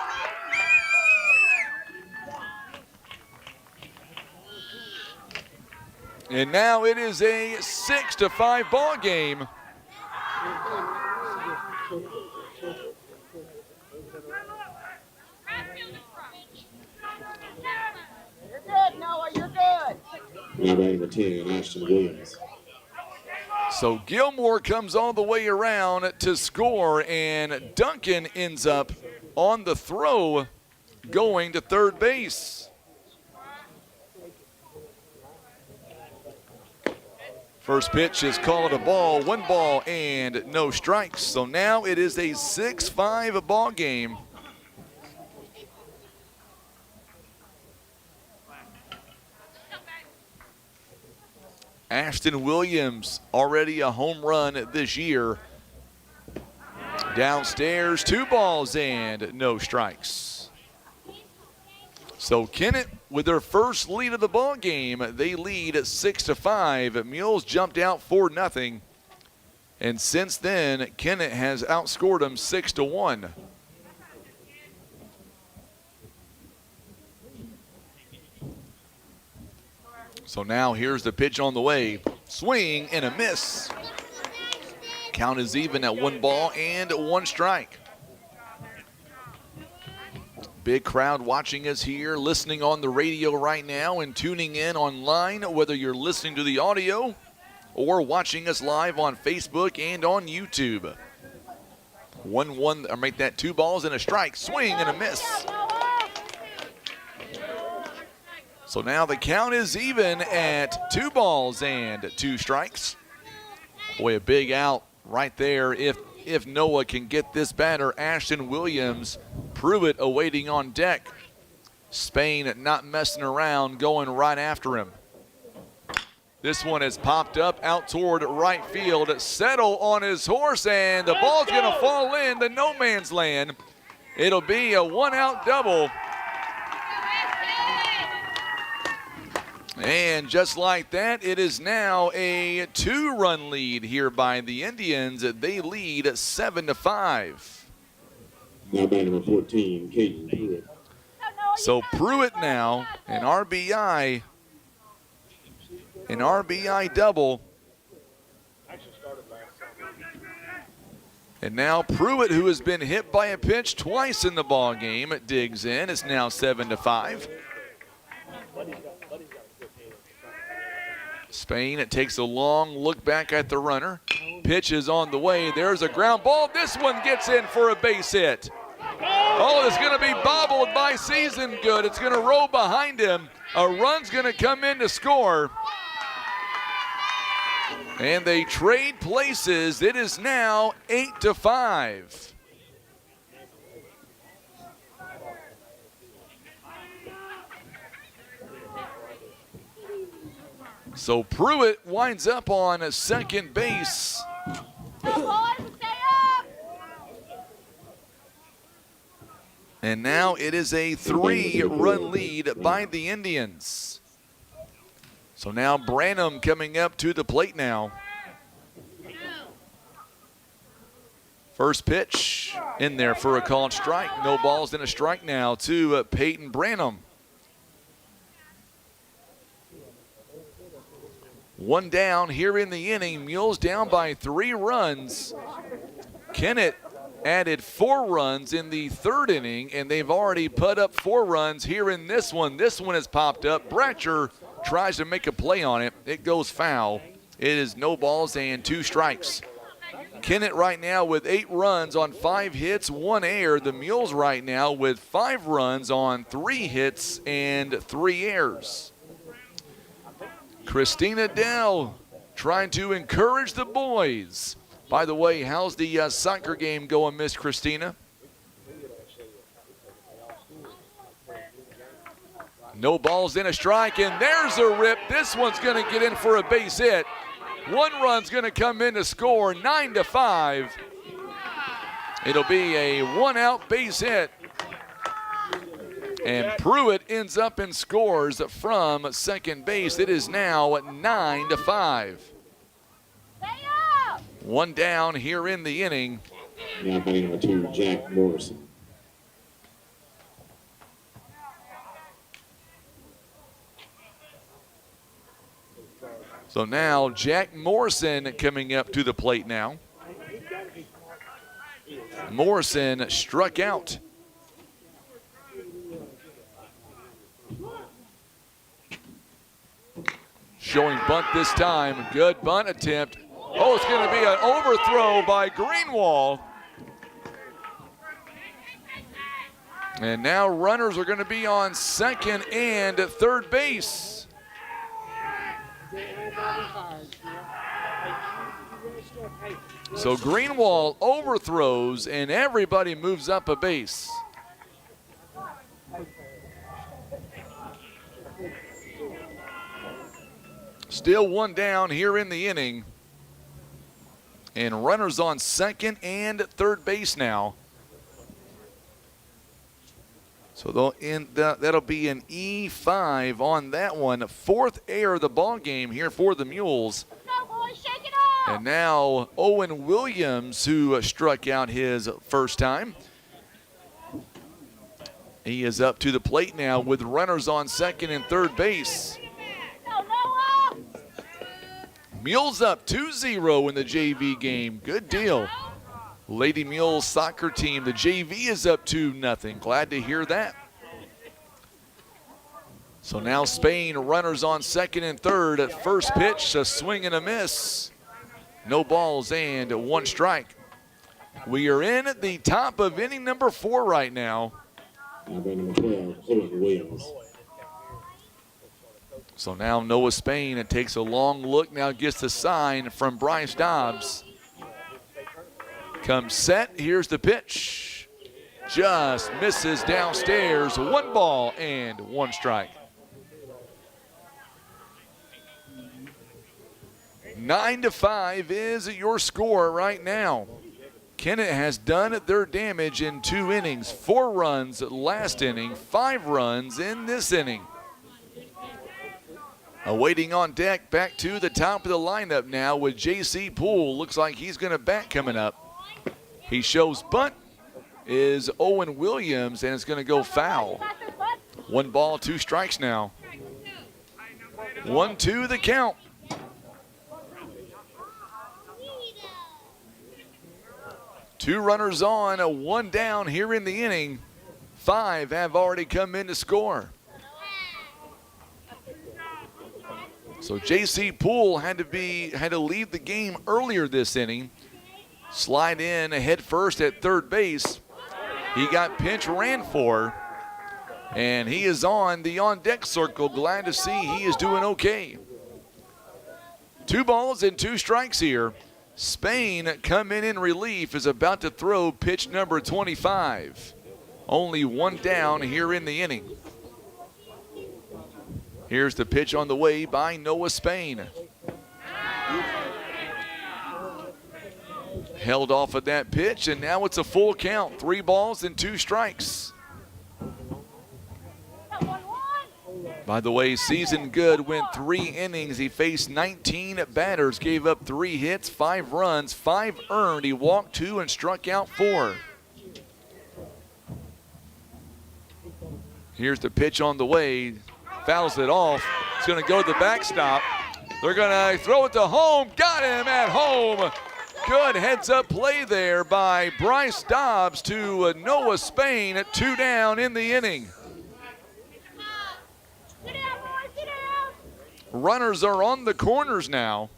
And now it is a 6-5 ball game. You're good, Noah, you're good. Now batting number 10, Ashton Williams. So Gilmore comes all the way around to score, and Duncan ends up on the throw going to third base. First pitch is called a ball, 1 ball and no strikes. So now it is a 6-5 ball game. Ashton Williams, already a home run this year. Downstairs, 2 balls and no strikes. So Kennett with their first lead of the ball game. They lead 6-5. Mules jumped out 4-0. And since then, Kennett has outscored them 6-1. So now here's the pitch on the way. Swing and a miss. Count is even at 1 ball and 1 strike. Big crowd watching us here, listening on the radio right now and tuning in online, whether you're listening to the audio or watching us live on Facebook and on YouTube. 1-1, or make that 2 balls and a strike. Swing and a miss. So now the count is even at 2 balls and 2 strikes. Boy, a big out right there if Noah can get this batter. Ashton Williams, Pruitt awaiting on deck. Spain not messing around, going right after him. This one has popped up out toward right field. Settle on his horse, and the ball's going to fall in the no man's land. It'll be a 1-out double. And just like that, it is now a 2-run lead here by the Indians. They lead 7-5. Now batting number 14, Caden Pruitt. So Pruitt now, an RBI double. And now Pruitt, who has been hit by a pitch twice in the ball game, digs in. It's now 7-5. Spain takes a long look back at the runner. Pitch is on the way. There's a ground ball. This one gets in for a base hit. Oh, it's going to be bobbled by Season Good. It's going to roll behind him. A run's going to come in to score. And they trade places. It is now 8-5. So Pruitt winds up on second base. And now it is a 3-run lead by the Indians. So now Branham coming up to the plate now. First pitch in there for a called strike. No balls and a strike now to Peyton Branham. 1 down here in the inning. Mules down by 3 runs. Kennett added 4 runs in the 3rd inning, and they've already put up 4 runs here in this one. This one has popped up. Bratcher tries to make a play on it. It goes foul. It is no balls and 2 strikes. Kennett right now with 8 runs on 5 hits, 1 error. The Mules right now with 5 runs on 3 hits and 3 errors. Christina Dell trying to encourage the boys. By the way, how's the soccer game going, Miss Christina? No balls in a strike, and there's a rip. This one's going to get in for a base hit. 1 run's going to come in to score, 9-5. It'll be a 1-out base hit. And Pruitt ends up and scores from second base. It is now 9-5. One down here in the inning. Now batting number 2, Jack Morrison. So now Jack Morrison coming up to the plate now. Morrison struck out. Showing bunt this time. Good bunt attempt. Oh, it's going to be an overthrow by Greenwald. And now runners are going to be on second and third base. So Greenwald overthrows and everybody moves up a base. Still one down here in the inning. And runners on second and third base now. So that'll be an E5 on that one. Fourth error of the ball game here for the Mules. And now Owen Williams, who struck out his first time. He is up to the plate now with runners on second and third base. Mules up 2-0 in the JV game. Good deal. Lady Mules soccer team, the JV is up 2-0. Glad to hear that. So now Spain, runners on second and third. At first pitch, a swing and a miss. No balls and one strike. We are in at the top of inning number 4 right now. Number 12, Owen Williams. So now Noah Spain takes a long look, now gets the sign from Bryce Dobbs. Comes set, here's the pitch. Just misses downstairs, 1 ball and 1 strike. 9-5 is your score right now. Kennett has done their damage in 2 innings. 4 runs last inning, 5 runs in this inning. Awaiting on deck, back to the top of the lineup now with J.C. Poole. Looks like he's going to bat coming up. He shows bunt is Owen Williams, and it's going to go foul. 1 ball, 2 strikes now. 1-2 the count. Two runners on, 1 down here in the inning. 5 have already come in to score. So J.C. Poole had to leave the game earlier this inning. Slide in head first at third base. He got pinch ran for, and he is on the on-deck circle. Glad to see he is doing okay. 2 balls and 2 strikes here. Spain coming in relief is about to throw pitch number 25. Only 1 down here in the inning. Here's the pitch on the way by Noah Spain. Held off of that pitch, and now it's a full count. 3 balls and 2 strikes. By the way, Season Good went 3 innings. He faced 19 batters, gave up 3 hits, 5 runs, 5 earned. He walked 2 and struck out 4. Here's the pitch on the way. Fouls it off. It's going to go to the backstop. They're going to throw it to home. Got him at home. Good heads-up play there by Bryce Dobbs to Noah Spain at 2 down in the inning. Runners are on the corners now.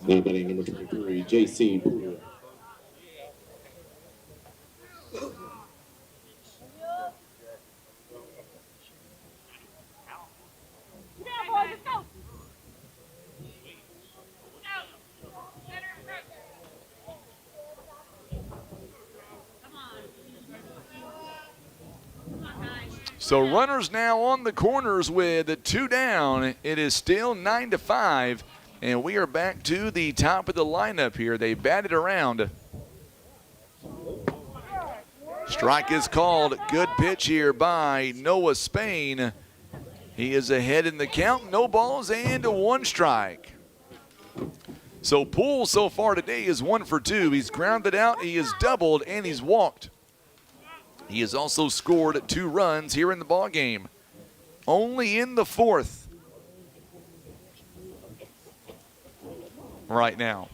Now batting number 23, J.C. Poole. So runners now on the corners with 2 down. It is still 9-5, and we are back to the top of the lineup here. They batted around. Strike is called. Good pitch here by Noah Spain. He is ahead in the count. No balls and 1 strike. So Poole so far today is 1 for 2. He's grounded out, he has doubled, and he's walked. He has also scored 2 runs here in the ball game. Only in the 4th right now.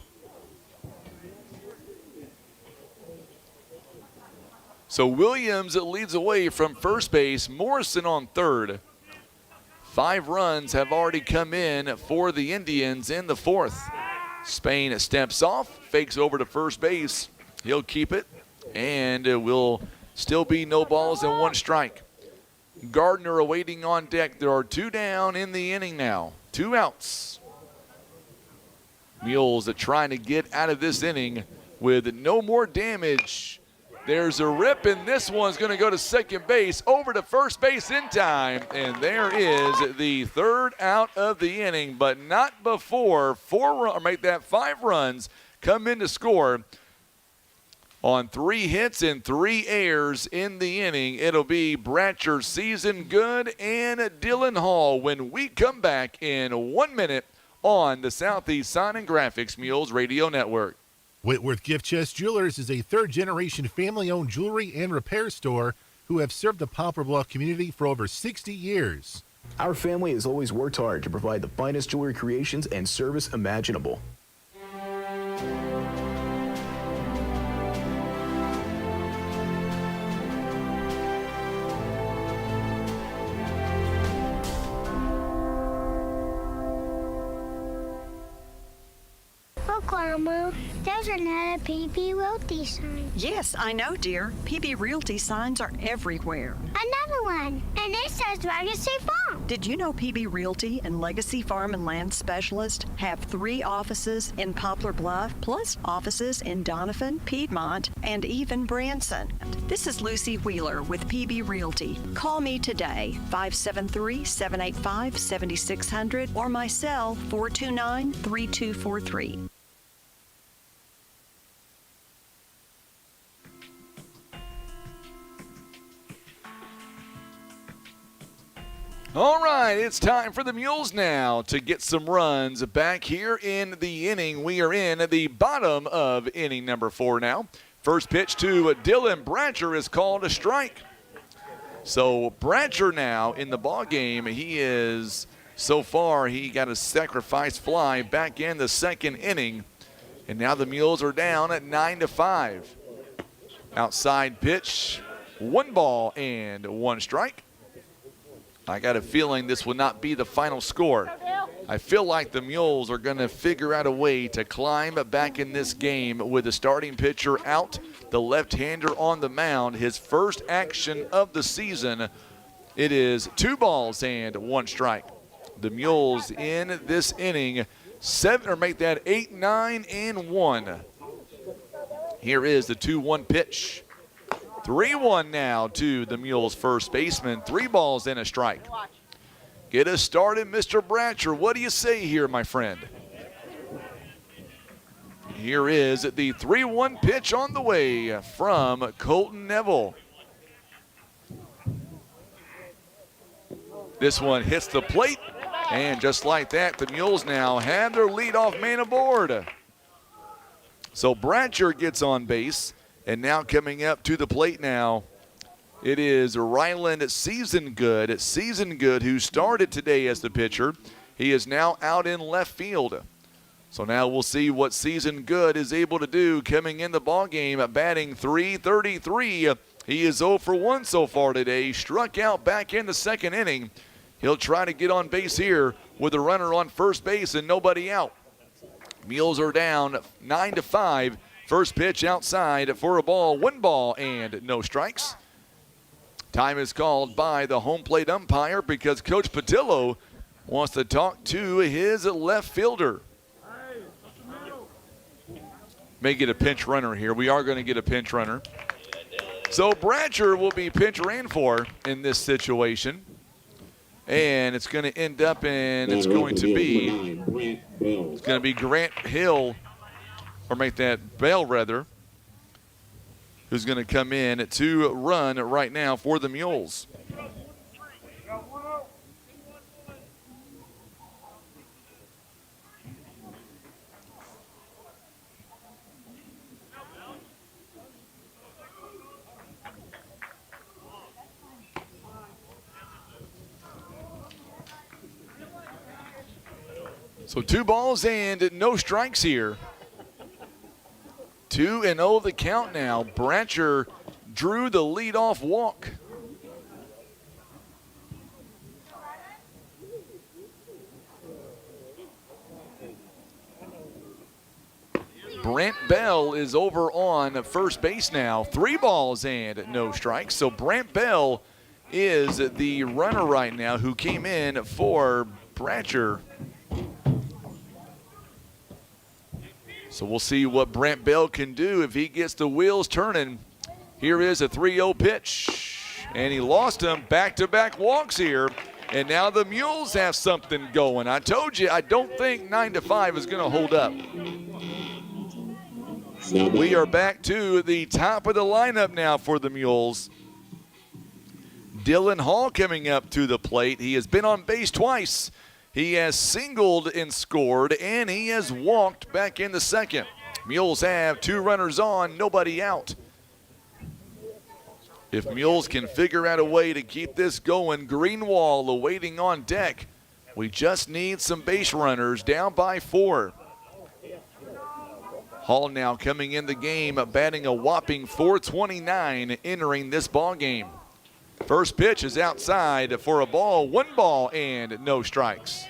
So Williams leads away from first base. Morrison on third. 5 runs have already come in for the Indians in the 4th. Spain steps off, fakes over to first base. He'll keep it, and it will still be no balls and 1 strike. Gardner awaiting on deck. There are 2 down in the inning now. 2 outs. Mules are trying to get out of this inning with no more damage. There's a rip, and this one's going to go to second base, over to first base in time. And there is the 3rd out of the inning, but not before 5 runs come in to score on 3 hits and 3 errors in the inning. It'll be Bratcher, Season Good, and Dylan Hall when we come back in 1 minute on the Southeast Sign and Graphics Mules Radio Network. Whitworth Gift Chest Jewelers is a 3rd-generation family-owned jewelry and repair store who have served the Poplar Bluff community for over 60 years. Our family has always worked hard to provide the finest jewelry creations and service imaginable. Look, Grandma, there's another PB Realty sign. Yes, I know, dear. PB Realty signs are everywhere. Another one, and it says Legacy Farm. Did you know PB Realty and Legacy Farm and Land Specialist have 3 offices in Poplar Bluff, plus offices in Donovan, Piedmont, and even Branson? This is Lucy Wheeler with PB Realty. Call me today, 573-785-7600, or my cell, 429-3243. All right, it's time for the Mules now to get some runs back here in the inning. We are in the bottom of inning number 4 now. First pitch to Dylan Bratcher is called a strike. So Bratcher now in the ball game, he is, so far, he got a sacrifice fly back in the 2nd inning. And now the Mules are down at 9-5. Outside pitch, 1 ball and 1 strike. I got a feeling this will not be the final score. I feel like the Mules are going to figure out a way to climb back in this game with the starting pitcher out, the left-hander on the mound, his first action of the season. It is 2 balls and 1 strike. The Mules in this inning, 8, 9, and 1. Here is the 2-1 pitch. 3-1 now to the Mules first baseman. 3 balls and a strike. Get us started, Mr. Bratcher. What do you say here, my friend? Here is the 3-1 pitch on the way from Colton Neville. This one hits the plate, and just like that, the Mules now have their leadoff man aboard. So Bratcher gets on base. And now coming up to the plate now, it is Ryland Season Good, who started today as the pitcher. He is now out in left field. So now we'll see what Season Good is able to do coming in the ballgame, batting .333. He is 0 for 1 so far today. Struck out back in the 2nd inning. He'll try to get on base here with a runner on first base and nobody out. Mules are down 9-5. First pitch outside for a ball, 1 ball and no strikes. Time is called by the home plate umpire because Coach Patillo wants to talk to his left fielder. May get a pinch runner here. We are going to get a pinch runner. So Bratcher will be pinch ran for in this situation. And it's going to end up in, it's going to be Grant Hill, or make that Bell rather, who's going to come in to run right now for the Mules. So 2 balls and no strikes here. 2-0 the count now. Bratcher drew the leadoff walk. Brant Bell is over on first base now. 3 balls and no strikes. So Brant Bell is the runner right now who came in for Bratcher. So we'll see what Brant Bell can do if he gets the wheels turning. Here is a 3-0 pitch. And he lost him. Back-to-back walks here. And now the Mules have something going. I told you, I don't think 9-5 is going to hold up. We are back to the top of the lineup now for the Mules. Dylan Hall coming up to the plate. He has been on base twice. He has singled and scored, and he has walked back in the second. Mules have 2 runners on, nobody out. If Mules can figure out a way to keep this going, Greenwall awaiting on deck. We just need some base runners, down by 4. Hall now coming in the game, batting a whopping .429, entering this ball game. First pitch is outside for a ball. 1 ball and no strikes.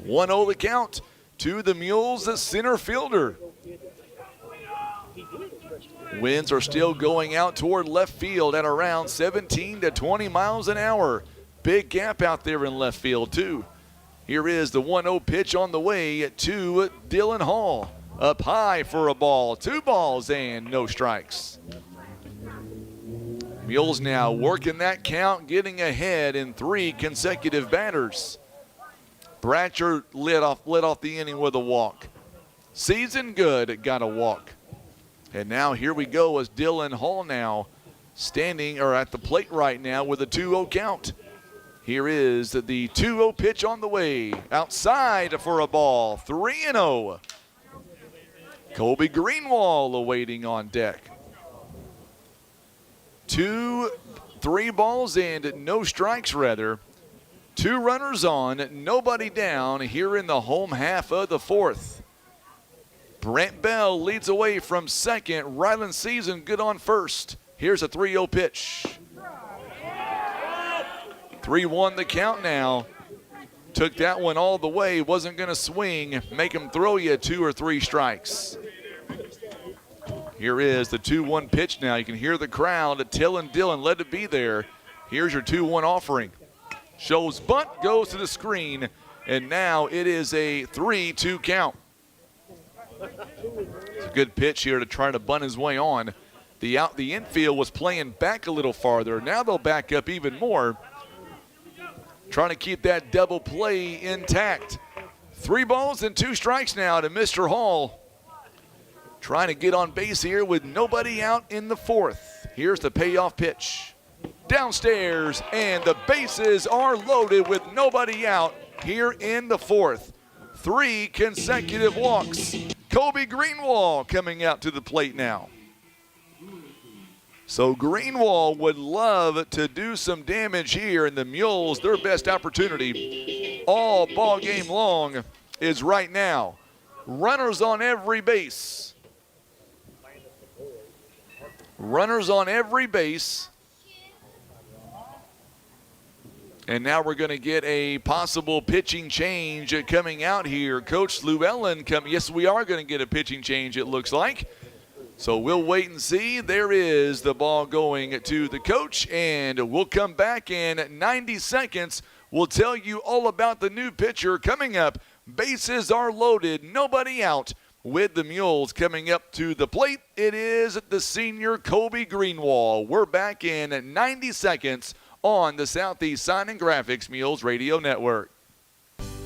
1-0 the count to the Mules, the center fielder. Winds are still going out toward left field at around 17 to 20 miles an hour. Big gap out there in left field too. Here is the 1-0 pitch on the way to Dylan Hall. Up high for a ball. 2 balls and no strikes. Mules now working that count, getting ahead in 3 consecutive batters. Bratcher lit off the inning with a walk. Season good, got a walk. And now here we go as Dylan Hall now standing or at the plate right now with a 2-0 count. Here is the 2-0 pitch on the way. Outside for a ball. 3-0. Colby Greenwall awaiting on deck. 3 balls and no strikes rather. 2 runners on, nobody down here in the home half of the 4th. Brant Bell leads away from second. Ryland Season good on first. Here's a 3-0 pitch. 3-1 the count now. Took that one all the way, wasn't going to swing. Make him throw you 2 or 3 strikes. Here is the 2-1 pitch now. You can hear the crowd telling Dylan, let it be there. Here's your 2-1 offering. Shows bunt, goes to the screen, and now it is a 3-2 count. It's a good pitch here to try to bunt his way on. The infield was playing back a little farther. Now they'll back up even more. Trying to keep that double play intact. 3 balls and 2 strikes now to Mr. Hall. Trying to get on base here with nobody out in the 4th. Here's the payoff pitch. Downstairs, and the bases are loaded with nobody out here in the 4th. 3 consecutive walks. Colby Greenwall coming out to the plate now. So Greenwall would love to do some damage here, and the Mules, their best opportunity all ball game long is right now. Runners on every base. Runners on every base. And now we're going to get a possible pitching change coming out here. Coach Llewellyn yes, we are going to get a pitching change, it looks like. So we'll wait and see. There is the ball going to the coach, and we'll come back in 90 seconds. We'll tell you all about the new pitcher coming up. Bases are loaded, nobody out. With the Mules coming up to the plate, it is the senior Colby Greenwall. We're back in 90 seconds on the Southeast Sign and Graphics Mules Radio Network.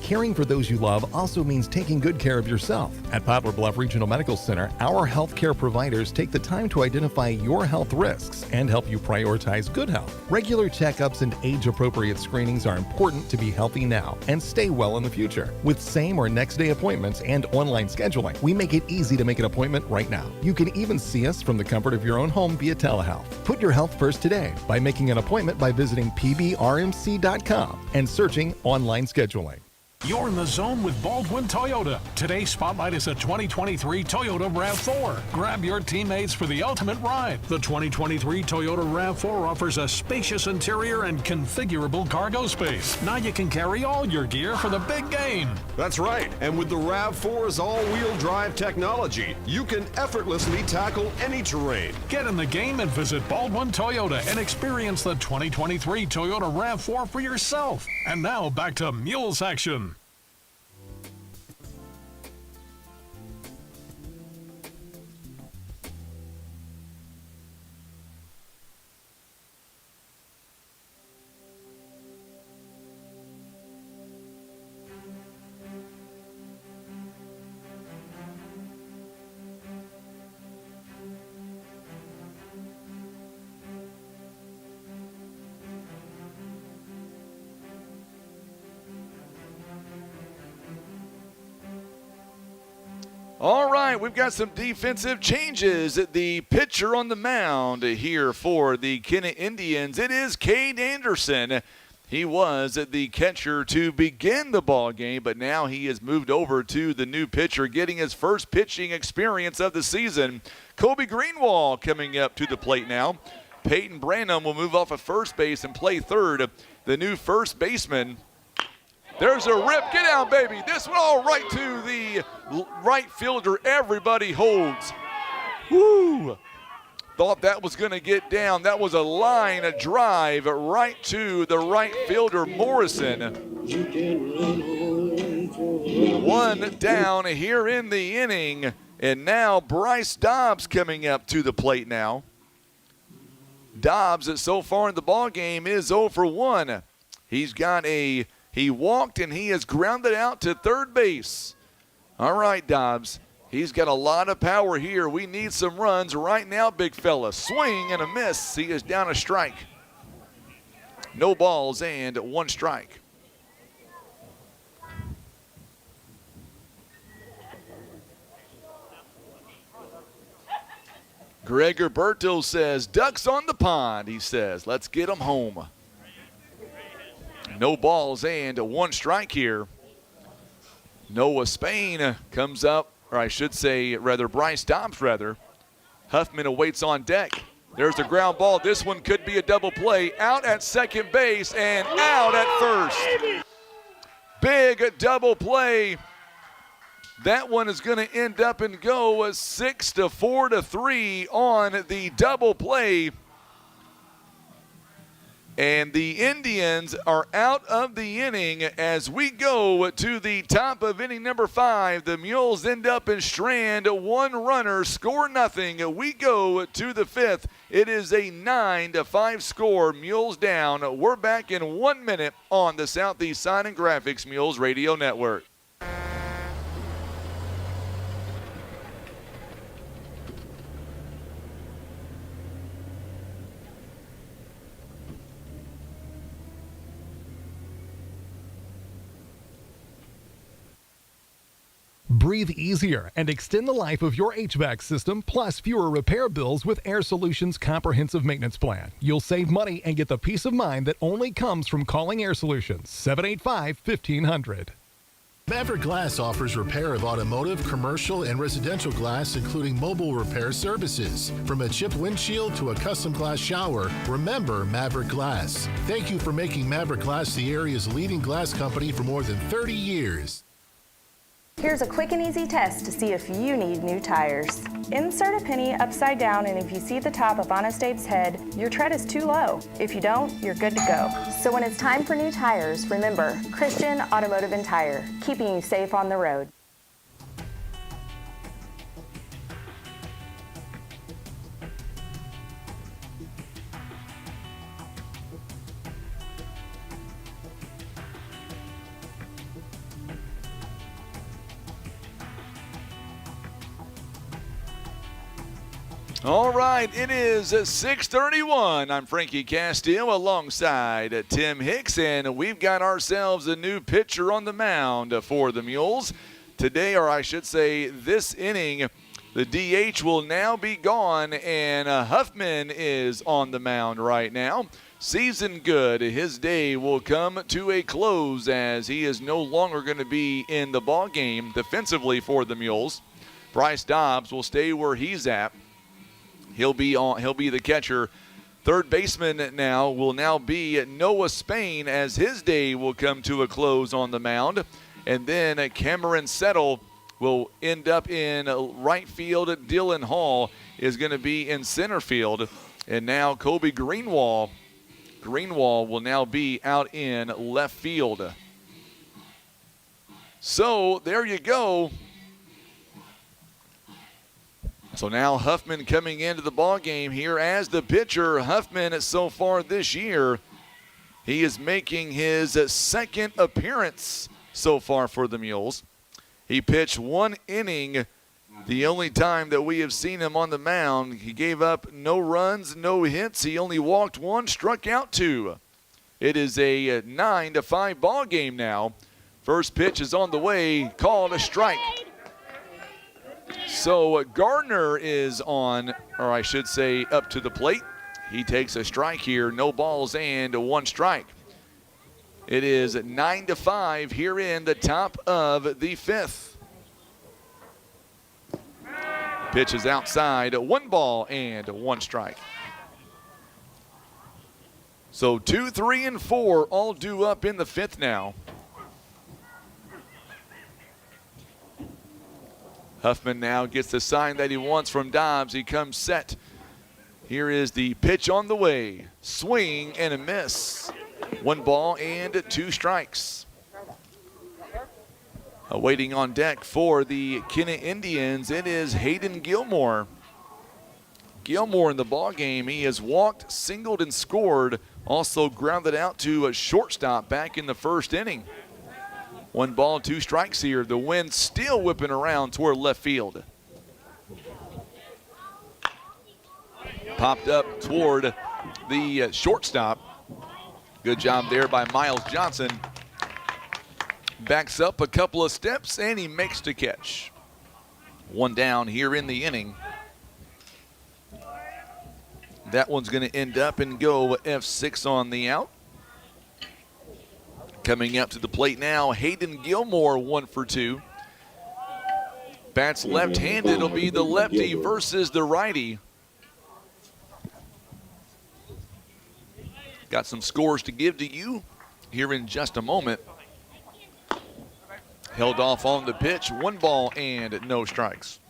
Caring for those you love also means taking good care of yourself. At Poplar Bluff Regional Medical Center, our healthcare providers take the time to identify your health risks and help you prioritize good health. Regular checkups and age-appropriate screenings are important to be healthy now and stay well in the future. With same or next day appointments and online scheduling, we make it easy to make an appointment right now. You can even see us from the comfort of your own home via telehealth. Put your health first today by making an appointment by visiting pbrmc.com and searching online scheduling. You're in the zone with Baldwin Toyota. Today's spotlight is a 2023 Toyota RAV4. Grab your teammates for the ultimate ride. The 2023 Toyota RAV4 offers a spacious interior and configurable cargo space. Now you can carry all your gear for the big game. That's right. And with the RAV4's all-wheel drive technology, you can effortlessly tackle any terrain. Get in the game and visit Baldwin Toyota and experience the 2023 Toyota RAV4 for yourself. And now back to Mules action. All right, we've got some defensive changes. The pitcher on the mound here for the Kennett Indians, it is Cade Anderson. He was the catcher to begin the ball game, but now he has moved over to the new pitcher, getting his first pitching experience of the season. Kobe Greenwald coming up to the plate now. Peyton Branham will move off of first base and play third. The new first baseman. There's a rip. Get down, baby. This one all right to the right fielder. Everybody holds. Woo! Thought that was going to get down. That was a line, a drive right to the right fielder, Morrison. One down here in the inning. And now Bryce Dobbs coming up to the plate now. Dobbs, so far in the ball game, is 0 for 1. He walked and he has grounded out to third base. All right, Dobbs. He's got a lot of power here. We need some runs right now, big fella. Swing and a miss. He is down a strike. No balls and 1 strike. Greg Roberto says, ducks on the pond, he says. Let's get them home. No balls and 1 strike here. Noah Spain comes up, or I should say, rather, Bryce Dobbs, rather. Huffman awaits on deck. There's the ground ball. This one could be a double play. Out at second base and out at first. Big double play. That one is going to end up and go 6-4-3 on the double play. And the Indians are out of the inning as we go to the top of inning number 5. The Mules end up in Strand, 1 runner, score nothing. We go to the 5th. It is a 9-5 score. Mules down. We're back in 1 minute on the Southeast Sign and Graphics Mules Radio Network. Breathe easier and extend the life of your HVAC system, plus fewer repair bills with Air Solutions' comprehensive maintenance plan. You'll save money and get the peace of mind that only comes from calling Air Solutions. 785-1500. Maverick Glass offers repair of automotive, commercial, and residential glass, including mobile repair services. From a chipped windshield to a custom glass shower, remember Maverick Glass. Thank you for making Maverick Glass the area's leading glass company for more than 30 years. Here's a quick and easy test to see if you need new tires. Insert a penny upside down, and if you see the top of Honest Abe's head, your tread is too low. If you don't, you're good to go. So when it's time for new tires, remember Christian Automotive and Tire, keeping you safe on the road. All right, it is 6:31. I'm Frankie Castillo alongside Tim Hicks, and we've got ourselves a new pitcher on the mound for the Mules. Today, or I should say this inning, the DH will now be gone, and Huffman is on the mound right now. Season good. His day will come to a close as he is no longer going to be in the ball game defensively for the Mules. Bryce Dobbs will stay where he's at. He'll be the catcher. Third baseman now will be Noah Spain as his day will come to a close on the mound. And then Cameron Settle will end up in right field. Dylan Hall is going to be in center field. And now Kobe Greenwald will now be out in left field. So there you go. So now Huffman coming into the ball game here as the pitcher. Huffman so far this year, he is making his second appearance so far for the Mules. He pitched one inning, the only time that we have seen him on the mound. He gave up no runs, no hits. He only walked one, struck out two. It is a 9-5 ball game now. First pitch is on the way, called a strike. So Gardner is on, or I should say up to the plate. He takes a strike here, no balls and one strike. It is 9-5 here in the top of the fifth. Pitch is outside, 1 ball and 1 strike. So 2, 3, and 4 all due up in the fifth now. Huffman now gets the sign that he wants from Dobbs. He comes set. Here is the pitch on the way. Swing and a miss. 1 ball and 2 strikes. Waiting on deck for the Kennett Indians, it is Hayden Gilmore. Gilmore in the ball game. He has walked, singled, and scored. Also grounded out to a shortstop back in the first inning. 1 ball, 2 strikes here. The wind still whipping around toward left field. Popped up toward the shortstop. Good job there by Miles Johnson. Backs up a couple of steps and he makes the catch. 1 down here in the inning. That one's going to end up and go F6 on the out. Coming up to the plate now, Hayden Gilmore, 1 for 2. Bats left-handed. It'll be the lefty versus the righty. Got some scores to give to you here in just a moment. Held off on the pitch, 1 ball and no strikes.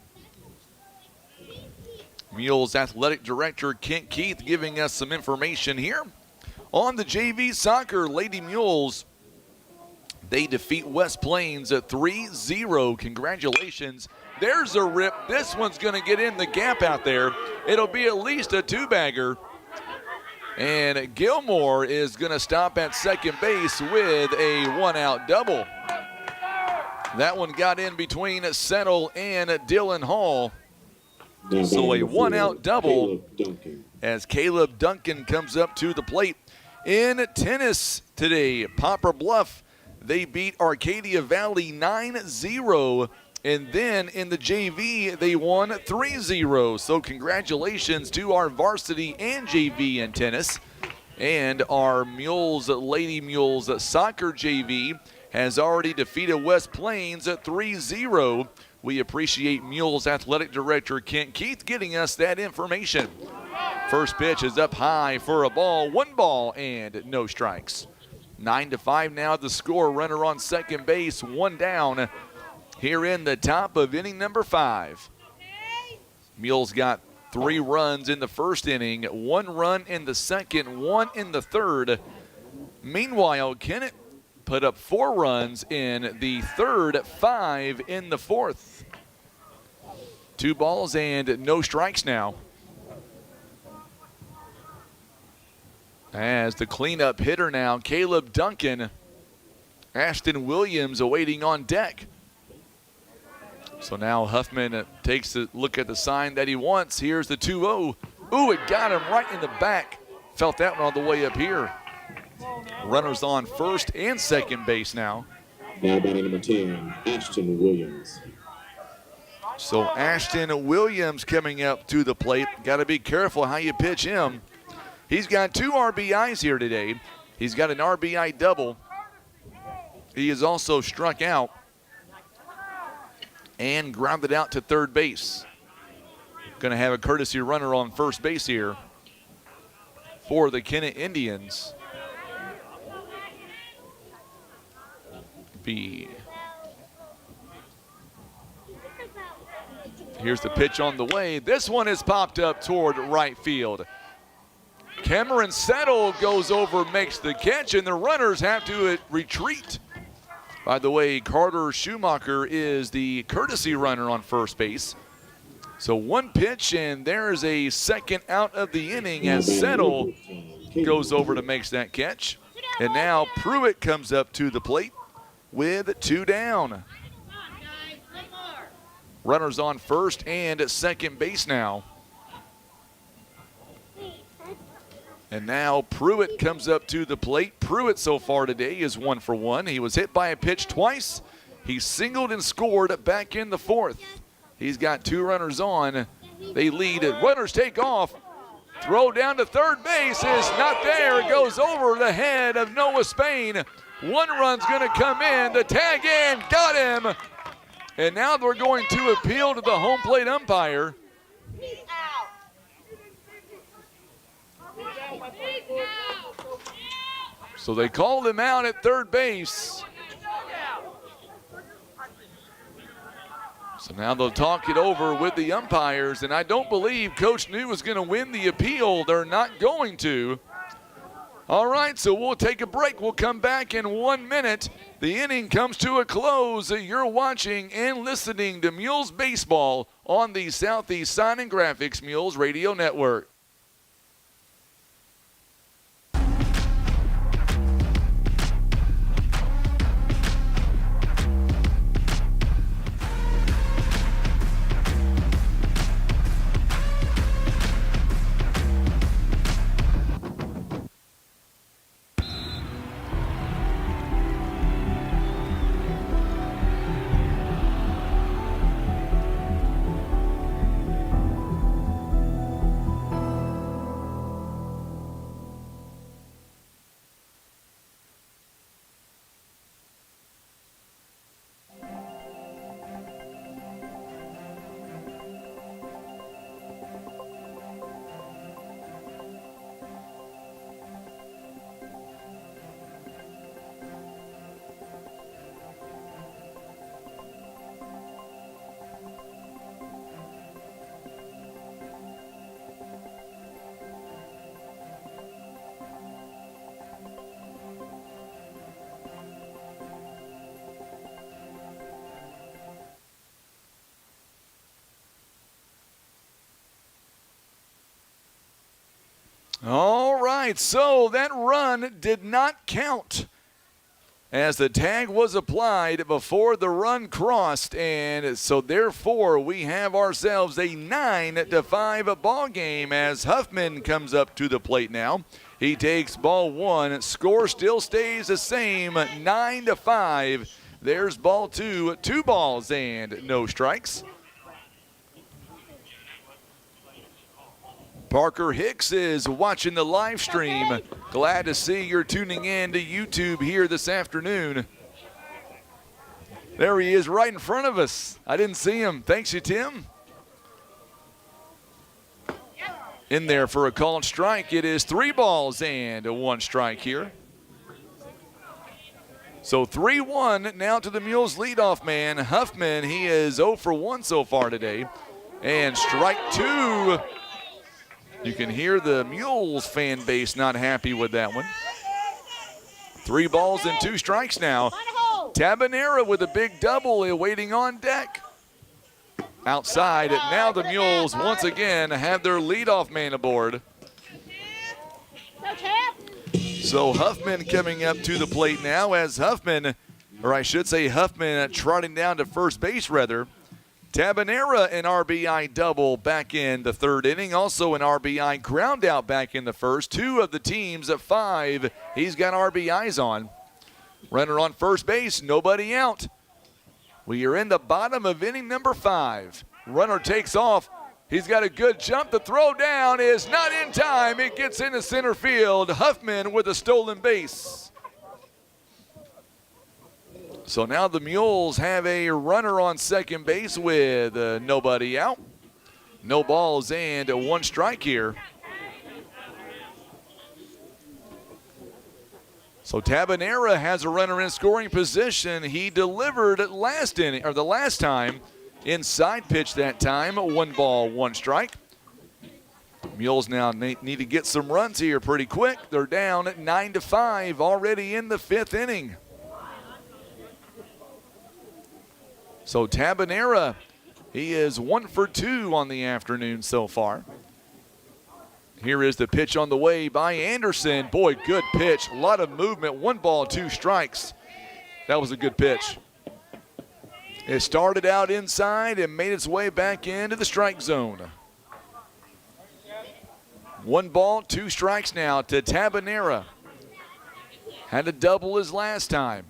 Mules Athletic Director Kent Keith giving us some information here. On the JV soccer, Lady Mules, they defeat West Plains at 3-0. Congratulations. There's a rip. This one's going to get in the gap out there. It'll be at least a 2-bagger. And Gilmore is going to stop at second base with a 1-out double. That one got in between Settle and Dylan Hall. So a 1-out double as Caleb Duncan comes up to the plate. In tennis today, Poplar Bluff, they beat Arcadia Valley 9-0. And then in the JV, they won 3-0. So congratulations to our varsity and JV in tennis. And our Mules, Lady Mules soccer JV has already defeated West Plains at 3-0. We appreciate Mules Athletic Director Kent Keith getting us that information. First pitch is up high for a ball, 1 ball and no strikes. 9-5 now the score. Runner on second base, 1 down here in the top of inning number 5. Mules got 3 runs in the first inning, 1 run in the second, 1 in the third. Meanwhile, Kennett put up 4 runs in the third, 5 in the fourth. 2 balls and no strikes now. As the cleanup hitter now, Caleb Duncan, Ashton Williams awaiting on deck. So now Huffman takes a look at the sign that he wants. Here's the 2-0. Ooh, it got him right in the back. Felt that one all the way up here. Runners on first and second base now. Now batting number 10, Ashton Williams. So Ashton Williams coming up to the plate. Got to be careful how you pitch him. He's got 2 RBIs here today. He's got an RBI double. He is also struck out and grounded out to third base. Going to have a courtesy runner on first base here for the Kennett Indians. Here's the pitch on the way. This one is popped up toward right field. Cameron Settle goes over, makes the catch, and the runners have to retreat. By the way, Carter Schumacher is the courtesy runner on first base. So one pitch, and there's a second out of the inning as Settle goes over to make that catch. And now Pruitt comes up to the plate with 2 down. Runners on first and second base now. And now Pruitt comes up to the plate. Pruitt so far today is 1 for 1. He was hit by a pitch twice. He singled and scored back in the 4th. He's got 2 runners on. They lead. Runners take off. Throw down to third base is not there. It goes over the head of Noah Spain. 1 run's going to come in. The tag in, got him. And now they're going to appeal to the home plate umpire. So they called him out at third base. So now they'll talk it over with the umpires, and I don't believe Coach New is going to win the appeal. They're not going to. All right, so we'll take a break. We'll come back in 1 minute. The inning comes to a close. You're watching and listening to Mules Baseball on the Southeast Sign and Graphics Mules Radio Network. All right, so that run did not count as the tag was applied before the run crossed, and so therefore we have ourselves a 9-5 ball game as Huffman comes up to the plate now. He takes ball 1. Score still stays the same, 9-5. There's ball 2, 2 balls and no strikes. Parker Hicks is watching the live stream. Glad to see you're tuning in to YouTube here this afternoon. There he is right in front of us. I didn't see him. Thanks you, Tim. In there for a called strike. It is 3 balls and 1 strike here. So 3-1 now to the Mules leadoff man, Huffman. He is 0 for 1 so far today. And strike 2. You can hear the Mules fan base not happy with that one. 3 balls and 2 strikes now. Tabanera with a big double waiting on deck. Outside, now the Mules once again have their leadoff man aboard. So Huffman coming up to the plate now as Huffman trotting down to first base rather. Tabanera, an RBI double back in the third inning. Also an RBI ground out back in the first. 2 of the teams at 5 he's got RBIs on. Runner on first base, nobody out. We are in the bottom of inning number 5. Runner takes off. He's got a good jump. The throw down is not in time. It gets into center field. Huffman with a stolen base. So now the Mules have a runner on second base with nobody out. No balls and 1 strike here. So Tabanera has a runner in scoring position. He delivered last inning, or the last time, inside pitch that time. 1 ball, 1 strike. Mules now need to get some runs here pretty quick. They're down at 9-5 already in the 5th inning. So Tabanera, he is 1 for 2 on the afternoon so far. Here is the pitch on the way by Anderson. Boy, good pitch. A lot of movement. 1 ball, 2 strikes. That was a good pitch. It started out inside and made its way back into the strike zone. 1 ball, 2 strikes now to Tabanera. Had a double his last time.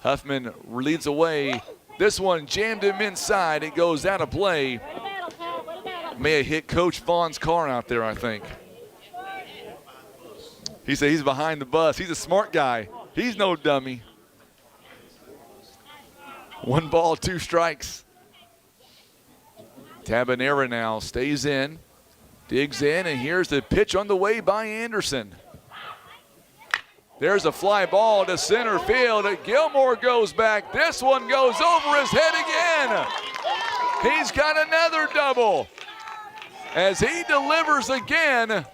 Huffman leads away. This one jammed him inside. It goes out of play. May have hit Coach Vaughn's car out there, I think. He said he's behind the bus. He's a smart guy. He's no dummy. 1 ball, 2 strikes. Tabanera now stays in, digs in, and here's the pitch on the way by Anderson. There's a fly ball to center field. Gilmore goes back. This one goes over his head again. He's got another double as he delivers again.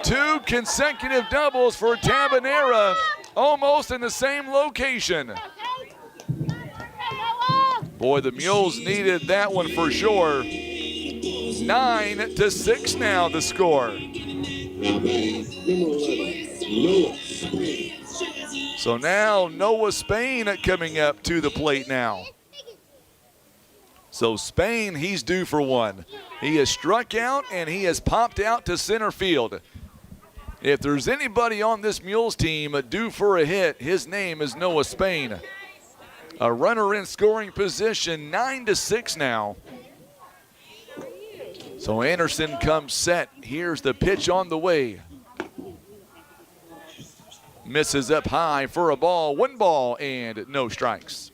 2 consecutive doubles for Tabanera, almost in the same location. Boy, the Mules needed that one for sure. 9-6 now the score. So now Noah Spain coming up to the plate now. So Spain, he's due for one. He has struck out and he has popped out to center field. If there's anybody on this Mules team due for a hit, his name is Noah Spain. A runner in scoring position, 9-6 now. So Anderson comes set. Here's the pitch on the way. Misses up high for a ball. 1 ball and no strikes.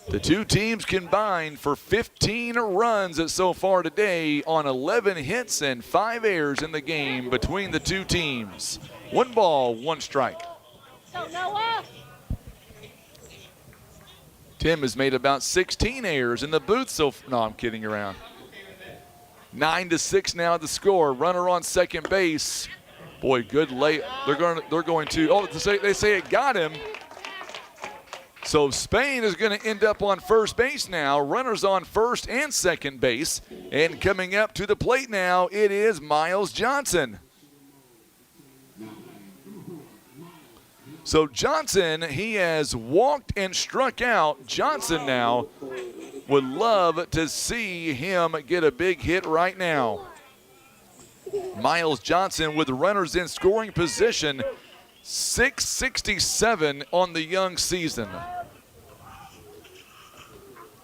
The 2 teams combined for 15 runs so far today on 11 hits and 5 errors in the game between the 2 teams. 1 ball, 1 strike. Tim has made about 16 errors in the booth so far. No, I'm kidding around. 9-6 now the score. Runner on second base. Boy, good late. They're going to. Oh, they say it got him. So Spain is going to end up on first base now. Runners on first and second base. And coming up to the plate now, it is Miles Johnson. So Johnson, he has walked and struck out. Johnson now would love to see him get a big hit right now. Miles Johnson with runners in scoring position, 667 on the young season.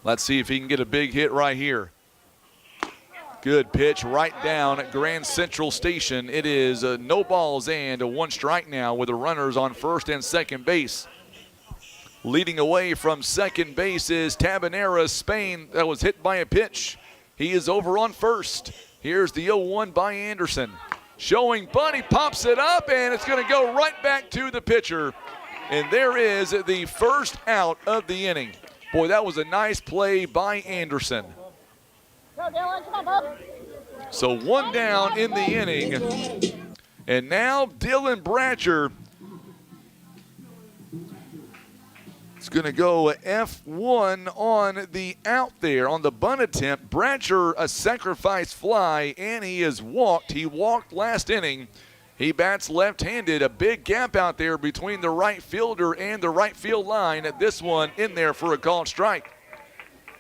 Let's see if he can get a big hit right here. Good pitch right down at Grand Central Station. It is no balls and 1 strike now with the runners on first and second base. Leading away from second base is Tabanera. Spain, that was hit by a pitch. He is over on first. Here's the 0-1 by Anderson. Showing bunt, he pops it up, and it's going to go right back to the pitcher. And there is the first out of the inning. Boy, that was a nice play by Anderson. So 1 down in the inning. And now Dylan Bratcher is going to go F1 on the out there on the bunt attempt. Bratcher, a sacrifice fly, and he is walked. He walked last inning, He bats left-handed. A big gap out there between the right fielder and the right field line. This one in there for a called strike.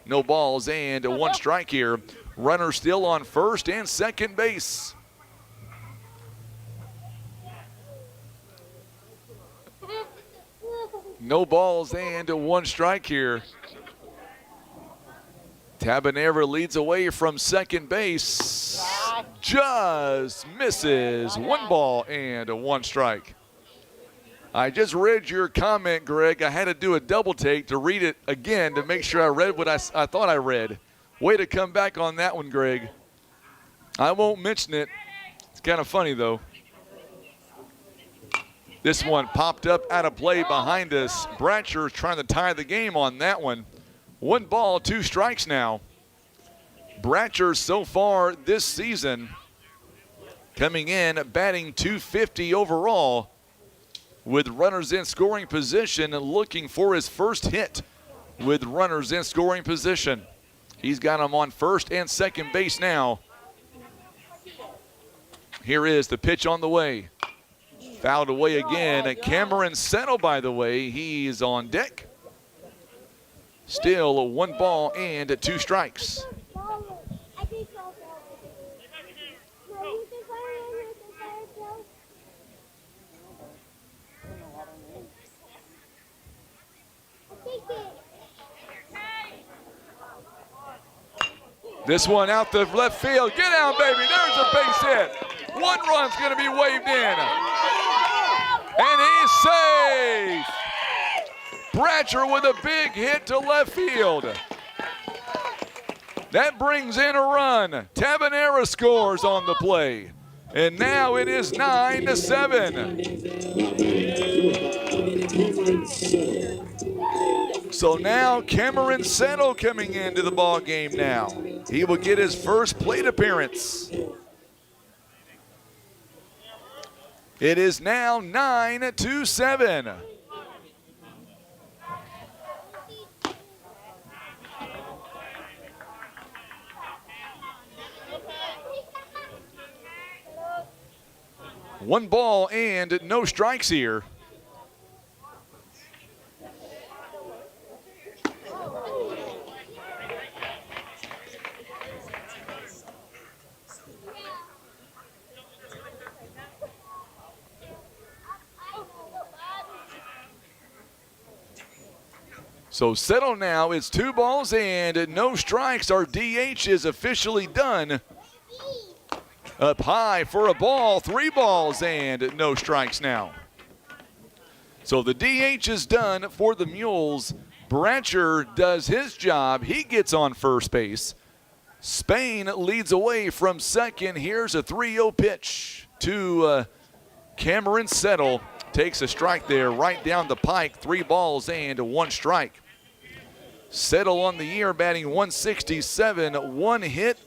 No balls and 1 strike here. Runner still on first and second base. No balls and 1 strike here. Tabanera leads away from second base. Just misses. 1 ball and 1 strike. I just read your comment, Greg. I had to do a double take to read it again to make sure I read what I thought I read. Way to come back on that one, Greg. I won't mention it. It's kind of funny, though. This one popped up out of play behind us. Bratcher's trying to tie the game on that one. 1 ball, 2 strikes now. Bratcher so far this season coming in batting .250 overall with runners in scoring position and looking for his first hit with runners in scoring position. He's got him on first and second base now. Here is the pitch on the way. Fouled away again. Cameron Settle, by the way, he's on deck. Still 1 ball and 2 strikes. This one out the left field. Get out, baby. There's a base hit. 1 run's going to be waved in. And he's safe. Bratcher with a big hit to left field. That brings in a run. Tabanera scores on the play. And now it is 9-7. So now Cameron Settle coming into the ball game now. He will get his first plate appearance. It is now 9-7. One ball and no strikes here. So Settle now, it's 2 balls and no strikes. Our DH is officially done. Up high for a ball, 3 balls and no strikes now. So the DH is done for the Mules. Bratcher does his job. He gets on first base. Spain leads away from second. Here's a 3-0 pitch to Cameron Settle. Takes a strike there right down the pike. 3 balls and 1 strike. Settle on the year batting .167, 1 hit.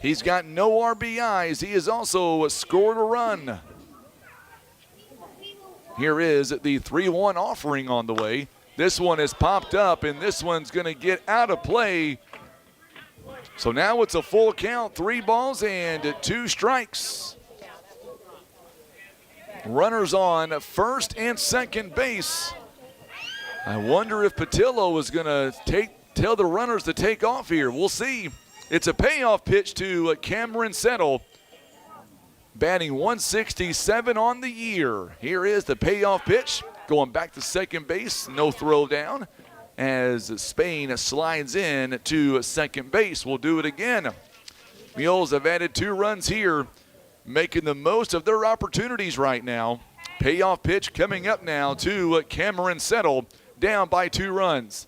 He's got no RBIs. He has also scored a run. Here is the 3-1 offering on the way. This one has popped up, and this one's going to get out of play. So now it's a full count, 3 balls and 2 strikes. Runners on first and second base. I wonder if Patillo is going to tell the runners to take off here. We'll see. It's a payoff pitch to Cameron Settle, batting .167 on the year. Here is the payoff pitch, going back to second base, no throw down, as Spain slides in to second base. We'll do it again. Mules have added 2 runs here, making the most of their opportunities right now. Payoff pitch coming up now to Cameron Settle, down by 2 runs.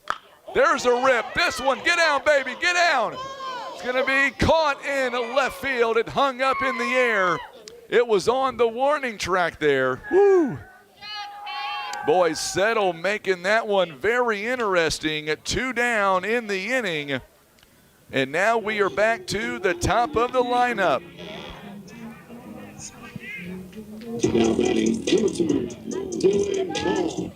There's a rip. This one, get down, baby, get down. It's going to be caught in left field. It hung up in the air. It was on the warning track there. Woo. Boy, Settle making that one very interesting. 2 down in the inning. And now we are back to the top of the lineup. Now batting Dylan Hall.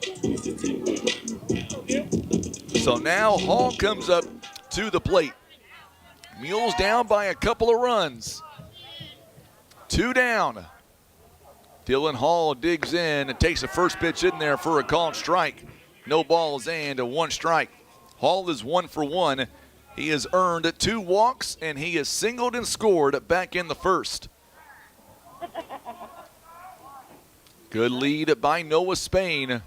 So now Hall comes up to the plate. Mules down by a couple of runs. 2 down. Dylan Hall digs in and takes the first pitch in there for a called strike. No balls and a 1 strike. Hall is 1 for 1. He has earned 2 walks, and he has singled and scored back in the first. Good lead by Noah Spain.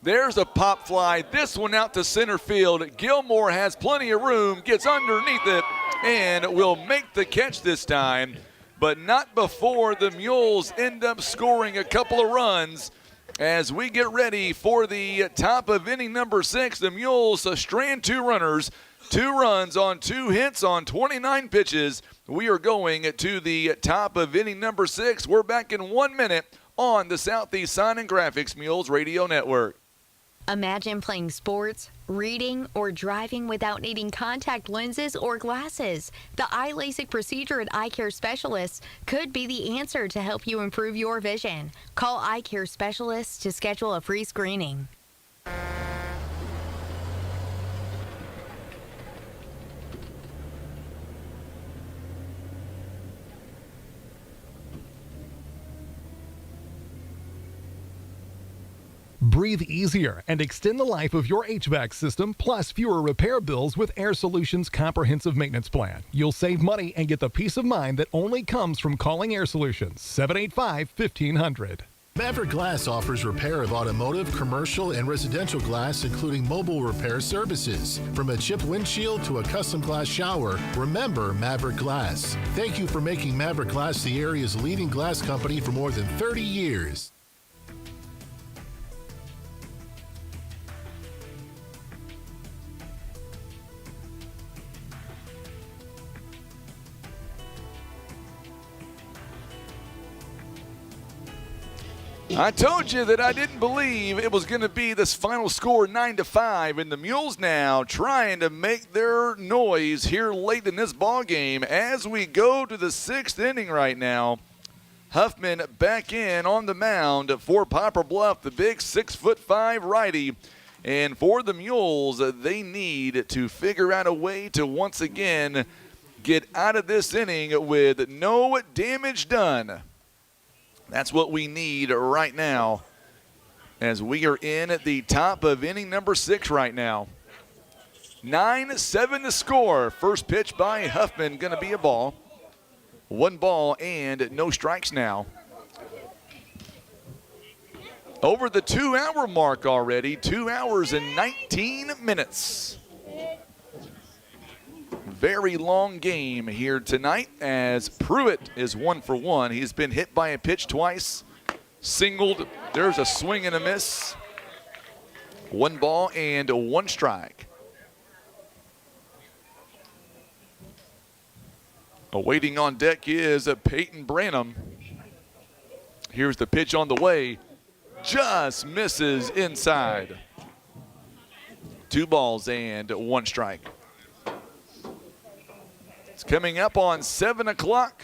There's a pop fly. This one out to center field. Gilmore has plenty of room, gets underneath it, and will make the catch this time, but not before the Mules end up scoring a couple of runs. As we get ready for the top of inning number 6, the Mules strand 2 runners, 2 runs on 2 hits on 29 pitches. We are going to the top of inning number 6. We're back in 1 minute on the Southeast Sign and Graphics Mules Radio Network. Imagine playing sports, reading, or driving without needing contact lenses or glasses. The eye LASIK procedure at Eye Care Specialists could be the answer to help you improve your vision. Call Eye Care Specialists to schedule a free screening. Breathe easier and extend the life of your HVAC system, plus fewer repair bills with Air Solutions Comprehensive Maintenance Plan. You'll save money and get the peace of mind that only comes from calling Air Solutions. 785-1500. Maverick Glass offers repair of automotive, commercial, and residential glass, including mobile repair services. From a chipped windshield to a custom glass shower, remember Maverick Glass. Thank you for making Maverick Glass the area's leading glass company for more than 30 years. I told you that I didn't believe it was going to be this final score 9-5, and the Mules now trying to make their noise here late in this ball game as we go to the 6th inning right now. Huffman back in on the mound for Poplar Bluff, the big 6'5" righty. And for the Mules, they need to figure out a way to once again get out of this inning with no damage done. That's what we need right now as we are in at the top of inning number 6 right now. 9-7 the score. First pitch by Huffman going to be a ball. 1 ball and no strikes now. Over the 2-hour mark already. 2 hours and 19 minutes. Very long game here tonight as Pruitt is 1 for 1. He's been hit by a pitch twice, singled. There's a swing and a miss. 1 ball and 1 strike. Awaiting on deck is Peyton Branham. Here's the pitch on the way. Just misses inside. 2 balls and 1 strike. Coming up on 7 o'clock.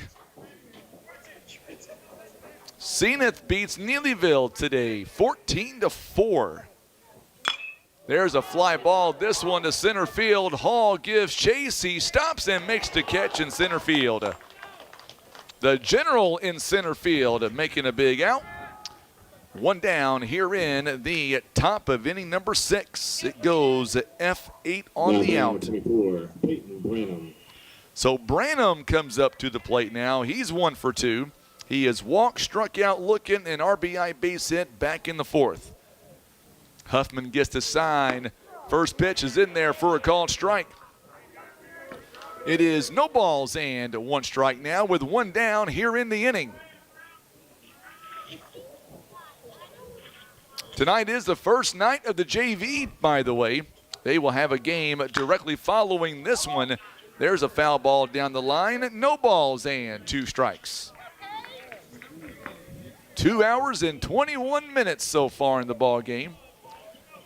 Zenith beats Neelyville today, 14-4. There's a fly ball. This one to center field. Hall gives chase. He stops and makes the catch in center field. The general in center field making a big out. 1 down here in the top of inning number 6. It goes F8 on the out. 24, Peyton Branham. So Branham comes up to the plate now. He's 1 for 2. He has walked, struck out, looking, and RBI base hit back in the 4th. Huffman gets the sign. First pitch is in there for a called strike. It is no balls and 1 strike now with 1 down here in the inning. Tonight is the first night of the JV, by the way. They will have a game directly following this one. There's a foul ball down the line. No balls and 2 strikes. 2 hours and 21 minutes so far in the ball game.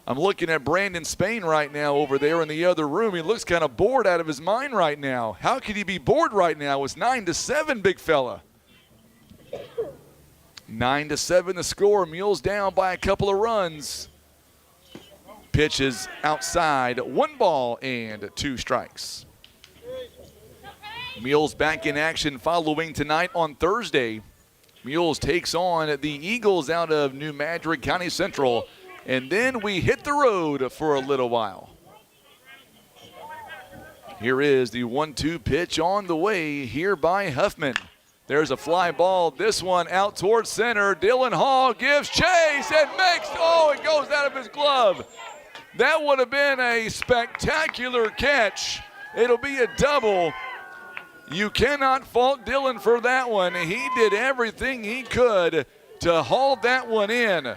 I'm looking at Brandon Spain right now over there in the other room. He looks kind of bored out of his mind right now. How could he be bored right now? It's 9-7, big fella. 9-7 the score. Mules down by a couple of runs. Pitch is outside. 1 ball and 2 strikes. Mules back in action following tonight on Thursday. Mules takes on the Eagles out of New Madrid County Central. And then we hit the road for a little while. Here is the 1-2 pitch on the way here by Huffman. There's a fly ball. This one out towards center. Dylan Hall gives chase and makes, it goes out of his glove. That would have been a spectacular catch. It'll be a double. You cannot fault Dylan for that one. He did everything he could to haul that one in.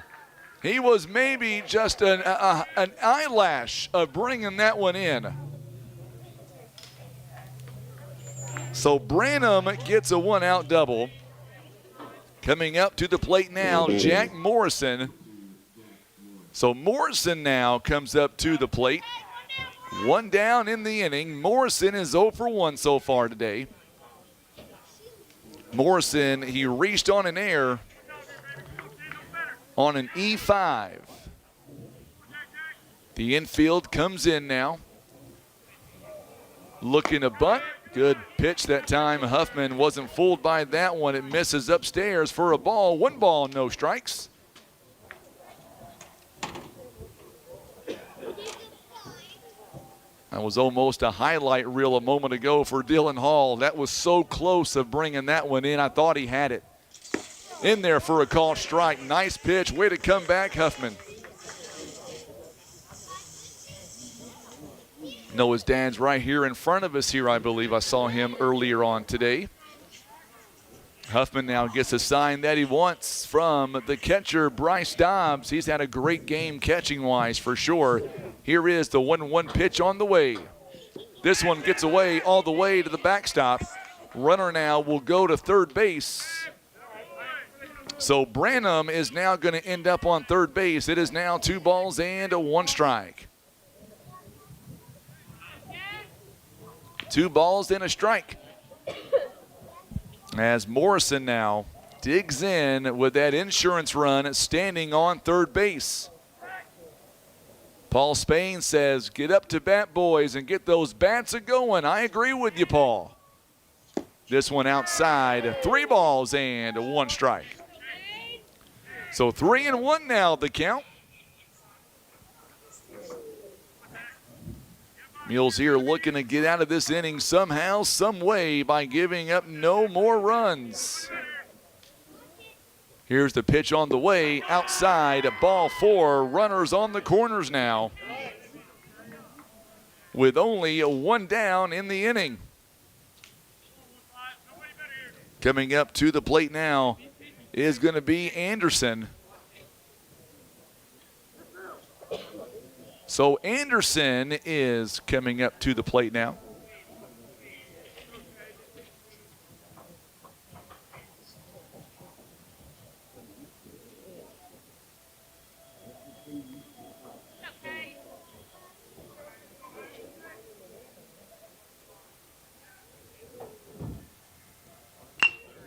He was maybe just an eyelash of bringing that one in. So Branham gets a one-out double. Coming up to the plate now, Jack Morrison. So Morrison now comes up to the plate. One down in the inning. Morrison is 0 for 1 so far today. Morrison, he reached on an error on an E5. The infield comes in now. Looking to bunt. Good pitch that time. Huffman wasn't fooled by that one. It misses upstairs for a ball. 1 ball, no strikes. That was almost a highlight reel a moment ago for Dylan Hall. That was so close of bringing that one in. I thought he had it. In there for a called strike. Nice pitch. Way to come back, Huffman. Noah's dad's right here in front of us here, I believe. I saw him earlier on today. Huffman now gets a sign that he wants from the catcher, Bryce Dobbs. He's had a great game catching-wise for sure. Here is the 1-1 pitch on the way. This one gets away all the way to the backstop. Runner now will go to third base. So Branham is now going to end up on third base. It is now 2 balls and 1 strike. 2 balls and a strike. As Morrison now digs in with that insurance run standing on third base. Paul Spain says, get up to bat, boys, and get those bats a-going. I agree with you, Paul. This one outside, 3 balls and 1 strike. So 3-1 now, the count. Mules here looking to get out of this inning somehow, some way by giving up no more runs. Here's the pitch on the way, outside, ball 4, runners on the corners now. With only 1 down in the inning. Coming up to the plate now is going to be Anderson. So Anderson is coming up to the plate now.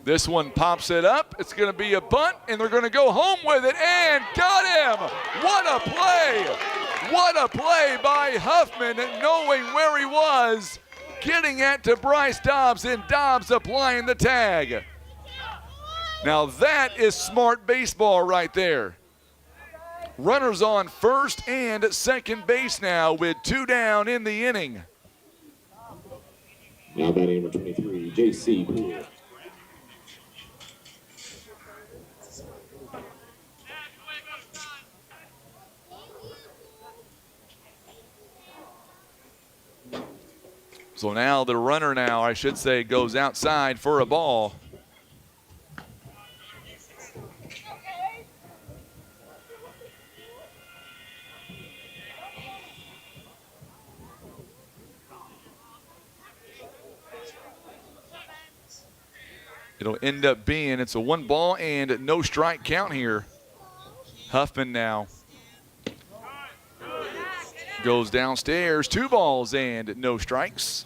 This one pops it up. It's going to be a bunt, and they're going to go home with it, and got him! What a play! What a play by Huffman, knowing where he was, getting it to Bryce Dobbs, and Dobbs applying the tag. Now that is smart baseball right there. Runners on first and second base now with 2 down in the inning. Now batting number 23, J.C. Poole. So now the runner now, I should say, goes outside for a ball. It'll end up being, it's a 1 ball and no strike count here. Huffman now goes downstairs, 2 balls and no strikes.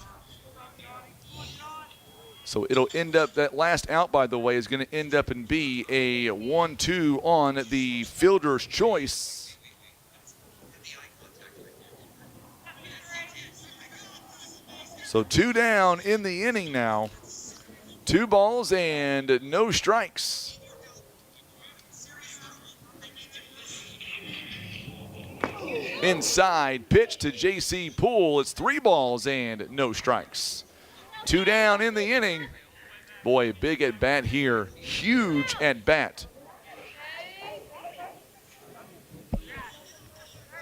So it'll end up, that last out, by the way, is going to end up and be a 1-2 on the fielder's choice. So 2 down in the inning now. 2 balls and no strikes. Inside, pitch to J.C. Poole. It's 3 balls and no strikes. 2 down in the inning. Boy, big at bat here. Huge at bat.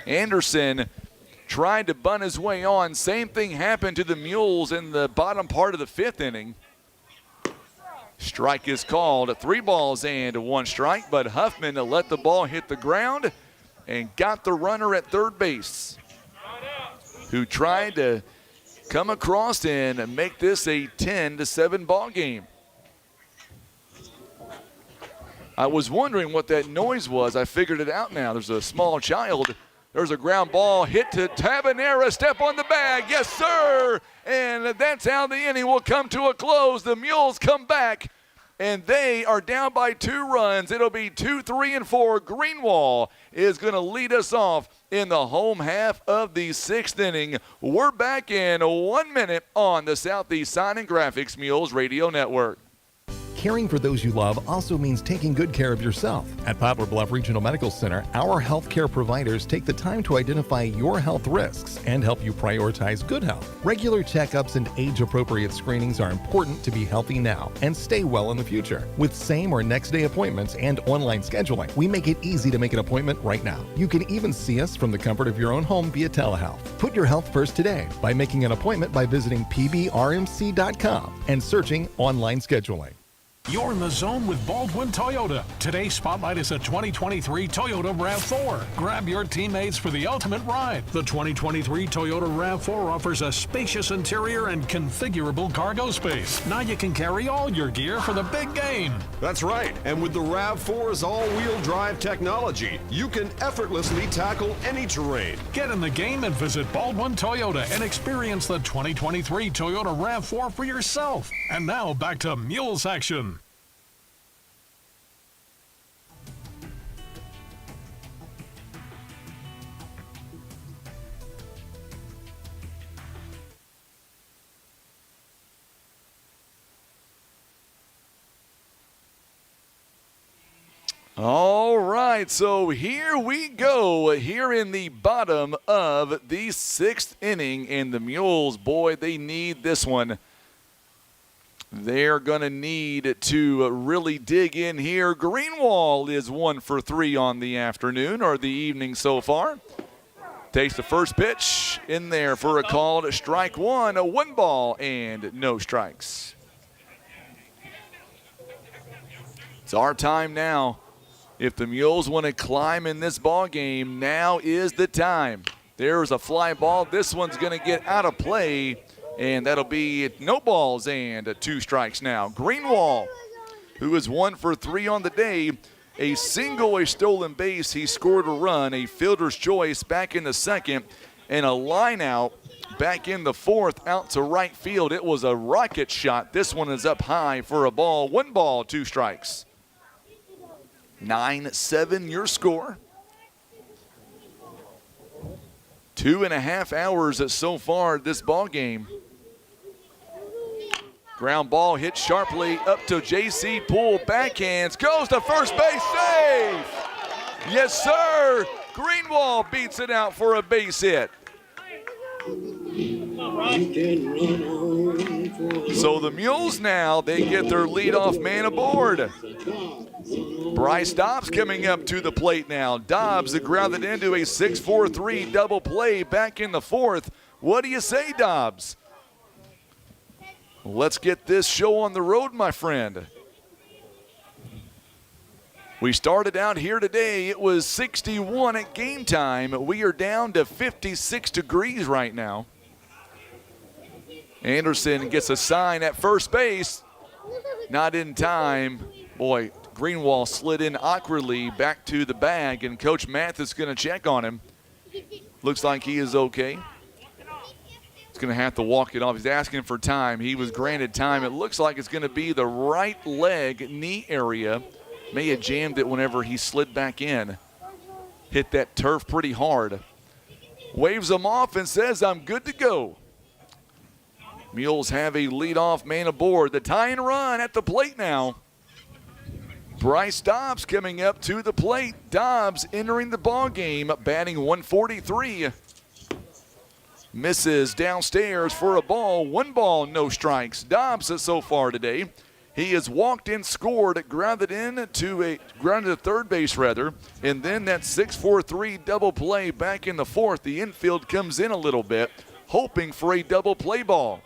Anderson tried to bunt his way on. Same thing happened to the Mules in the bottom part of the 5th inning. Strike is called. 3 balls and 1 strike, but Huffman let the ball hit the ground and got the runner at third base, who tried to come across and make this a 10-7 ball game. I was wondering what that noise was. I figured it out now. There's a small child. There's a ground ball hit to Tabanera. Step on the bag. Yes, sir. And that's how the inning will come to a close. The Mules come back, and they are down by 2 runs. It'll be 2, 3, and 4. Greenwall is going to lead us off in the home half of the 6th inning. We're back in 1 minute on the Southeast Sign and Graphics Mules Radio Network. Caring for those you love also means taking good care of yourself. At Poplar Bluff Regional Medical Center, our healthcare providers take the time to identify your health risks and help you prioritize good health. Regular checkups and age-appropriate screenings are important to be healthy now and stay well in the future. With same or next day appointments and online scheduling, we make it easy to make an appointment right now. You can even see us from the comfort of your own home via telehealth. Put your health first today by making an appointment by visiting pbrmc.com and searching online scheduling. You're in the zone with Baldwin Toyota. Today's spotlight is a 2023 Toyota RAV4. Grab your teammates for the ultimate ride. The 2023 Toyota RAV4 offers a spacious interior and configurable cargo space. Now you can carry all your gear for the big game. That's right. And with the RAV4's all-wheel drive technology, you can effortlessly tackle any terrain. Get in the game and visit Baldwin Toyota and experience the 2023 Toyota RAV4 for yourself. And now back to Mules action. All right, so here we go, here in the bottom of the 6th inning, and the Mules, boy, they need this one. They're going to need to really dig in here. Greenwall is 1 for 3 on the afternoon, or the evening so far. Takes the first pitch in there for a called strike 1, a 1 ball and no strikes. It's our time now. If the Mules want to climb in this ball game, now is the time. There's a fly ball. This one's going to get out of play, and that'll be no balls and 2 strikes now. Greenwall, who is 1 for 3 on the day, a single, a stolen base. He scored a run, a fielder's choice back in the 2nd, and a line out back in the 4th out to right field. It was a rocket shot. This one is up high for a ball. 1 ball, 2 strikes. 9-7 your score. 2.5 hours so far this ball game. Ground ball hit sharply up to J.C. Poole. Backhands, goes to first base, safe. Yes, sir. Greenwall beats it out for a base hit. So the Mules now, they get their leadoff man aboard. Bryce Dobbs coming up to the plate now. Dobbs grounded into a 6-4-3 double play back in the 4th. What do you say, Dobbs? Let's get this show on the road, my friend. We started out here today. It was 61 at game time. We are down to 56 degrees right now. Anderson gets a sign at first base. Not in time. Boy, Greenwall slid in awkwardly back to the bag, and Coach Mathis is going to check on him. Looks like he is okay. He's going to have to walk it off. He's asking for time. He was granted time. It looks like it's going to be the right leg knee area. May have jammed it whenever he slid back in. Hit that turf pretty hard. Waves him off and says, I'm good to go. Mules have a leadoff man aboard. The tying run at the plate now. Bryce Dobbs coming up to the plate. Dobbs entering the ball game, batting 143. Misses downstairs for a ball. 1 ball, no strikes. Dobbs so far today. He has walked in, scored, grounded to third base rather, and then that 6-4-3 double play back in the fourth. The infield comes in a little bit, hoping for a double play ball.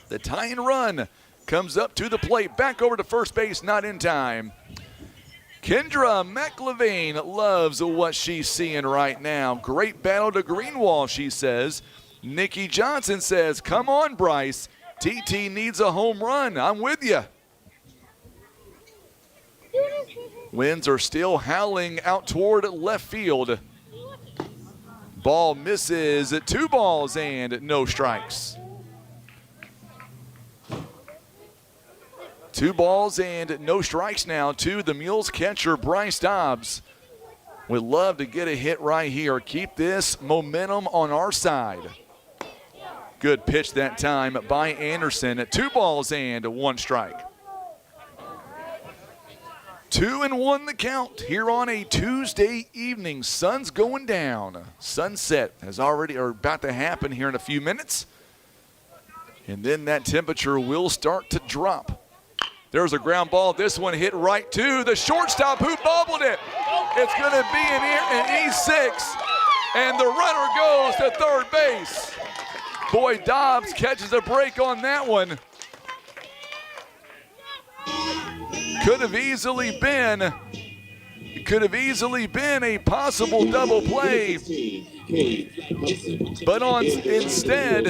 The tying run comes up to the plate, back over to first base, not in time. Kendra McLevain loves what she's seeing right now. Great battle to Greenwall, she says. Nikki Johnson says, come on, Bryce. TT needs a home run. I'm with you. Winds are still howling out toward left field. Ball misses. 2 balls and no strikes. 2 balls and no strikes now to the Mules catcher, Bryce Dobbs. Would love to get a hit right here. Keep this momentum on our side. Good pitch that time by Anderson. 2 balls and 1 strike. 2-1 the count here on a Tuesday evening. Sun's going down. Sunset has already or about to happen here in a few minutes. And then that temperature will start to drop. There's a ground ball. This one hit right to the shortstop who bobbled it. It's going to be an E6. And the runner goes to third base. Boy, Dobbs catches a break on that one. Could have easily been a possible double play. But instead,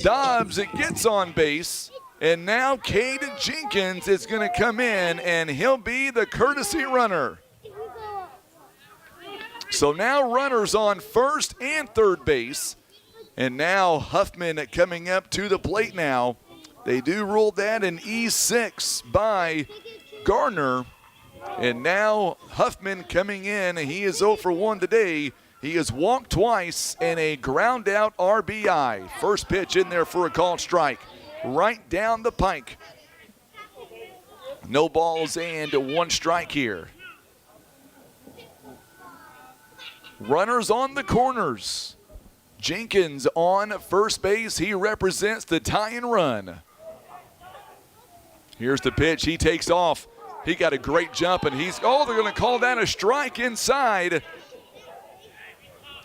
Dobbs gets on base. And now Cade Jenkins is going to come in, and he'll be the courtesy runner. So now runners on first and third base. And now Huffman coming up to the plate now. They do rule that an E6 by Gardner. And now Huffman coming in. He is 0 for 1 today. He has walked twice and a ground out RBI. First pitch in there for a called strike. Right down the pike. No balls and 1 strike here. Runners on the corners. Jenkins on first base. He represents the tie and run. Here's the pitch. He takes off. He got a great jump, and they're going to call that a strike inside.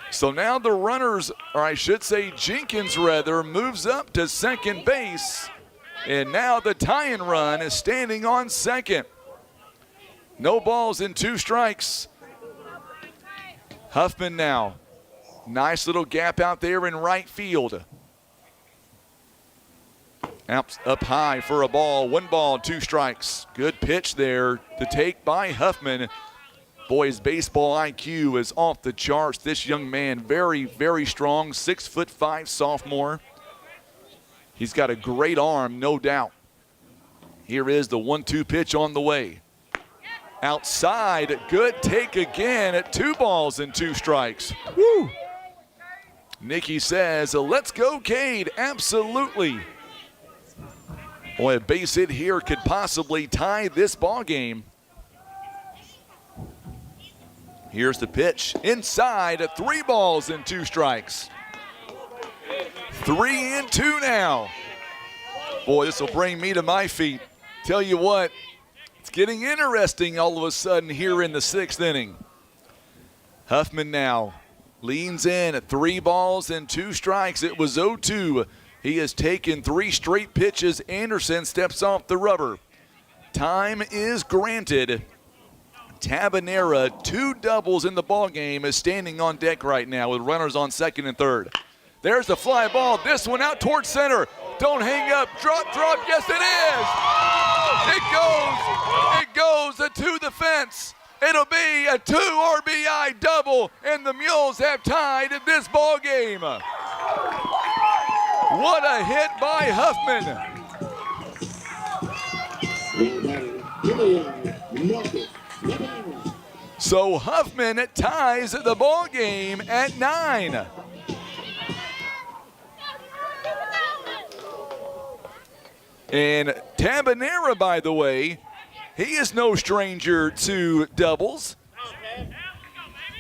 So now the runners, or I should say Jenkins rather, moves up to second base. And now the tie-in run is standing on second. No balls and 2 strikes. Huffman now. Nice little gap out there in right field. Up high for a ball. 1 ball, 2 strikes. Good pitch there to take by Huffman. Boy, his baseball IQ is off the charts. This young man, very, very strong, 6'5" sophomore. He's got a great arm, no doubt. Here is the 1-2 pitch on the way. Outside, good take again at 2 balls and 2 strikes. Woo! Nikki says, let's go, Cade. Absolutely. Boy, a base hit here could possibly tie this ball game. Here's the pitch. Inside, 3 balls and 2 strikes. 3-2 now. Boy, this will bring me to my feet. Tell you what, it's getting interesting all of a sudden here in the 6th inning. Huffman now leans in at 3 balls and 2 strikes. It was 0-2. He has taken 3 straight pitches. Anderson steps off the rubber. Time is granted. Tabanera, 2 doubles in the ball game, is standing on deck right now with runners on second and third. There's the fly ball. This one out towards center. Don't hang up. Drop. Yes, it is. It goes to the fence. It'll be a 2 RBI double, and the Mules have tied this ball game. What a hit by Huffman. So Huffman ties the ball game at 9. And Tabanera, by the way, He is no stranger to doubles.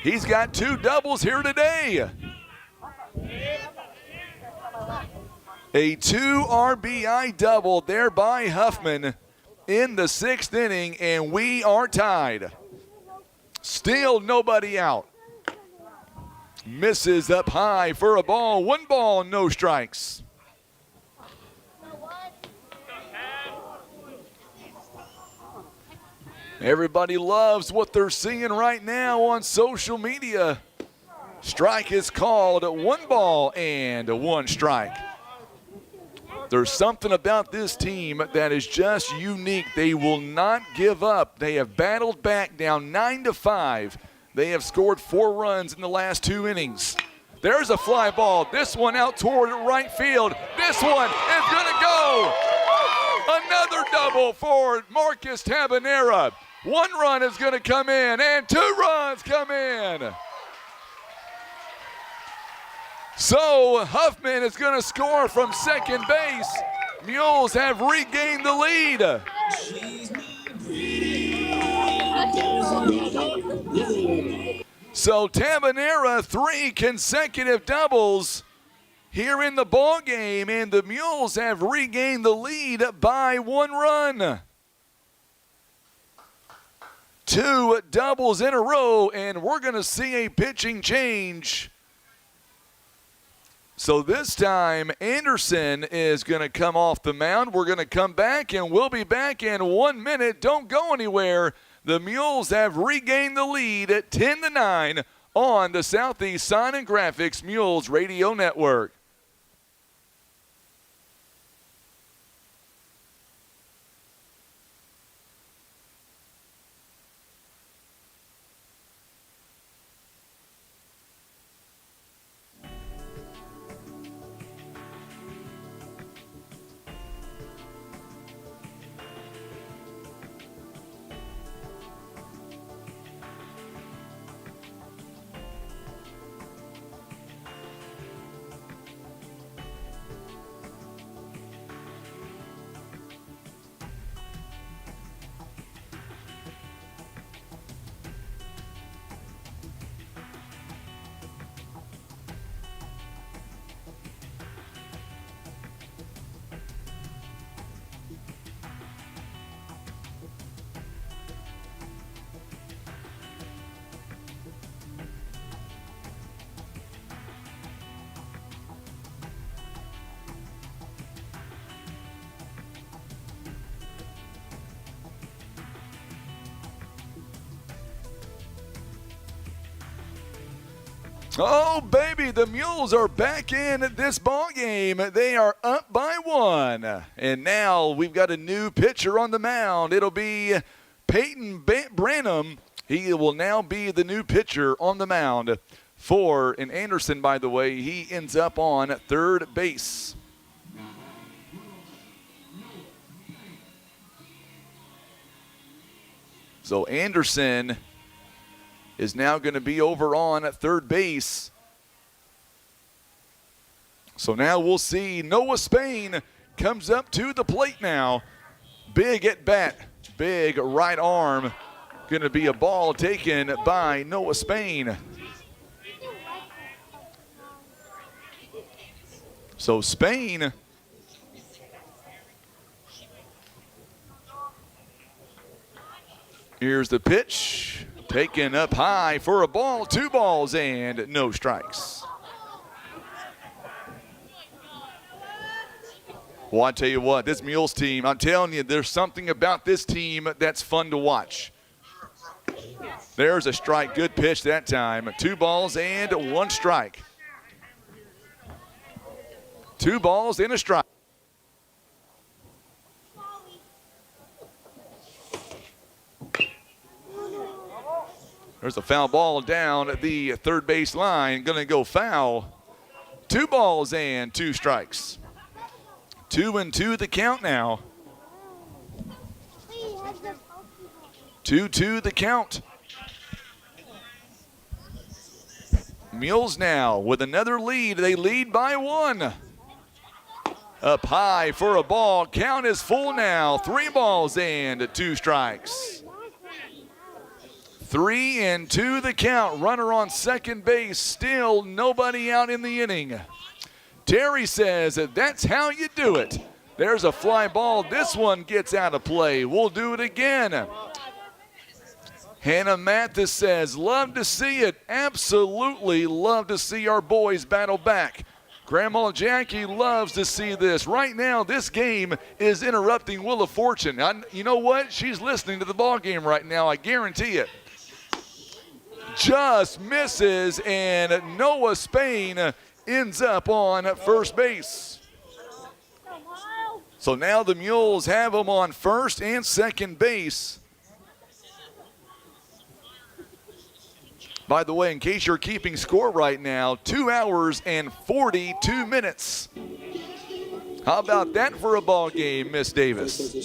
He's got 2 doubles here today. A 2 RBI double there by Huffman in the 6th inning, and we are tied. Still nobody out. Misses up high for a ball. 1 ball, no strikes. Everybody loves what they're seeing right now on social media. Strike is called. 1 ball and 1 strike. There's something about this team that is just unique. They will not give up. They have battled back down 9-5. They have scored 4 runs in the last 2 innings. There's a fly ball. This one out toward right field. This one is going to go. Another double for Marcus Tabanera. 1 run is going to come in, and 2 runs come in. So Huffman is going to score from second base. Mules have regained the lead. So Tabanera, 3 consecutive doubles here in the ball game, and the Mules have regained the lead by 1 run. 2 doubles in a row, and we're going to see a pitching change. So this time, Anderson is going to come off the mound. We're going to come back, and we'll be back in 1 minute. Don't go anywhere. The Mules have regained the lead at 10-9 on the Southeast Sign and Graphics Mules Radio Network. Oh, baby, the Mules are back in this ball game. They are up by 1. And now we've got a new pitcher on the mound. It'll be Peyton Branham. He will now be the new pitcher on the mound for an Anderson, by the way. He ends up on third base. So Anderson is now going to be over on at third base. So now we'll see Noah Spain comes up to the plate now. Big at bat, big right arm. Going to be a ball taken by Noah Spain. So Spain here's the pitch. Taken up high for a ball, 2 balls and no strikes. Well, I tell you what, this Mules team, I'm telling you, there's something about this team that's fun to watch. There's a strike, good pitch that time. 2 balls and 1 strike. 2 balls and a strike. There's a foul ball down the third base line. Going to go foul. 2 balls and 2 strikes. 2-2 the count now. 2-2 the count. Mules now with another lead. They lead by 1. Up high for a ball. Count is full now. 3 balls and 2 strikes. 3-2 the count. Runner on second base. Still nobody out in the inning. Terry says that's how you do it. There's a fly ball. This one gets out of play. We'll do it again. Hannah Mathis says, love to see it. Absolutely love to see our boys battle back. Grandma Jackie loves to see this. Right now, this game is interrupting Wheel of Fortune. You know what? She's listening to the ball game right now. I guarantee it. Just misses, and Noah Spain ends up on first base. So now the Mules have him on first and second base. By the way, in case you're keeping score right now, 2 hours and 42 minutes. How about that for a ball game, Miss Davis?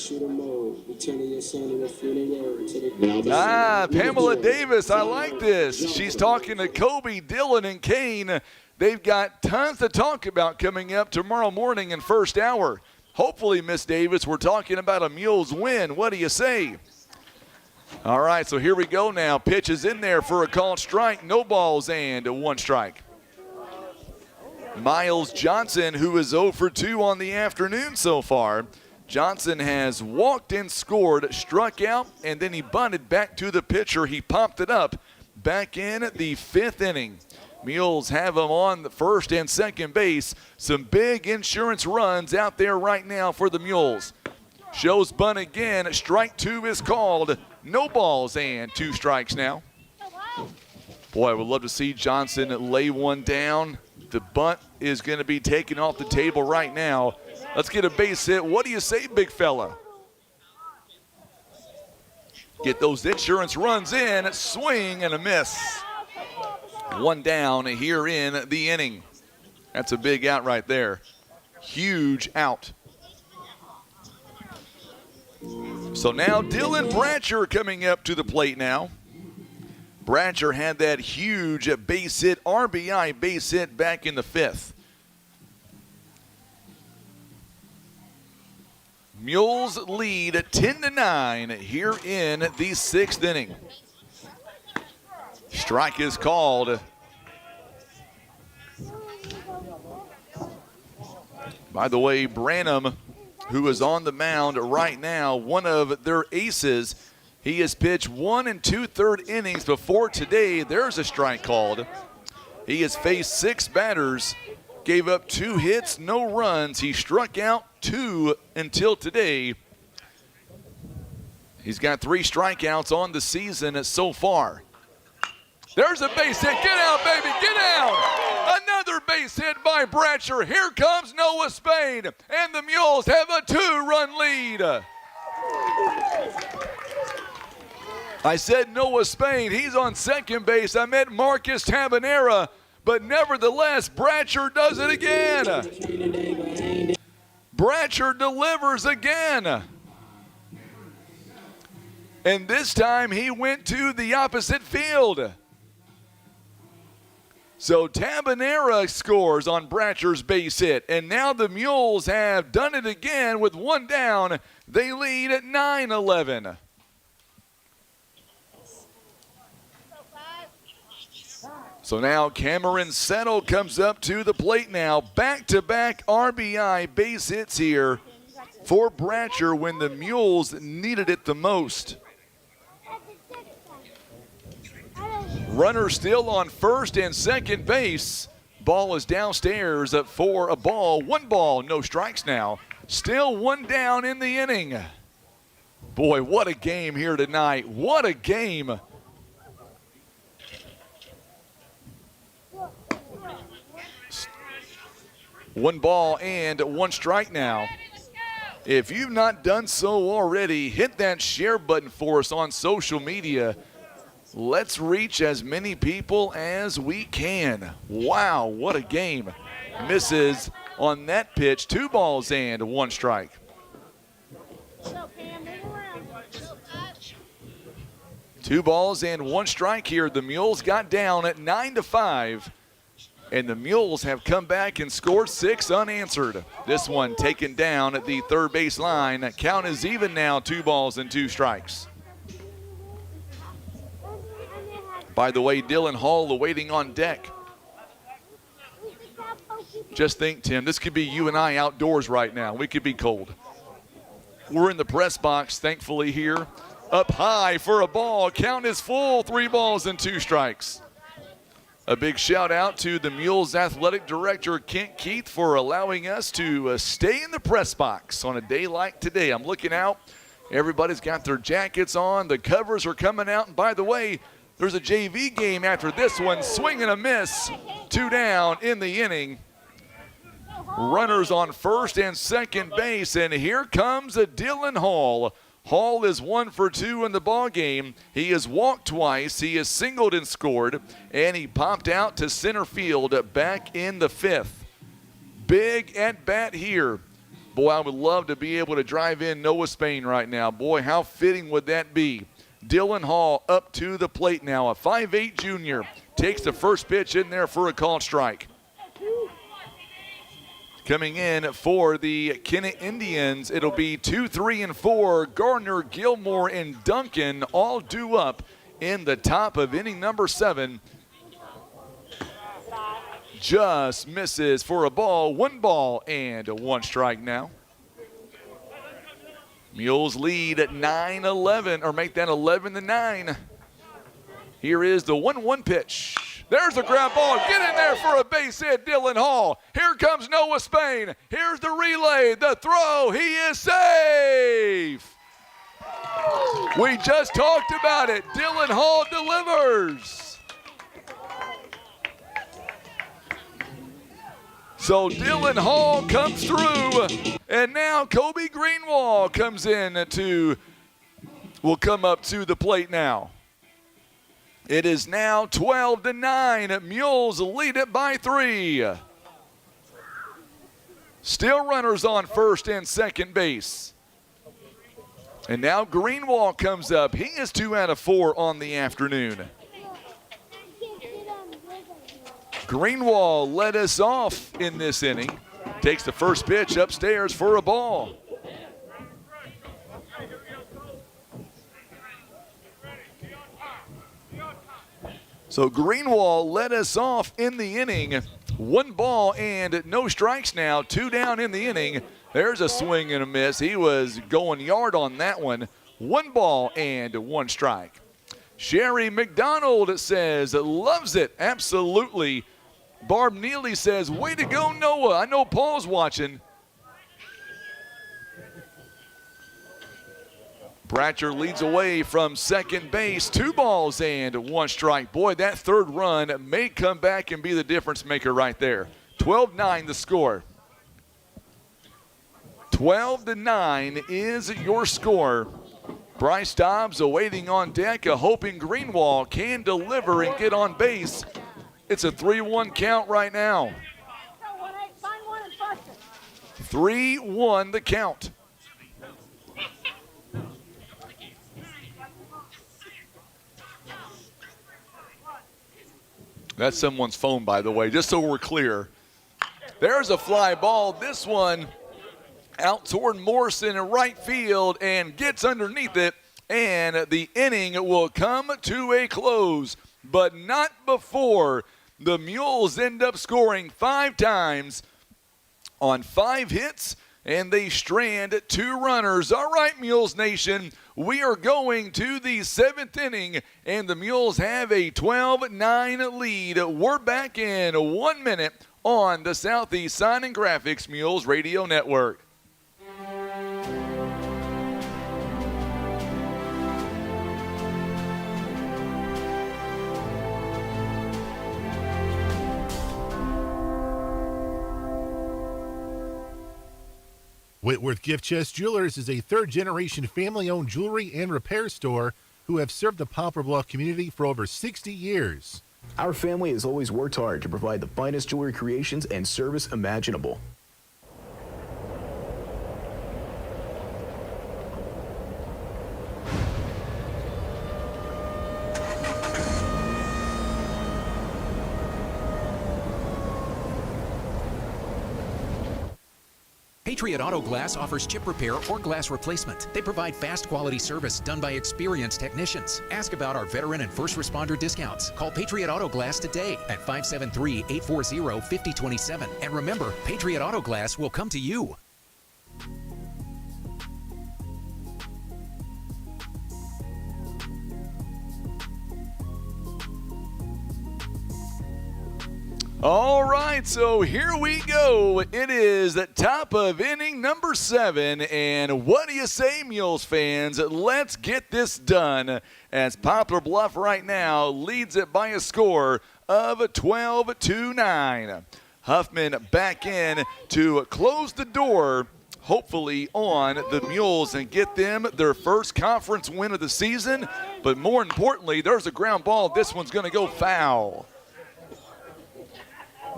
Pamela Davis, I like this. She's talking to Kobe, Dylan, and Kane. They've got tons to talk about coming up tomorrow morning in first hour. Hopefully, Miss Davis, we're talking about a Mules win. What do you say? All right, so here we go now. Pitch is in there for a called strike. No balls and 1 strike. Miles Johnson, who is 0 for 2 on the afternoon so far. Johnson has walked and scored, struck out, and then he bunted back to the pitcher. He popped it up back in the 5th inning. Mules have him on the first and second base. Some big insurance runs out there right now for the Mules. Shows bunt again. Strike 2 is called. No balls and 2 strikes now. Boy, I would love to see Johnson lay one down. The bunt is going to be taken off the table right now. Let's get a base hit. What do you say, big fella? Get those insurance runs in. Swing and a miss. 1 down here in the inning. That's a big out right there. Huge out. So now Dylan Bratcher coming up to the plate now. Bratcher had that huge base hit, RBI base hit back in the 5th. Mules lead 10-9 here in the 6th inning. Strike is called. By the way, Branham, who is on the mound right now, one of their aces. He has pitched 1 2/3 innings before today. There's a strike called. He has faced 6 batters, gave up 2 hits, no runs. He struck out 2 until today. He's got 3 strikeouts on the season so far. There's a base hit. Get out, baby, get out. Another base hit by Bratcher. Here comes Noah Spain, and the Mules have a 2-run lead. I said Noah Spain. He's on second base. I meant Marcus Tabanera, but nevertheless, Bratcher does it again. Bratcher delivers again. And this time he went to the opposite field. So Tabanera scores on Bratcher's base hit, and now the Mules have done it again with 1 down. They lead at 9-11. So now Cameron Settle comes up to the plate now. Back-to-back RBI base hits here for Bratcher when the Mules needed it the most. Runner still on first and second base. Ball is downstairs for a ball. 1 ball, no strikes now. Still 1 down in the inning. Boy, what a game here tonight. What a game. One ball and 1 strike now. If you've not done so already, hit that share button for us on social media. Let's reach as many people as we can. Wow, what a game. Misses on that pitch. 2 balls and 1 strike. Two balls and 1 strike here. The Mules got down at 9-5. and the Mules have come back and scored 6 unanswered. This one taken down at the third base line. Count is even now, 2 balls and 2 strikes. By the way, Dylan Hall awaiting on deck. Just think, Tim, this could be you and I outdoors right now. We could be cold. We're in the press box, thankfully, here. Up high for a ball. Count is full, 3 balls and 2 strikes. A big shout out to the Mules athletic director, Kent Keith, for allowing us to stay in the press box on a day like today. I'm looking out. Everybody's got their jackets on. The covers are coming out. And by the way, there's a JV game after this one. Swing and a miss. 2 down in the inning. Runners on first and second base, and here comes a Dylan Hall. Hall is 1 for 2 in the ball game. He has walked twice, he has singled and scored, and he popped out to center field back in the 5th. Big at bat here. Boy, I would love to be able to drive in Noah Spain right now. Boy, how fitting would that be? Dylan Hall up to the plate now, a 5'8" junior. Takes the first pitch in there for a called strike. Coming in for the Kennett Indians, it'll be 2, 3, and 4. Gardner, Gilmore, and Duncan all due up in the top of inning number 7. Just misses for a ball. 1 ball and 1 strike now. Mules lead at 9-11, or make that 11-9. Here is the 1-1 pitch. There's the ground ball. Get in there for a base hit, Dylan Hall. Here comes Noah Spain. Here's the relay, the throw. He is safe. We just talked about it. Dylan Hall delivers. So Dylan Hall comes through, and now Kobe Greenwald comes in will come up to the plate now. It is now 12-9. Mules lead it by 3. Still runners on first and second base. And now Greenwald comes up. He is 2 out of 4 on the afternoon. Greenwald led us off in this inning. Takes the first pitch upstairs for a ball. So Greenwald led us off in the inning. 1 ball and no strikes now. 2 down in the inning. There's a swing and a miss. He was going yard on that one. 1 ball and 1 strike. Sherry McDonald says, loves it, absolutely. Barb Neely says, way to go, Noah. I know Paul's watching. Bratcher leads away from second base. 2 balls and 1 strike. Boy, that third run may come back and be the difference maker right there. 12-9 the score. 12-9 is your score. Bryce Dobbs awaiting on deck, hoping Greenwald can deliver and get on base. It's a 3-1 count right now. 3-1 the count. That's someone's phone, by the way, just so we're clear. There's a fly ball. This one out toward Morrison in right field and gets underneath it, and the inning will come to a close, but not before the Mules end up scoring 5 times on 5 hits, and they strand 2 runners. All right, Mules Nation, we are going to the 7th inning, and the Mules have a 12-9 lead. We're back in 1 minute on the Southeast Sign and Graphics Mules Radio Network. Whitworth Gift Chest Jewelers is a third-generation family-owned jewelry and repair store who have served the Poplar Bluff community for over 60 years. Our family has always worked hard to provide the finest jewelry creations and service imaginable. Patriot Auto Glass offers chip repair or glass replacement. They provide fast quality service done by experienced technicians. Ask about our veteran and first responder discounts. Call Patriot Auto Glass today at 573-840-5027. And remember, Patriot Auto Glass will come to you. All right, so here we go. It is the top of inning number 7, and what do you say, Mules fans? Let's get this done as Poplar Bluff right now leads it by a score of 12-9. Huffman back in to close the door, hopefully on the Mules, and get them their first conference win of the season. But more importantly, there's a ground ball. This one's going to go foul.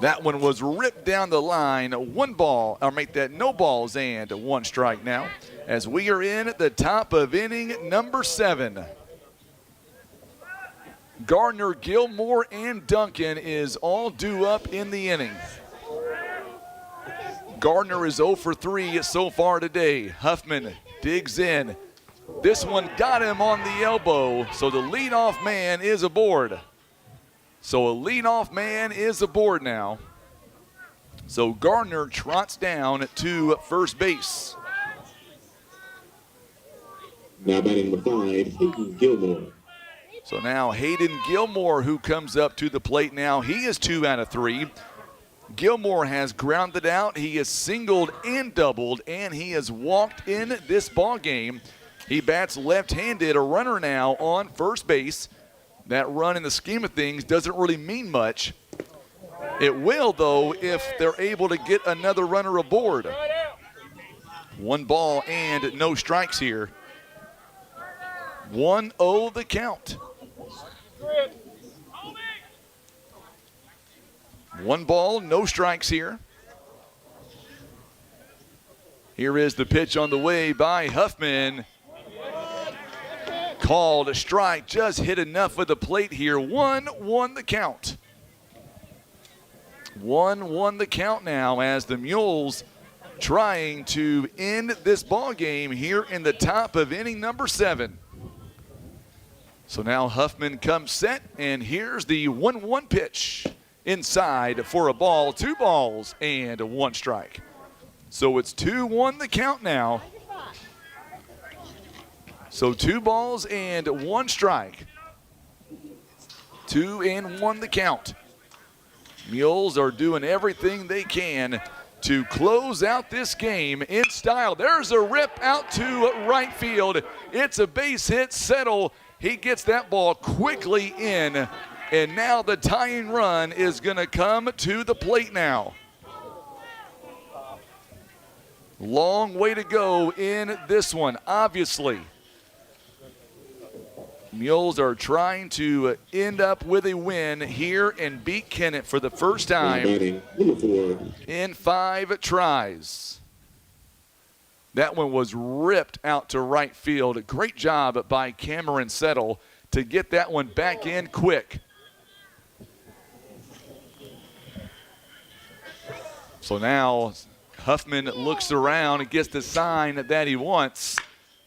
That one was ripped down the line. One ball, or make that no balls and 1 strike now, as we are in the top of inning number 7. Gardner, Gilmore, and Duncan is all due up in the inning. Gardner is 0 for 3 so far today. Huffman digs in. This one got him on the elbow, so the leadoff man is aboard. So a leadoff man is aboard now. So Gardner trots down to first base. Now batting number 5, Hayden Gilmore. So now Hayden Gilmore, who comes up to the plate now. He is 2 out of 3. Gilmore has grounded out. He has singled and doubled, and he has walked in this ball game. He bats left-handed, a runner now on first base. That run in the scheme of things doesn't really mean much. It will, though, if they're able to get another runner aboard. 1 ball and no strikes here. 1-0 the count. 1 ball, no strikes here. Here is the pitch on the way by Huffman. Called a strike, just hit enough with the plate here. 1-1 the count. 1-1 the count now as the Mules trying to end this ball game here in the top of inning number 7. So now Huffman comes set, and here's the 1-1 pitch inside for a ball. 2 balls and 1 strike. So it's 2-1 the count now. So 2 balls and 1 strike. 2-1 the count. Mules are doing everything they can to close out this game in style. There's a rip out to right field. It's a base hit. Settle. He gets that ball quickly in. And now the tying run is going to come to the plate now. Long way to go in this one, obviously. Mules are trying to end up with a win here and beat Kennett for the first time in 5 tries. That one was ripped out to right field. A great job by Cameron Settle to get that one back in quick. So now Huffman looks around and gets the sign that he wants.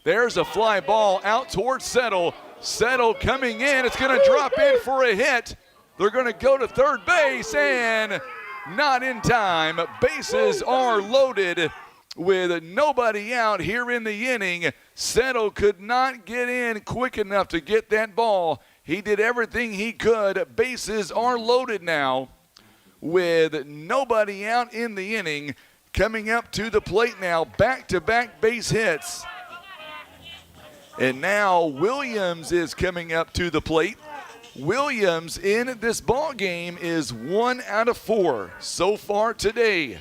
There's a fly ball out towards Settle. Settle coming in. It's going to drop in for a hit. They're going to go to third base, and not in time. Bases are loaded with nobody out here in the inning. Settle could not get in quick enough to get that ball. He did everything he could. Bases are loaded now with nobody out in the inning. Coming up to the plate now, back-to-back base hits. And now Williams is coming up to the plate. Williams in this ball game is 1 out of 4 so far today.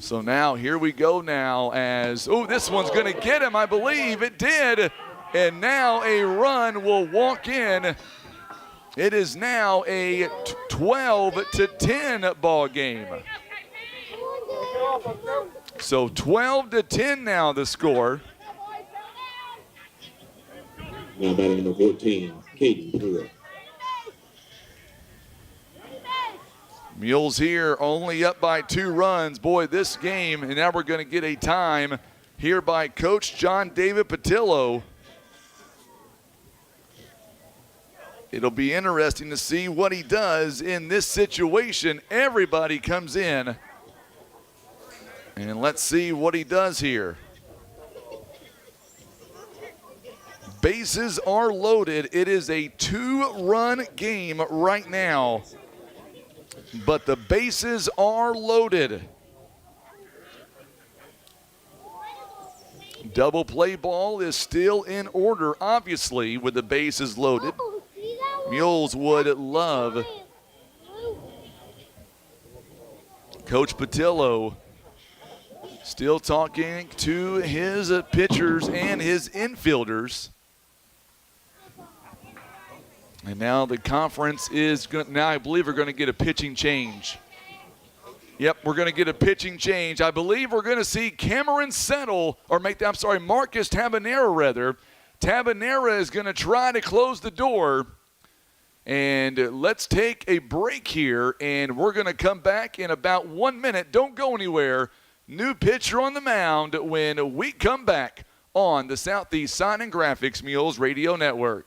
So now here we go now as, oh, this one's going to get him, I believe. It did. And now a run will walk in. It is now a 12-10 ball game. So 12-10 now the score. Now batting number 14, Caden Pruitt. Mules here only up by 2 runs. Boy, this game, and now we're going to get a time here by Coach John David Patillo. It'll be interesting to see what he does in this situation. Everybody comes in. And let's see what he does here. Bases are loaded. It is a 2-run game right now. But the bases are loaded. Double play ball is still in order, obviously, with the bases loaded. Mules would love Coach Patillo still talking to his pitchers and his infielders. And now the conference is going. Now I believe we're going to get a pitching change. Yep, we're going to get a pitching change. I believe we're going to see Cameron Settle, or Marcus Tabanera rather. Tabanera is going to try to close the door. And let's take a break here, and we're going to come back in about 1 minute. Don't go anywhere. New pitcher on the mound when we come back on the Southeast Sign and Graphics Mules Radio Network.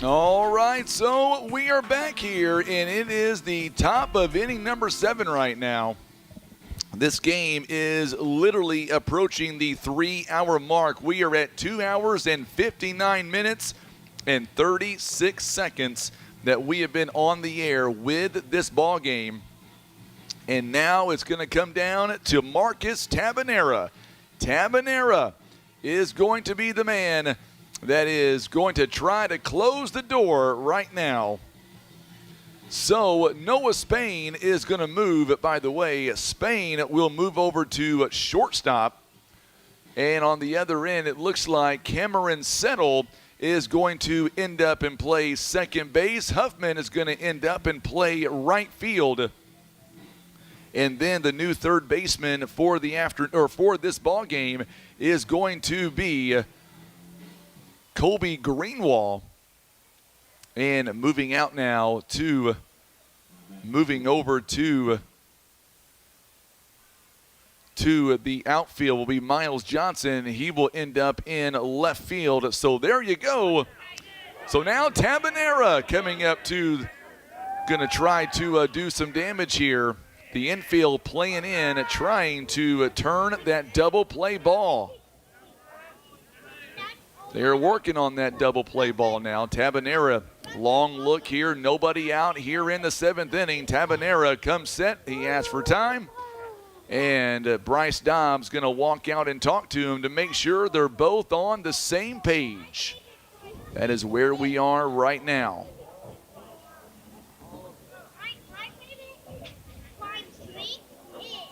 All right, so we are back here, and it is the top of inning number 7 right now. This game is literally approaching the 3-hour mark. We are at 2 hours and 59 minutes and 36 seconds that we have been on the air with this ball game. And now it's going to come down to Marcus Tabanera. Tabanera is going to be the man that is going to try to close the door right now. So Noah Spain is going to move. By the way, Spain will move over to shortstop. And on the other end, it looks like Cameron Settle is going to end up and play second base. Huffman is going to end up and play right field. And then the new third baseman for this ball game is going to be Colby Greenwall. And moving over to the outfield will be Miles Johnson. He will end up in left field. So there you go. So now Tabanera coming up to going to try to do some damage here. The infield playing in, trying to turn that double play ball. They're working on that double play ball now. Tabanera, long look here. Nobody out here in the 7th inning. Tabanera comes set. He asks for time. And Bryce Dobbs going to walk out and talk to him to make sure they're both on the same page. That is where we are right now.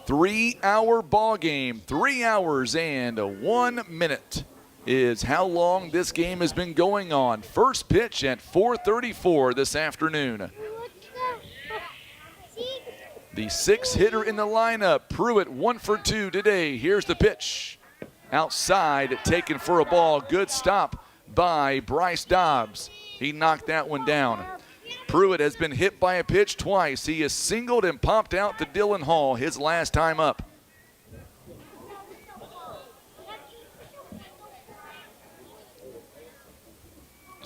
Three-hour ball game. 3 hours and 1 minute is how long this game has been going on. First pitch at 4:34 this afternoon. The 6th hitter in the lineup, Pruitt, 1 for 2 today. Here's the pitch. Outside, taken for a ball. Good stop by Bryce Dobbs. He knocked that one down. Pruitt has been hit by a pitch twice. He has singled and popped out to Dylan Hall his last time up.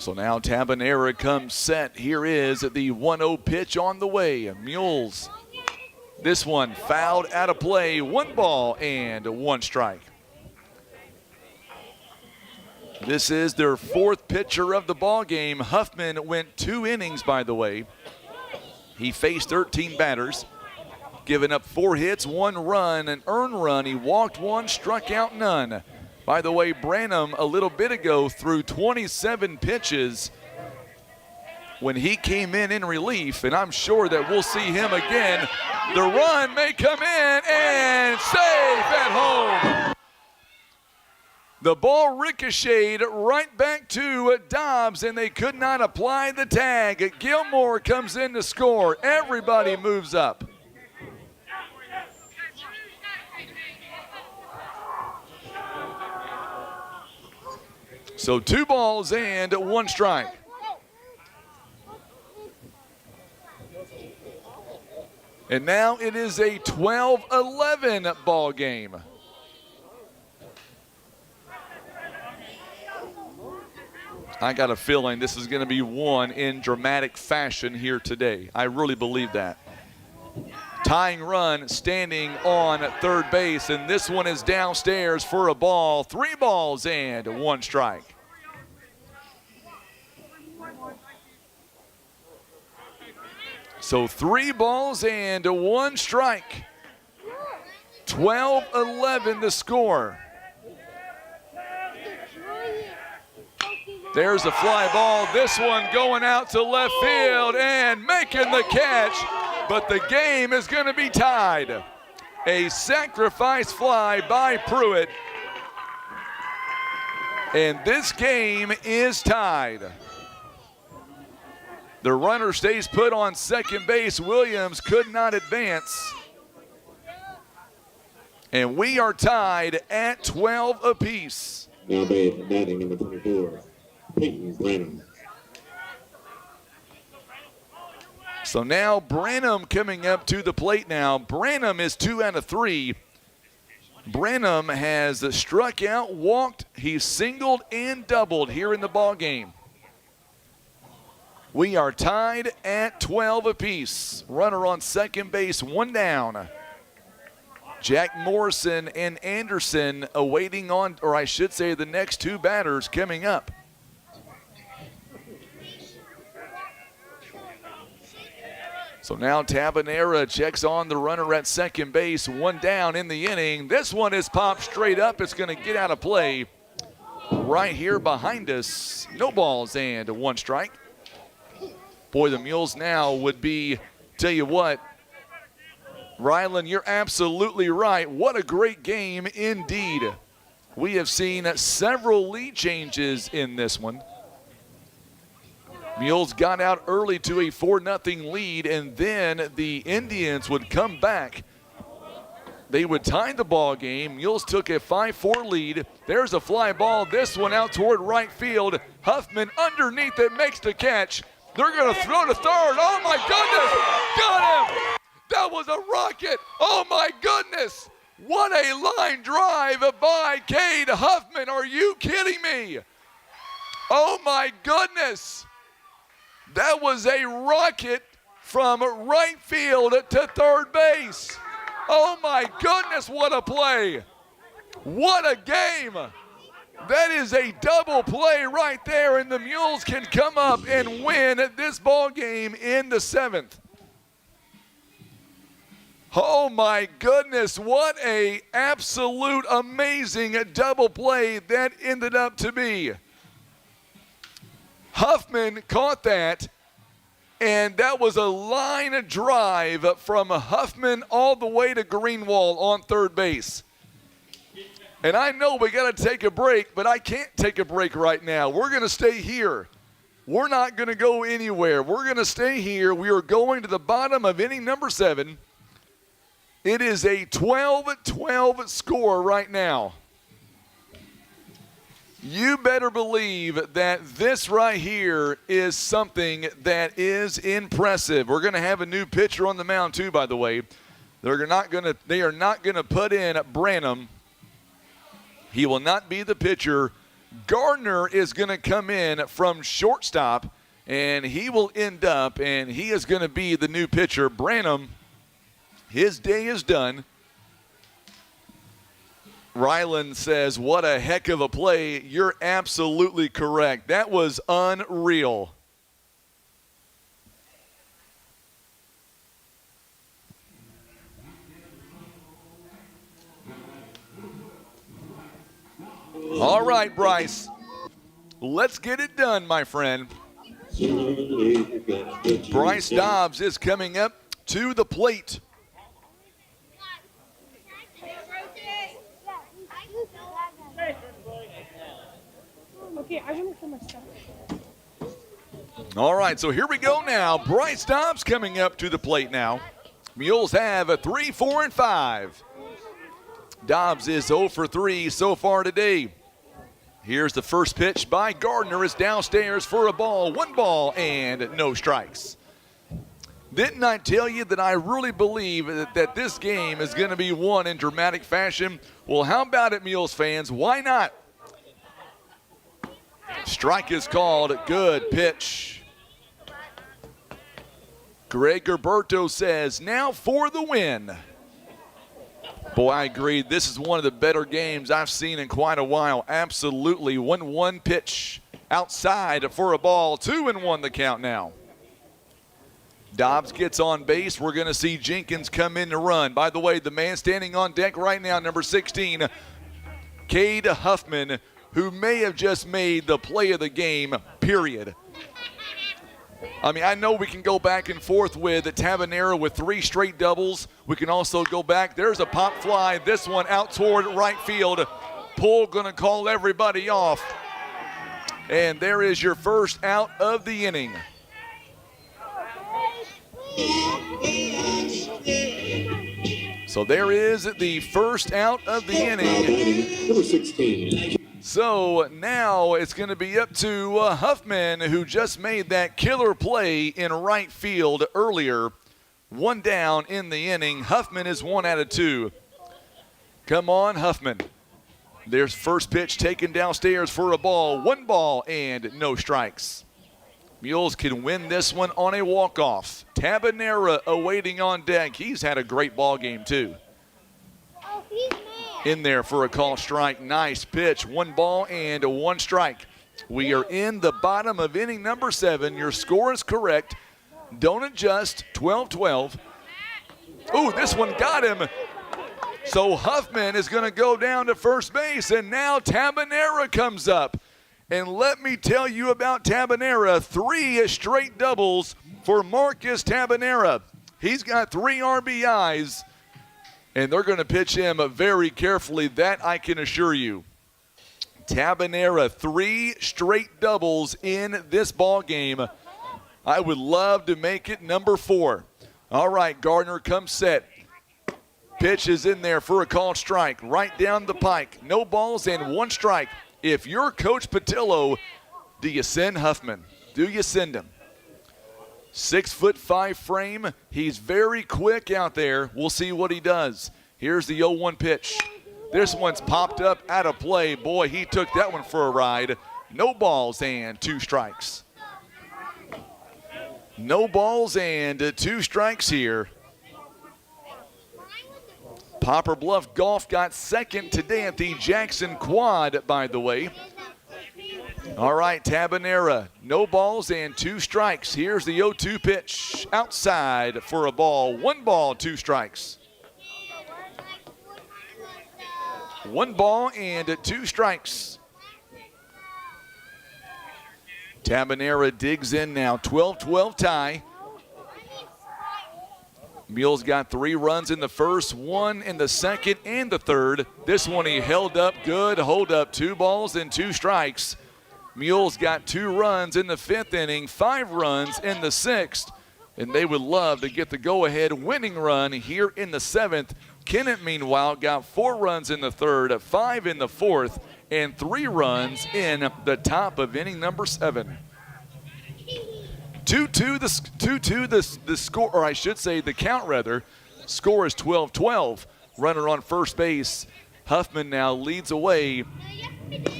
So now Tabanera comes set. Here is the 1-0 pitch on the way. Mules. This one fouled out of play. 1 ball and 1 strike. This is their 4th pitcher of the ball game. Huffman went 2 innings, by the way. He faced 13 batters, giving up 4 hits, 1 run, an earned run. He walked 1, struck out none. By the way, Branham a little bit ago threw 27 pitches when he came in relief, and I'm sure that we'll see him again. The run may come in and safe at home. The ball ricocheted right back to Dobbs, and they could not apply the tag. Gilmore comes in to score. Everybody moves up. So 2 balls and 1 strike. And now it is a 12-11 ball game. I got a feeling this is going to be won in dramatic fashion here today. I really believe that. Tying run standing on third base, and this one is downstairs for a ball. 3 balls and 1 strike. So 3 balls and 1 strike. 12-11 the score. There's a fly ball. This one going out to left field and making the catch, but the game is going to be tied. A sacrifice fly by Pruitt, and this game is tied. The runner stays put on second base. Williams could not advance. And we are tied at 12 apiece. Now batting number 24, Peyton Branham. So now Branham coming up to the plate now. Branham is 2 out of 3. Branham has struck out, walked, he's singled and doubled here in the ball game. We are tied at 12 apiece. Runner on second base, 1 down. Jack Morrison and Anderson awaiting on, or I should say the next 2 batters coming up. So now Tabanera checks on the runner at second base, 1 down in the inning. This one is popped straight up. It's going to get out of play right here behind us. No balls and 1 strike. Boy, the Mules now would be, tell you what, Rylan, you're absolutely right. What a great game indeed. We have seen several lead changes in this one. Mules got out early to a 4-0 lead, and then the Indians would come back. They would tie the ball game. Mules took a 5-4 lead. There's a fly ball. This one out toward right field. Huffman underneath it makes the catch. They're going to throw to third. Oh, my goodness. Got him. That was a rocket. Oh, my goodness. What a line drive by Cade Huffman. Are you kidding me? Oh, my goodness. That was a rocket from right field to third base. Oh, my goodness, what a play. What a game. That is a double play right there, and the Mules can come up and win this ball game in the 7th. Oh my goodness, what a absolute amazing double play that ended up to be. Huffman caught that, and that was a line drive from Huffman all the way to Greenwald on third base. And I know we got to take a break, but I can't take a break right now. We're going to stay here. We're not going to go anywhere. We're going to stay here. We are going to the bottom of inning number 7. It is a 12-12 score right now. You better believe that this right here is something that is impressive. We're going to have a new pitcher on the mound too, by the way. They are not going to put in Branham. He will not be the pitcher Gardner is going to come in from shortstop, and he will end up, and he is going to be the new pitcher. Branham, his day is done. Ryland says, what a heck of a play. You're absolutely correct. That was unreal. All right, Bryce. Let's get it done, my friend. Bryce Dobbs is coming up to the plate. Okay, I want to put my stuff. All right, so here we go now. Bryce Dobbs coming up to the plate now. Mules have a 3, 4, and 5. Dobbs is 0 for 3 so far today. Here's the first pitch by Gardner. It's downstairs for a ball. 1 ball and no strikes. Didn't I tell you that I really believe that this game is going to be won in dramatic fashion? Well, how about it, Mules fans? Why not? Strike is called. Good pitch. Greg Gerberto says, now for the win. Boy, I agree. This is one of the better games I've seen in quite a while. Absolutely. 1-1 pitch outside for a ball. 2-1 the count now. Dobbs gets on base. We're going to see Jenkins come in to run. By the way, the man standing on deck right now, number 16, Cade Huffman, who may have just made the play of the game, period. I mean, I know we can go back and forth with Tabanera with 3 straight doubles. We can also go back. There's a pop fly. This one out toward right field. Pull going to call everybody off. And there is your first out of the inning. So there is the first out of the inning. Number 16. So now it's going to be up to Huffman, who just made that killer play in right field earlier. 1 down in the inning. Huffman is 1 out of 2. Come on, Huffman. There's first pitch taken downstairs for a ball. 1 ball and no strikes. Mules can win this one on a walk-off. Tabanera awaiting on deck. He's had a great ball game too. In there for a call strike. Nice pitch. 1 ball and 1 strike. We are in the bottom of inning number 7. Your score is correct. Don't adjust. 12-12. Ooh, this one got him. So Huffman is going to go down to first base, and now Tabanera comes up. And let me tell you about Tabanera. 3 straight doubles for Marcus Tabanera. He's got 3 RBIs. And they're going to pitch him very carefully, that I can assure you. Tabanera, 3 straight doubles in this ball game. I would love to make it number 4. All right, Gardner comes set. Pitch is in there for a called strike. Right down the pike. No balls and 1 strike. If you're Coach Patillo, do you send Huffman? Do you send him? 6'5" frame. He's very quick out there. We'll see what he does. Here's the 0-1 pitch. This one's popped up out of play. Boy, he took that one for a ride. No balls and 2 strikes. No balls and 2 strikes here. Poplar Bluff Golf got second today at the Jackson Quad, by the way. All right, Tabanera, no balls and 2 strikes. Here's the 0-2 pitch. Outside for a ball. 1 ball, 2 strikes. 1 ball and 2 strikes. Tabanera digs in now. 12-12 tie. Mules got 3 runs in the first, 1 in the second and the third. This one he held up good. Hold up, 2 balls and 2 strikes. Mules got 2 runs in the 5th inning, 5 runs in the 6th, and they would love to get the go-ahead winning run here in the 7th. Kennett, meanwhile, got 4 runs in the 3rd, 5 in the 4th, and 3 runs in the top of inning number 7. 2-2 the score, or I should say the count rather. Score is 12-12. Runner on first base. Huffman now leads away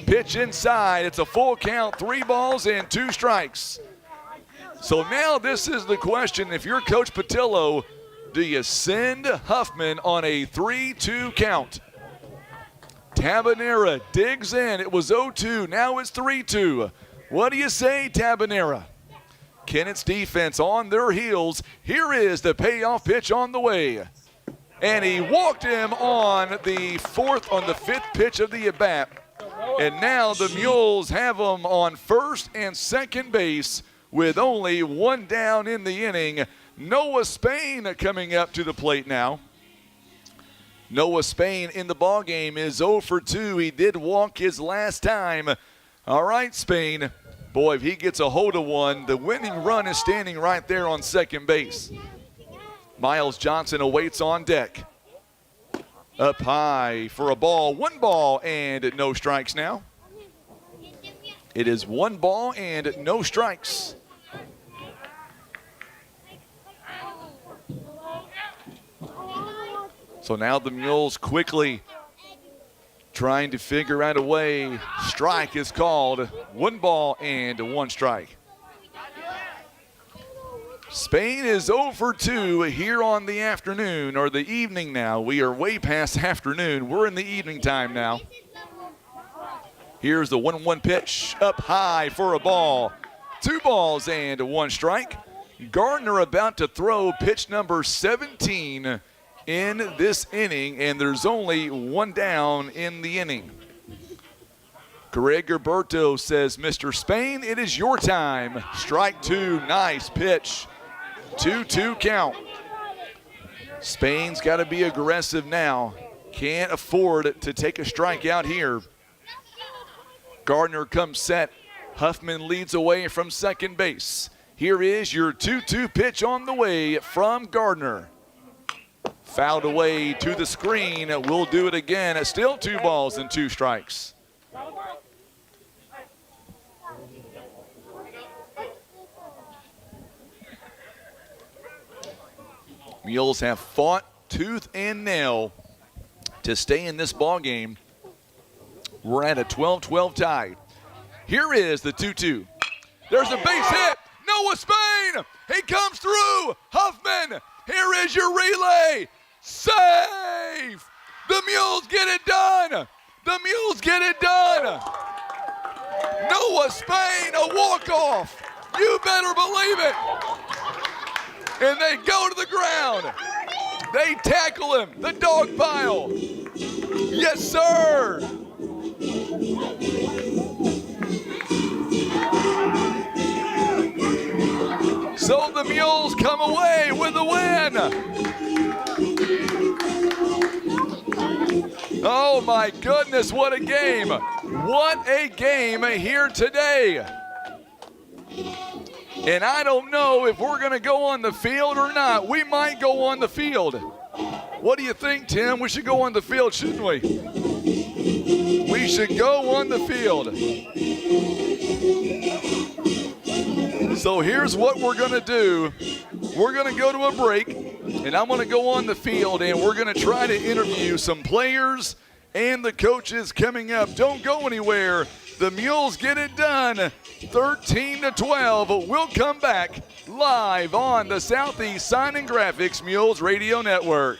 Pitch inside. It's a full count, 3 balls and 2 strikes. So now this is the question. If you're Coach Patillo, do you send Huffman on a 3-2 count? Tabanera digs in. It was 0-2. Now it's 3-2. What do you say, Tabanera? Kennett's defense on their heels. Here is the payoff pitch on the way. And he walked him on the 5th pitch of the at-bat. And now the Mules have him on first and second base with only 1 down in the inning. Noah Spain coming up to the plate now. Noah Spain in the ballgame is 0 for 2. He did walk his last time. All right, Spain. Boy, if he gets a hold of one, the winning run is standing right there on second base. Miles Johnson awaits on deck. Up high for a ball. 1 ball and no strikes now. It is 1 ball and no strikes. So now the Mules quickly trying to figure out a way. Strike is called. 1 ball and 1 strike. Spain is 0 for 2 here on the afternoon, or the evening now. We are way past afternoon. We're in the evening time now. Here's the 1-1 pitch up high for a ball. 2 balls and 1 strike. Gardner about to throw pitch number 17 in this inning, and there's only 1 down in the inning. Greg Gerberto says, Mr. Spain, it is your time. Strike 2, nice pitch. 2-2 count. Spain's got to be aggressive now. Can't afford to take a strike out here. Gardner comes set. Huffman leads away from second base. Here is your 2-2 pitch on the way from Gardner. Fouled away to the screen. We'll do it again. It's still 2 balls and 2 strikes. Mules have fought tooth and nail to stay in this ball game. We're at a 12-12 tie. Here is the 2-2. There's a base hit. Noah Spain. He comes through. Huffman. Here is your relay. Safe. The Mules get it done. The Mules get it done. Noah Spain, a walk-off. You better believe it. And they go to the ground. They tackle him. The dog pile. Yes, sir. So the Mules come away with a win. Oh my goodness, what a game. What a game here today. And I don't know if we're going to go on the field or not. We might go on the field. What do you think, Tim? We should go on the field, shouldn't we? We should go on the field. So here's what we're going to do. We're going to go to a break, and I'm going to go on the field, and we're going to try to interview some players and the coaches coming up. Don't go anywhere. The Mules get it done, 13-12. We'll come back live on the Southeast Sign and Graphics Mules Radio Network.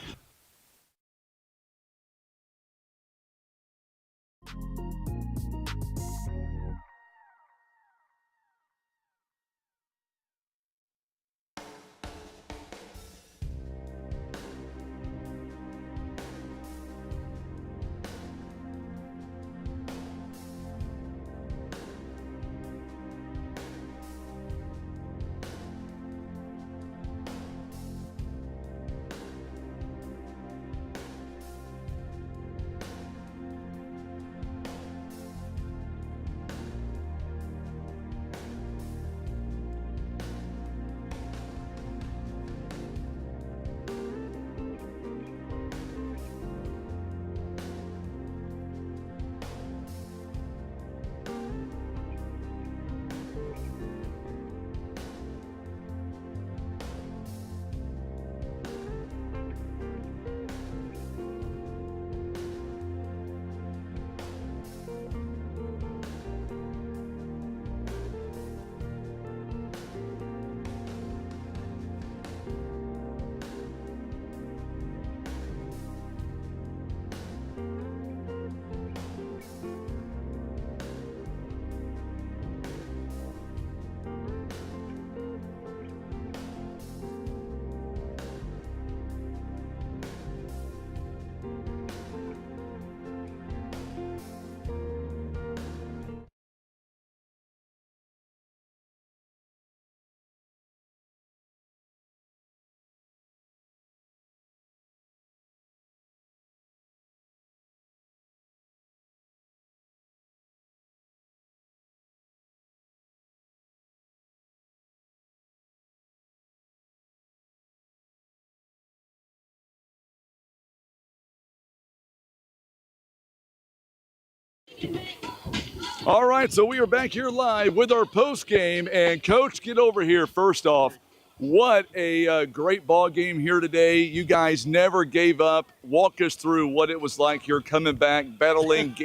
All right, so we are back here live with our post game, and Coach, get over here first off. What a great ball game here today. You guys never gave up. Walk us through what it was like here coming back, battling,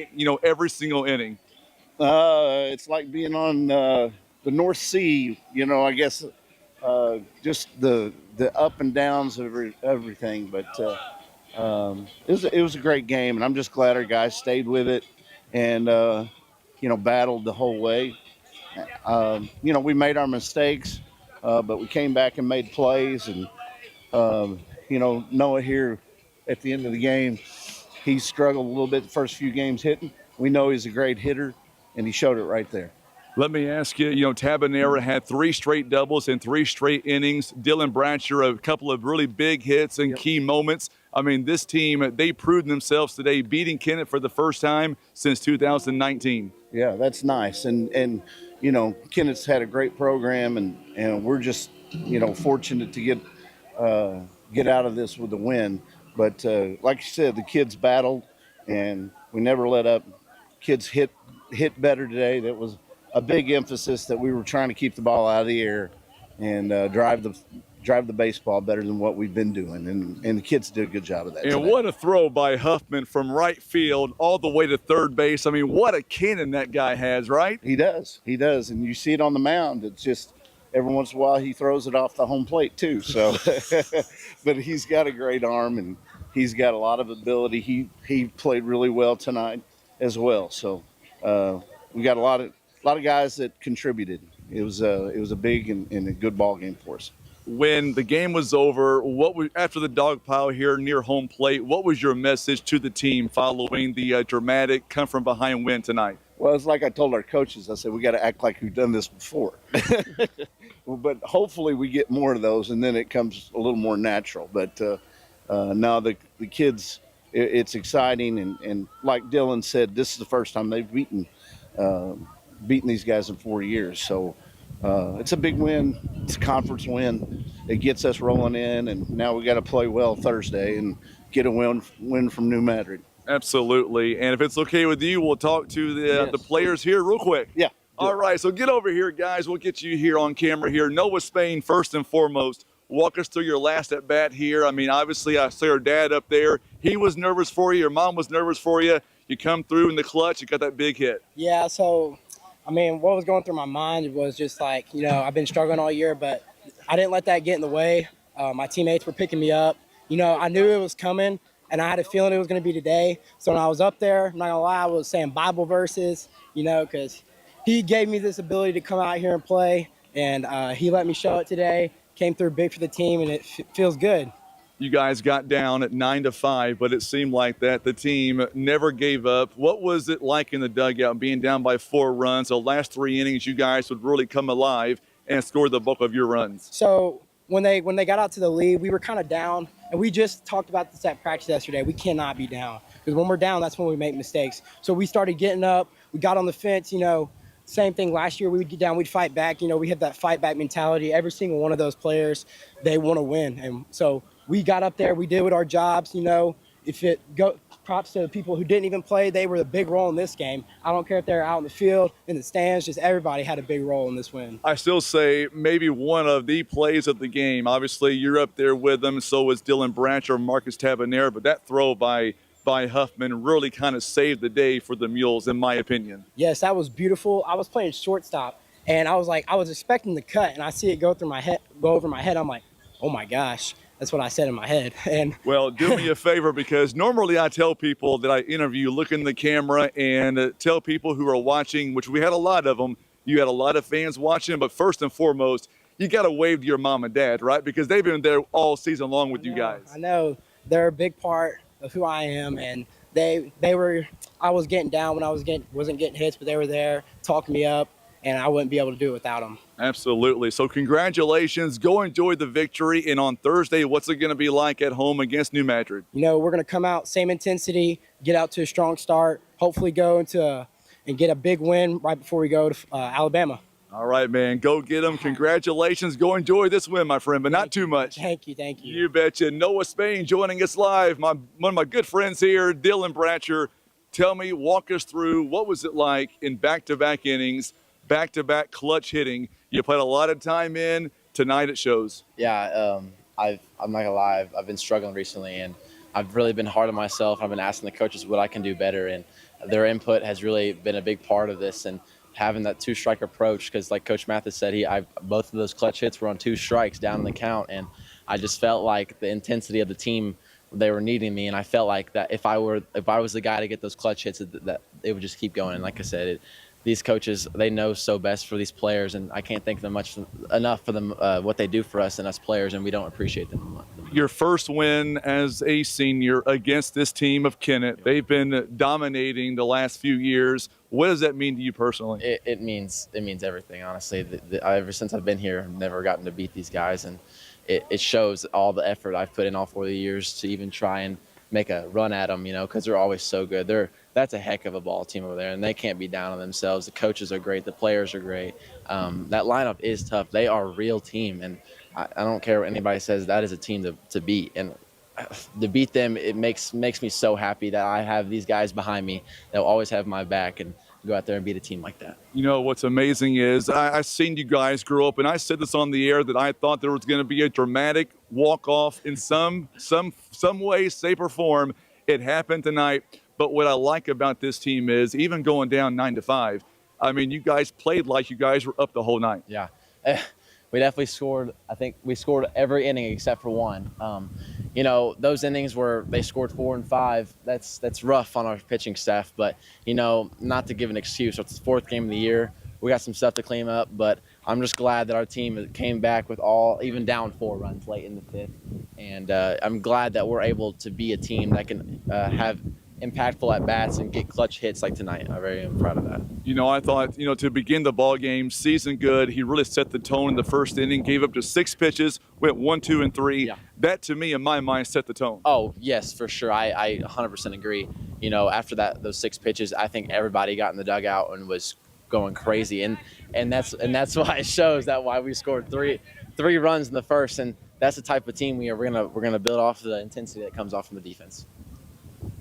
every single inning. It's like being on the North Sea, I guess just the up and downs of everything. But it was a great game, and I'm just glad our guys stayed with it and, battled the whole way. We made our mistakes, but we came back and made plays. And, Noah here at the end of the game, he struggled a little bit the first few games hitting. We know he's a great hitter, and he showed it right there. Let me ask you, Tabanera had 3 straight doubles in 3 straight innings. Dylan Bratcher, a couple of really big hits and key moments. I mean, this team, they proved themselves today, beating Kennett for the first time since 2019. Yeah, that's nice. And Kennett's had a great program, and we're just, fortunate to get out of this with a win. But like you said, the kids battled, and we never let up. Kids hit better today. That was a big emphasis, that we were trying to keep the ball out of the air and drive the baseball better than what we've been doing. And the kids did a good job of that. And today. What a throw by Huffman from right field all the way to third base. I mean, what a cannon that guy has, right? He does. And you see it on the mound. It's just every once in a while he throws it off the home plate too. So, but he's got a great arm, and he's got a lot of ability. He played really well tonight as well. So we got a lot of guys that contributed. It was a big and a good ball game for us. When the game was over, after the dog pile here near home plate, what was your message to the team following the dramatic come from behind win tonight? Well, it's like I told our coaches. I said, we got to act like we've done this before. But hopefully we get more of those, and then it comes a little more natural. But now the kids, it's exciting. And like Dylan said, this is the first time they've beaten these guys in 4 years. So it's a big win. It's a conference win. It gets us rolling in, and now we got to play well Thursday and get a win from New Madrid. Absolutely. And if it's okay with you, we'll talk to the players here real quick. Yeah. All right, so get over here, guys. We'll get you here on camera here. Noah Spain, first and foremost. Walk us through your last at-bat here. I mean, obviously, I saw your dad up there. He was nervous for you. Your mom was nervous for you. You come through in the clutch. You got that big hit. Yeah, so, I mean, what was going through my mind was just like, I've been struggling all year, but I didn't let that get in the way. My teammates were picking me up. I knew it was coming, and I had a feeling it was going to be today. So when I was up there, I'm not going to lie, I was saying Bible verses, because he gave me this ability to come out here and play, and he let me show it today. Came through big for the team, and it feels good. You guys got down at 9-5, but it seemed like that the team never gave up. What was it like in the dugout being down by 4 runs? The last 3 innings, you guys would really come alive and score the bulk of your runs. So when they got out to the lead, we were kind of down, and we just talked about this at practice yesterday. We cannot be down, because when we're down, that's when we make mistakes. So we started getting up. We got on the fence, Same thing last year. We would get down, we'd fight back. We had that fight back mentality. Every single one of those players, they want to win. And so we got up there, we did with our jobs. Props to the people who didn't even play. They were the big role in this game. I don't care if they're out in the field, in the stands, just everybody had a big role in this win. I still say maybe one of the plays of the game. Obviously, you're up there with them. So was Dylan Branch or Marcus Tabanera. But that throw by Huffman really kind of saved the day for the Mules, in my opinion. Yes, that was beautiful. I was playing shortstop, and I was expecting the cut, and I see it go over my head. I'm like, oh my gosh. That's what I said in my head. Well, do me a favor, because normally I tell people that I interview, look in the camera and tell people who are watching, which we had a lot of them. You had a lot of fans watching, but first and foremost, you got to wave to your mom and dad, right? Because they've been there all season long with you guys. I know. They're a big part of who I am, and I was getting down when I wasn't getting hits, but they were there talking me up, and I wouldn't be able to do it without them. Absolutely. So congratulations. Go enjoy the victory. And on Thursday, what's it going to be like at home against New Madrid? We're going to come out, same intensity, get out to a strong start, hopefully go and get a big win right before we go to Alabama. All right, man. Go get them. Congratulations. Go enjoy this win, my friend, but not too much. Thank you. You betcha. Noah Spain joining us live. One of my good friends here, Dylan Bratcher. Tell me, walk us through, what was it like in back-to-back innings, back-to-back clutch hitting? You put a lot of time in. Tonight it shows. Yeah, I'm not gonna lie. I've been struggling recently, and I've really been hard on myself. I've been asking the coaches what I can do better, and their input has really been a big part of this. And having that two-strike approach, because like Coach Mathis said, both of those clutch hits were on 2 strikes down in the count, and I just felt like the intensity of the team, they were needing me, and I felt like that if I was the guy to get those clutch hits, that it would just keep going. And like I said, these coaches, they know so best for these players, and I can't thank them enough for them what they do for us and us players, and we don't appreciate them enough. Your first win as a senior against this team of Kennett. They've been dominating the last few years. What does that mean to you personally? It means everything, honestly. Ever since I've been here, I've never gotten to beat these guys, and it shows all the effort I've put in all 4 years to even try and make a run at them, because they're always so good. That's a heck of a ball team over there, and they can't be down on themselves. The coaches are great. The players are great. That lineup is tough. They are a real team, and I don't care what anybody says. That is a team to beat, and to beat them, it makes me so happy that I have these guys behind me that will always have my back and go out there and beat a team like that. What's amazing is I've seen you guys grow up, and I said this on the air that I thought there was going to be a dramatic walk-off in some way, shape, or form. It happened tonight. But what I like about this team is even going down 9-5, I mean, you guys played like you guys were up the whole night. Yeah. We definitely scored. I think we scored every inning except for one. Those innings where they scored 4 and 5, that's rough on our pitching staff. But, not to give an excuse, it's the 4th game of the year. We got some stuff to clean up, but I'm just glad that our team came back with even down 4 runs late in the 5th. And I'm glad that we're able to be a team that can have impactful at-bats and get clutch hits like tonight. I'm very proud of that. I thought, to begin the ball game, season good, he really set the tone in the first inning, gave up to 6 pitches, went 1, 2, and 3. Yeah. That, to me, in my mind, set the tone. Oh, yes, for sure. I 100% agree. After those 6 pitches, I think everybody got in the dugout and was going crazy. And that's why it shows why we scored three runs in the first. And that's the type of team we're gonna build off the intensity that comes off from the defense.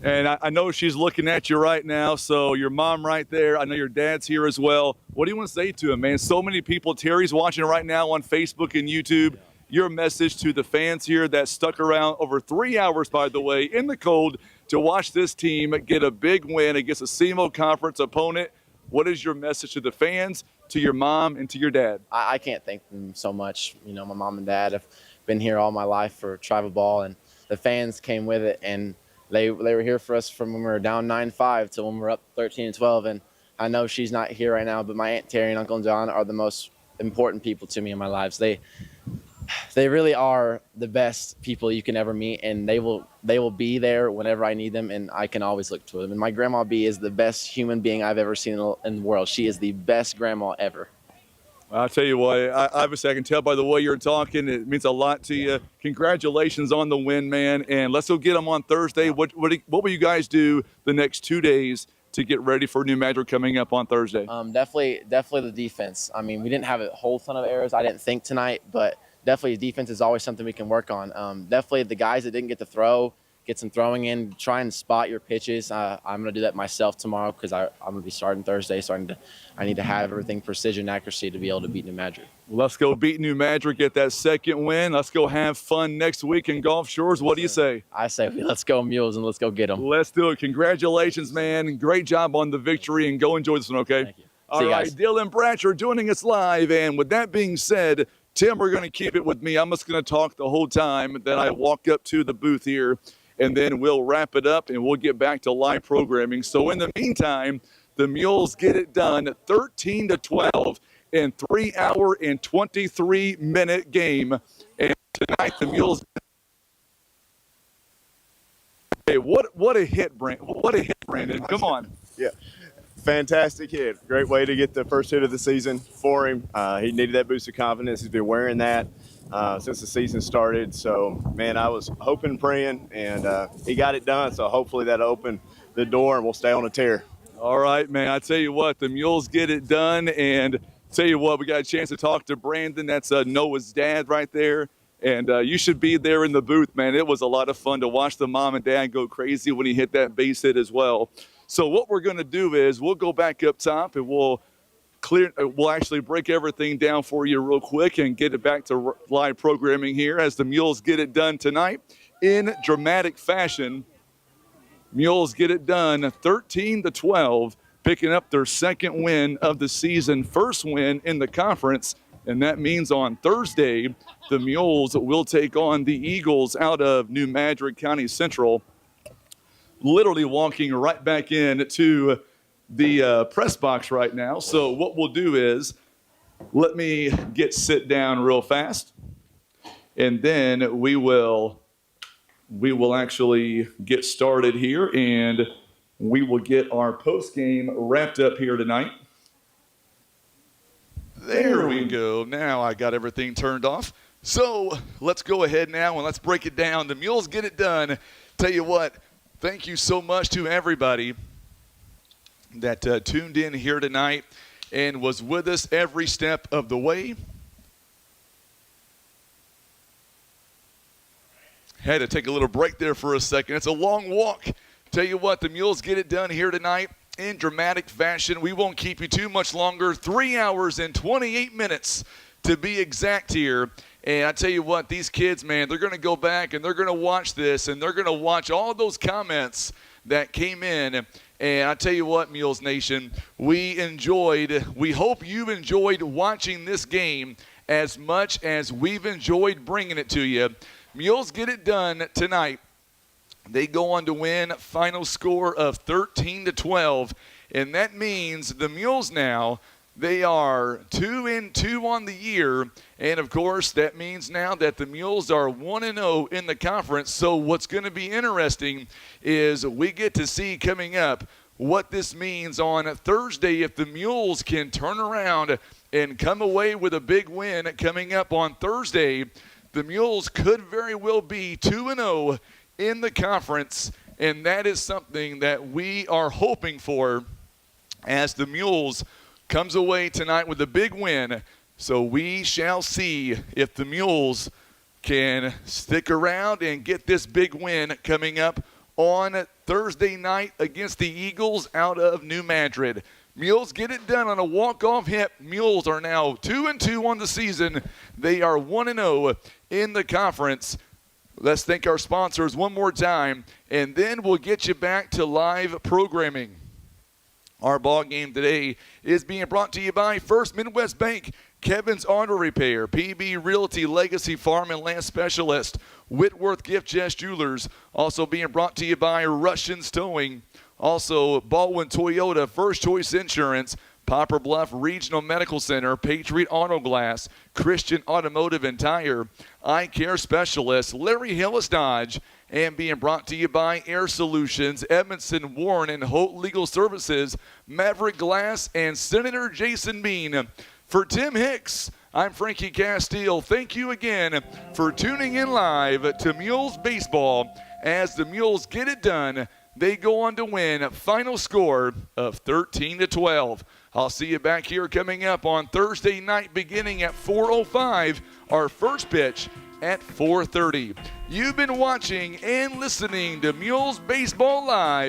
And I know she's looking at you right now, so your mom right there. I know your dad's here as well. What do you want to say to him, man? So many people. Terry's watching right now on Facebook and YouTube. Your message to the fans here that stuck around over 3 hours, by the way, in the cold to watch this team get a big win against a SEMO Conference opponent. What is your message to the fans, to your mom, and to your dad? I can't thank them so much. My mom and dad have been here all my life for travel ball, and the fans came with it, and they were here for us from when we were down 9-5 to when we were up 13-12. And I know she's not here right now, but my Aunt Terry and Uncle John are the most important people to me in my lives. They really are the best people you can ever meet, and they will be there whenever I need them, and I can always look to them. And my Grandma B is the best human being I've ever seen in the world. She is the best grandma ever. I'll tell you what, obviously I can tell by the way you're talking, it means a lot to you. Congratulations on the win, man, and let's go get them on Thursday. What will you guys do the next 2 days to get ready for New Madrid coming up on Thursday? Definitely the defense. I mean, we didn't have a whole ton of errors, I didn't think, tonight, but definitely defense is always something we can work on. Definitely the guys that didn't get to throw, get some throwing in, try and spot your pitches. I'm going to do that myself tomorrow because I'm going to be starting Thursday, so I need to have everything precision accuracy to be able to beat New Madrid. Let's go beat New Madrid, get that second win. Let's go have fun next week in Gulf Shores. What do you say? I say let's go Mules and let's go get them. Let's do it. Congratulations, man. Great job on the victory, and go enjoy this one, okay? Thank you. All right, Dylan Bratcher joining us live, and with that being said, Tim, we're going to keep it with me. I'm just going to talk the whole time. Then I walk up to the booth here, and then we'll wrap it up, and we'll get back to live programming. So in the meantime, the Mules get it done 13-12 in 3 hour and 23-minute game. And tonight the Mules. Hey, what a hit, Brandon. What a hit, Brandon. Come on. Yeah. Fantastic hit. Great way to get the first hit of the season for him. He needed that boost of confidence. He's been wearing that since the season started. So, man, I was hoping, praying, and he got it done. So hopefully that'll open the door and we'll stay on a tear. All right, man. I tell you what, the Mules get it done. And tell you what, we got a chance to talk to Brandon. That's Noah's dad right there. And you should be there in the booth, man. It was a lot of fun to watch the mom and dad go crazy when he hit that base hit as well. So what we're going to do is we'll go back up top and we'll actually break everything down for you real quick and get it back to live programming here as the Mules get it done tonight in dramatic fashion. Mules get it done 13-12, picking up their second win of the season, first win in the conference. And that means on Thursday, the Mules will take on the Eagles out of New Madrid County Central. Literally walking right back in to the press box right now. So what we'll do is let me sit down real fast, and then we will actually get started here, and we will get our post game wrapped up here tonight. There we go. Now I got everything turned off. So let's go ahead now and let's break it down. The Mules get it done. Tell you what, thank you so much to everybody that tuned in here tonight and was with us every step of the way. Had to take a little break there for a second. It's a long walk. Tell you what, the Mules get it done here tonight in dramatic fashion. We won't keep you too much longer. 3 hours and 28 minutes to be exact here. And I tell you what, these kids, man, they're going to go back and they're going to watch this and they're going to watch all those comments that came in. And I tell you what, Mules Nation, we hope you've enjoyed watching this game as much as we've enjoyed bringing it to you. Mules get it done tonight. They go on to win, final score of 13-12. And that means the Mules now, they are 2-2 on the year. And, of course, that means now that the Mules are 1-0 in the conference. So what's going to be interesting is we get to see coming up what this means on Thursday if the Mules can turn around and come away with a big win coming up on Thursday. The Mules could very well be 2-0 in the conference, and that is something that we are hoping for as the Mules comes away tonight with a big win. So we shall see if the Mules can stick around and get this big win coming up on Thursday night against the Eagles out of New Madrid. Mules get it done on a walk-off hit. Mules are now 2-2 on the season. They are 1-0 in the conference. Let's thank our sponsors one more time, and then we'll get you back to live programming. Our ball game today is being brought to you by First Midwest Bank, Kevin's Auto Repair, PB Realty Legacy Farm and Land Specialist, Whitworth Gift Chest Jewelers, also being brought to you by Russian Towing, also Baldwin Toyota, First Choice Insurance, Poplar Bluff Regional Medical Center, Patriot Auto Glass, Christian Automotive and Tire, Eye Care Specialist, Larry Hillis Dodge, and being brought to you by Air Solutions, Edmondson, Warren, and Holt Legal Services, Maverick Glass, and Senator Jason Bean. For Tim Hicks, I'm Frankie Castile. Thank you again for tuning in live to Mules Baseball. As the Mules get it done, they go on to win. Final score of 13-12. I'll see you back here coming up on Thursday night beginning at 4:05. Our first pitch at 4:30. You've been watching and listening to Mules Baseball Live.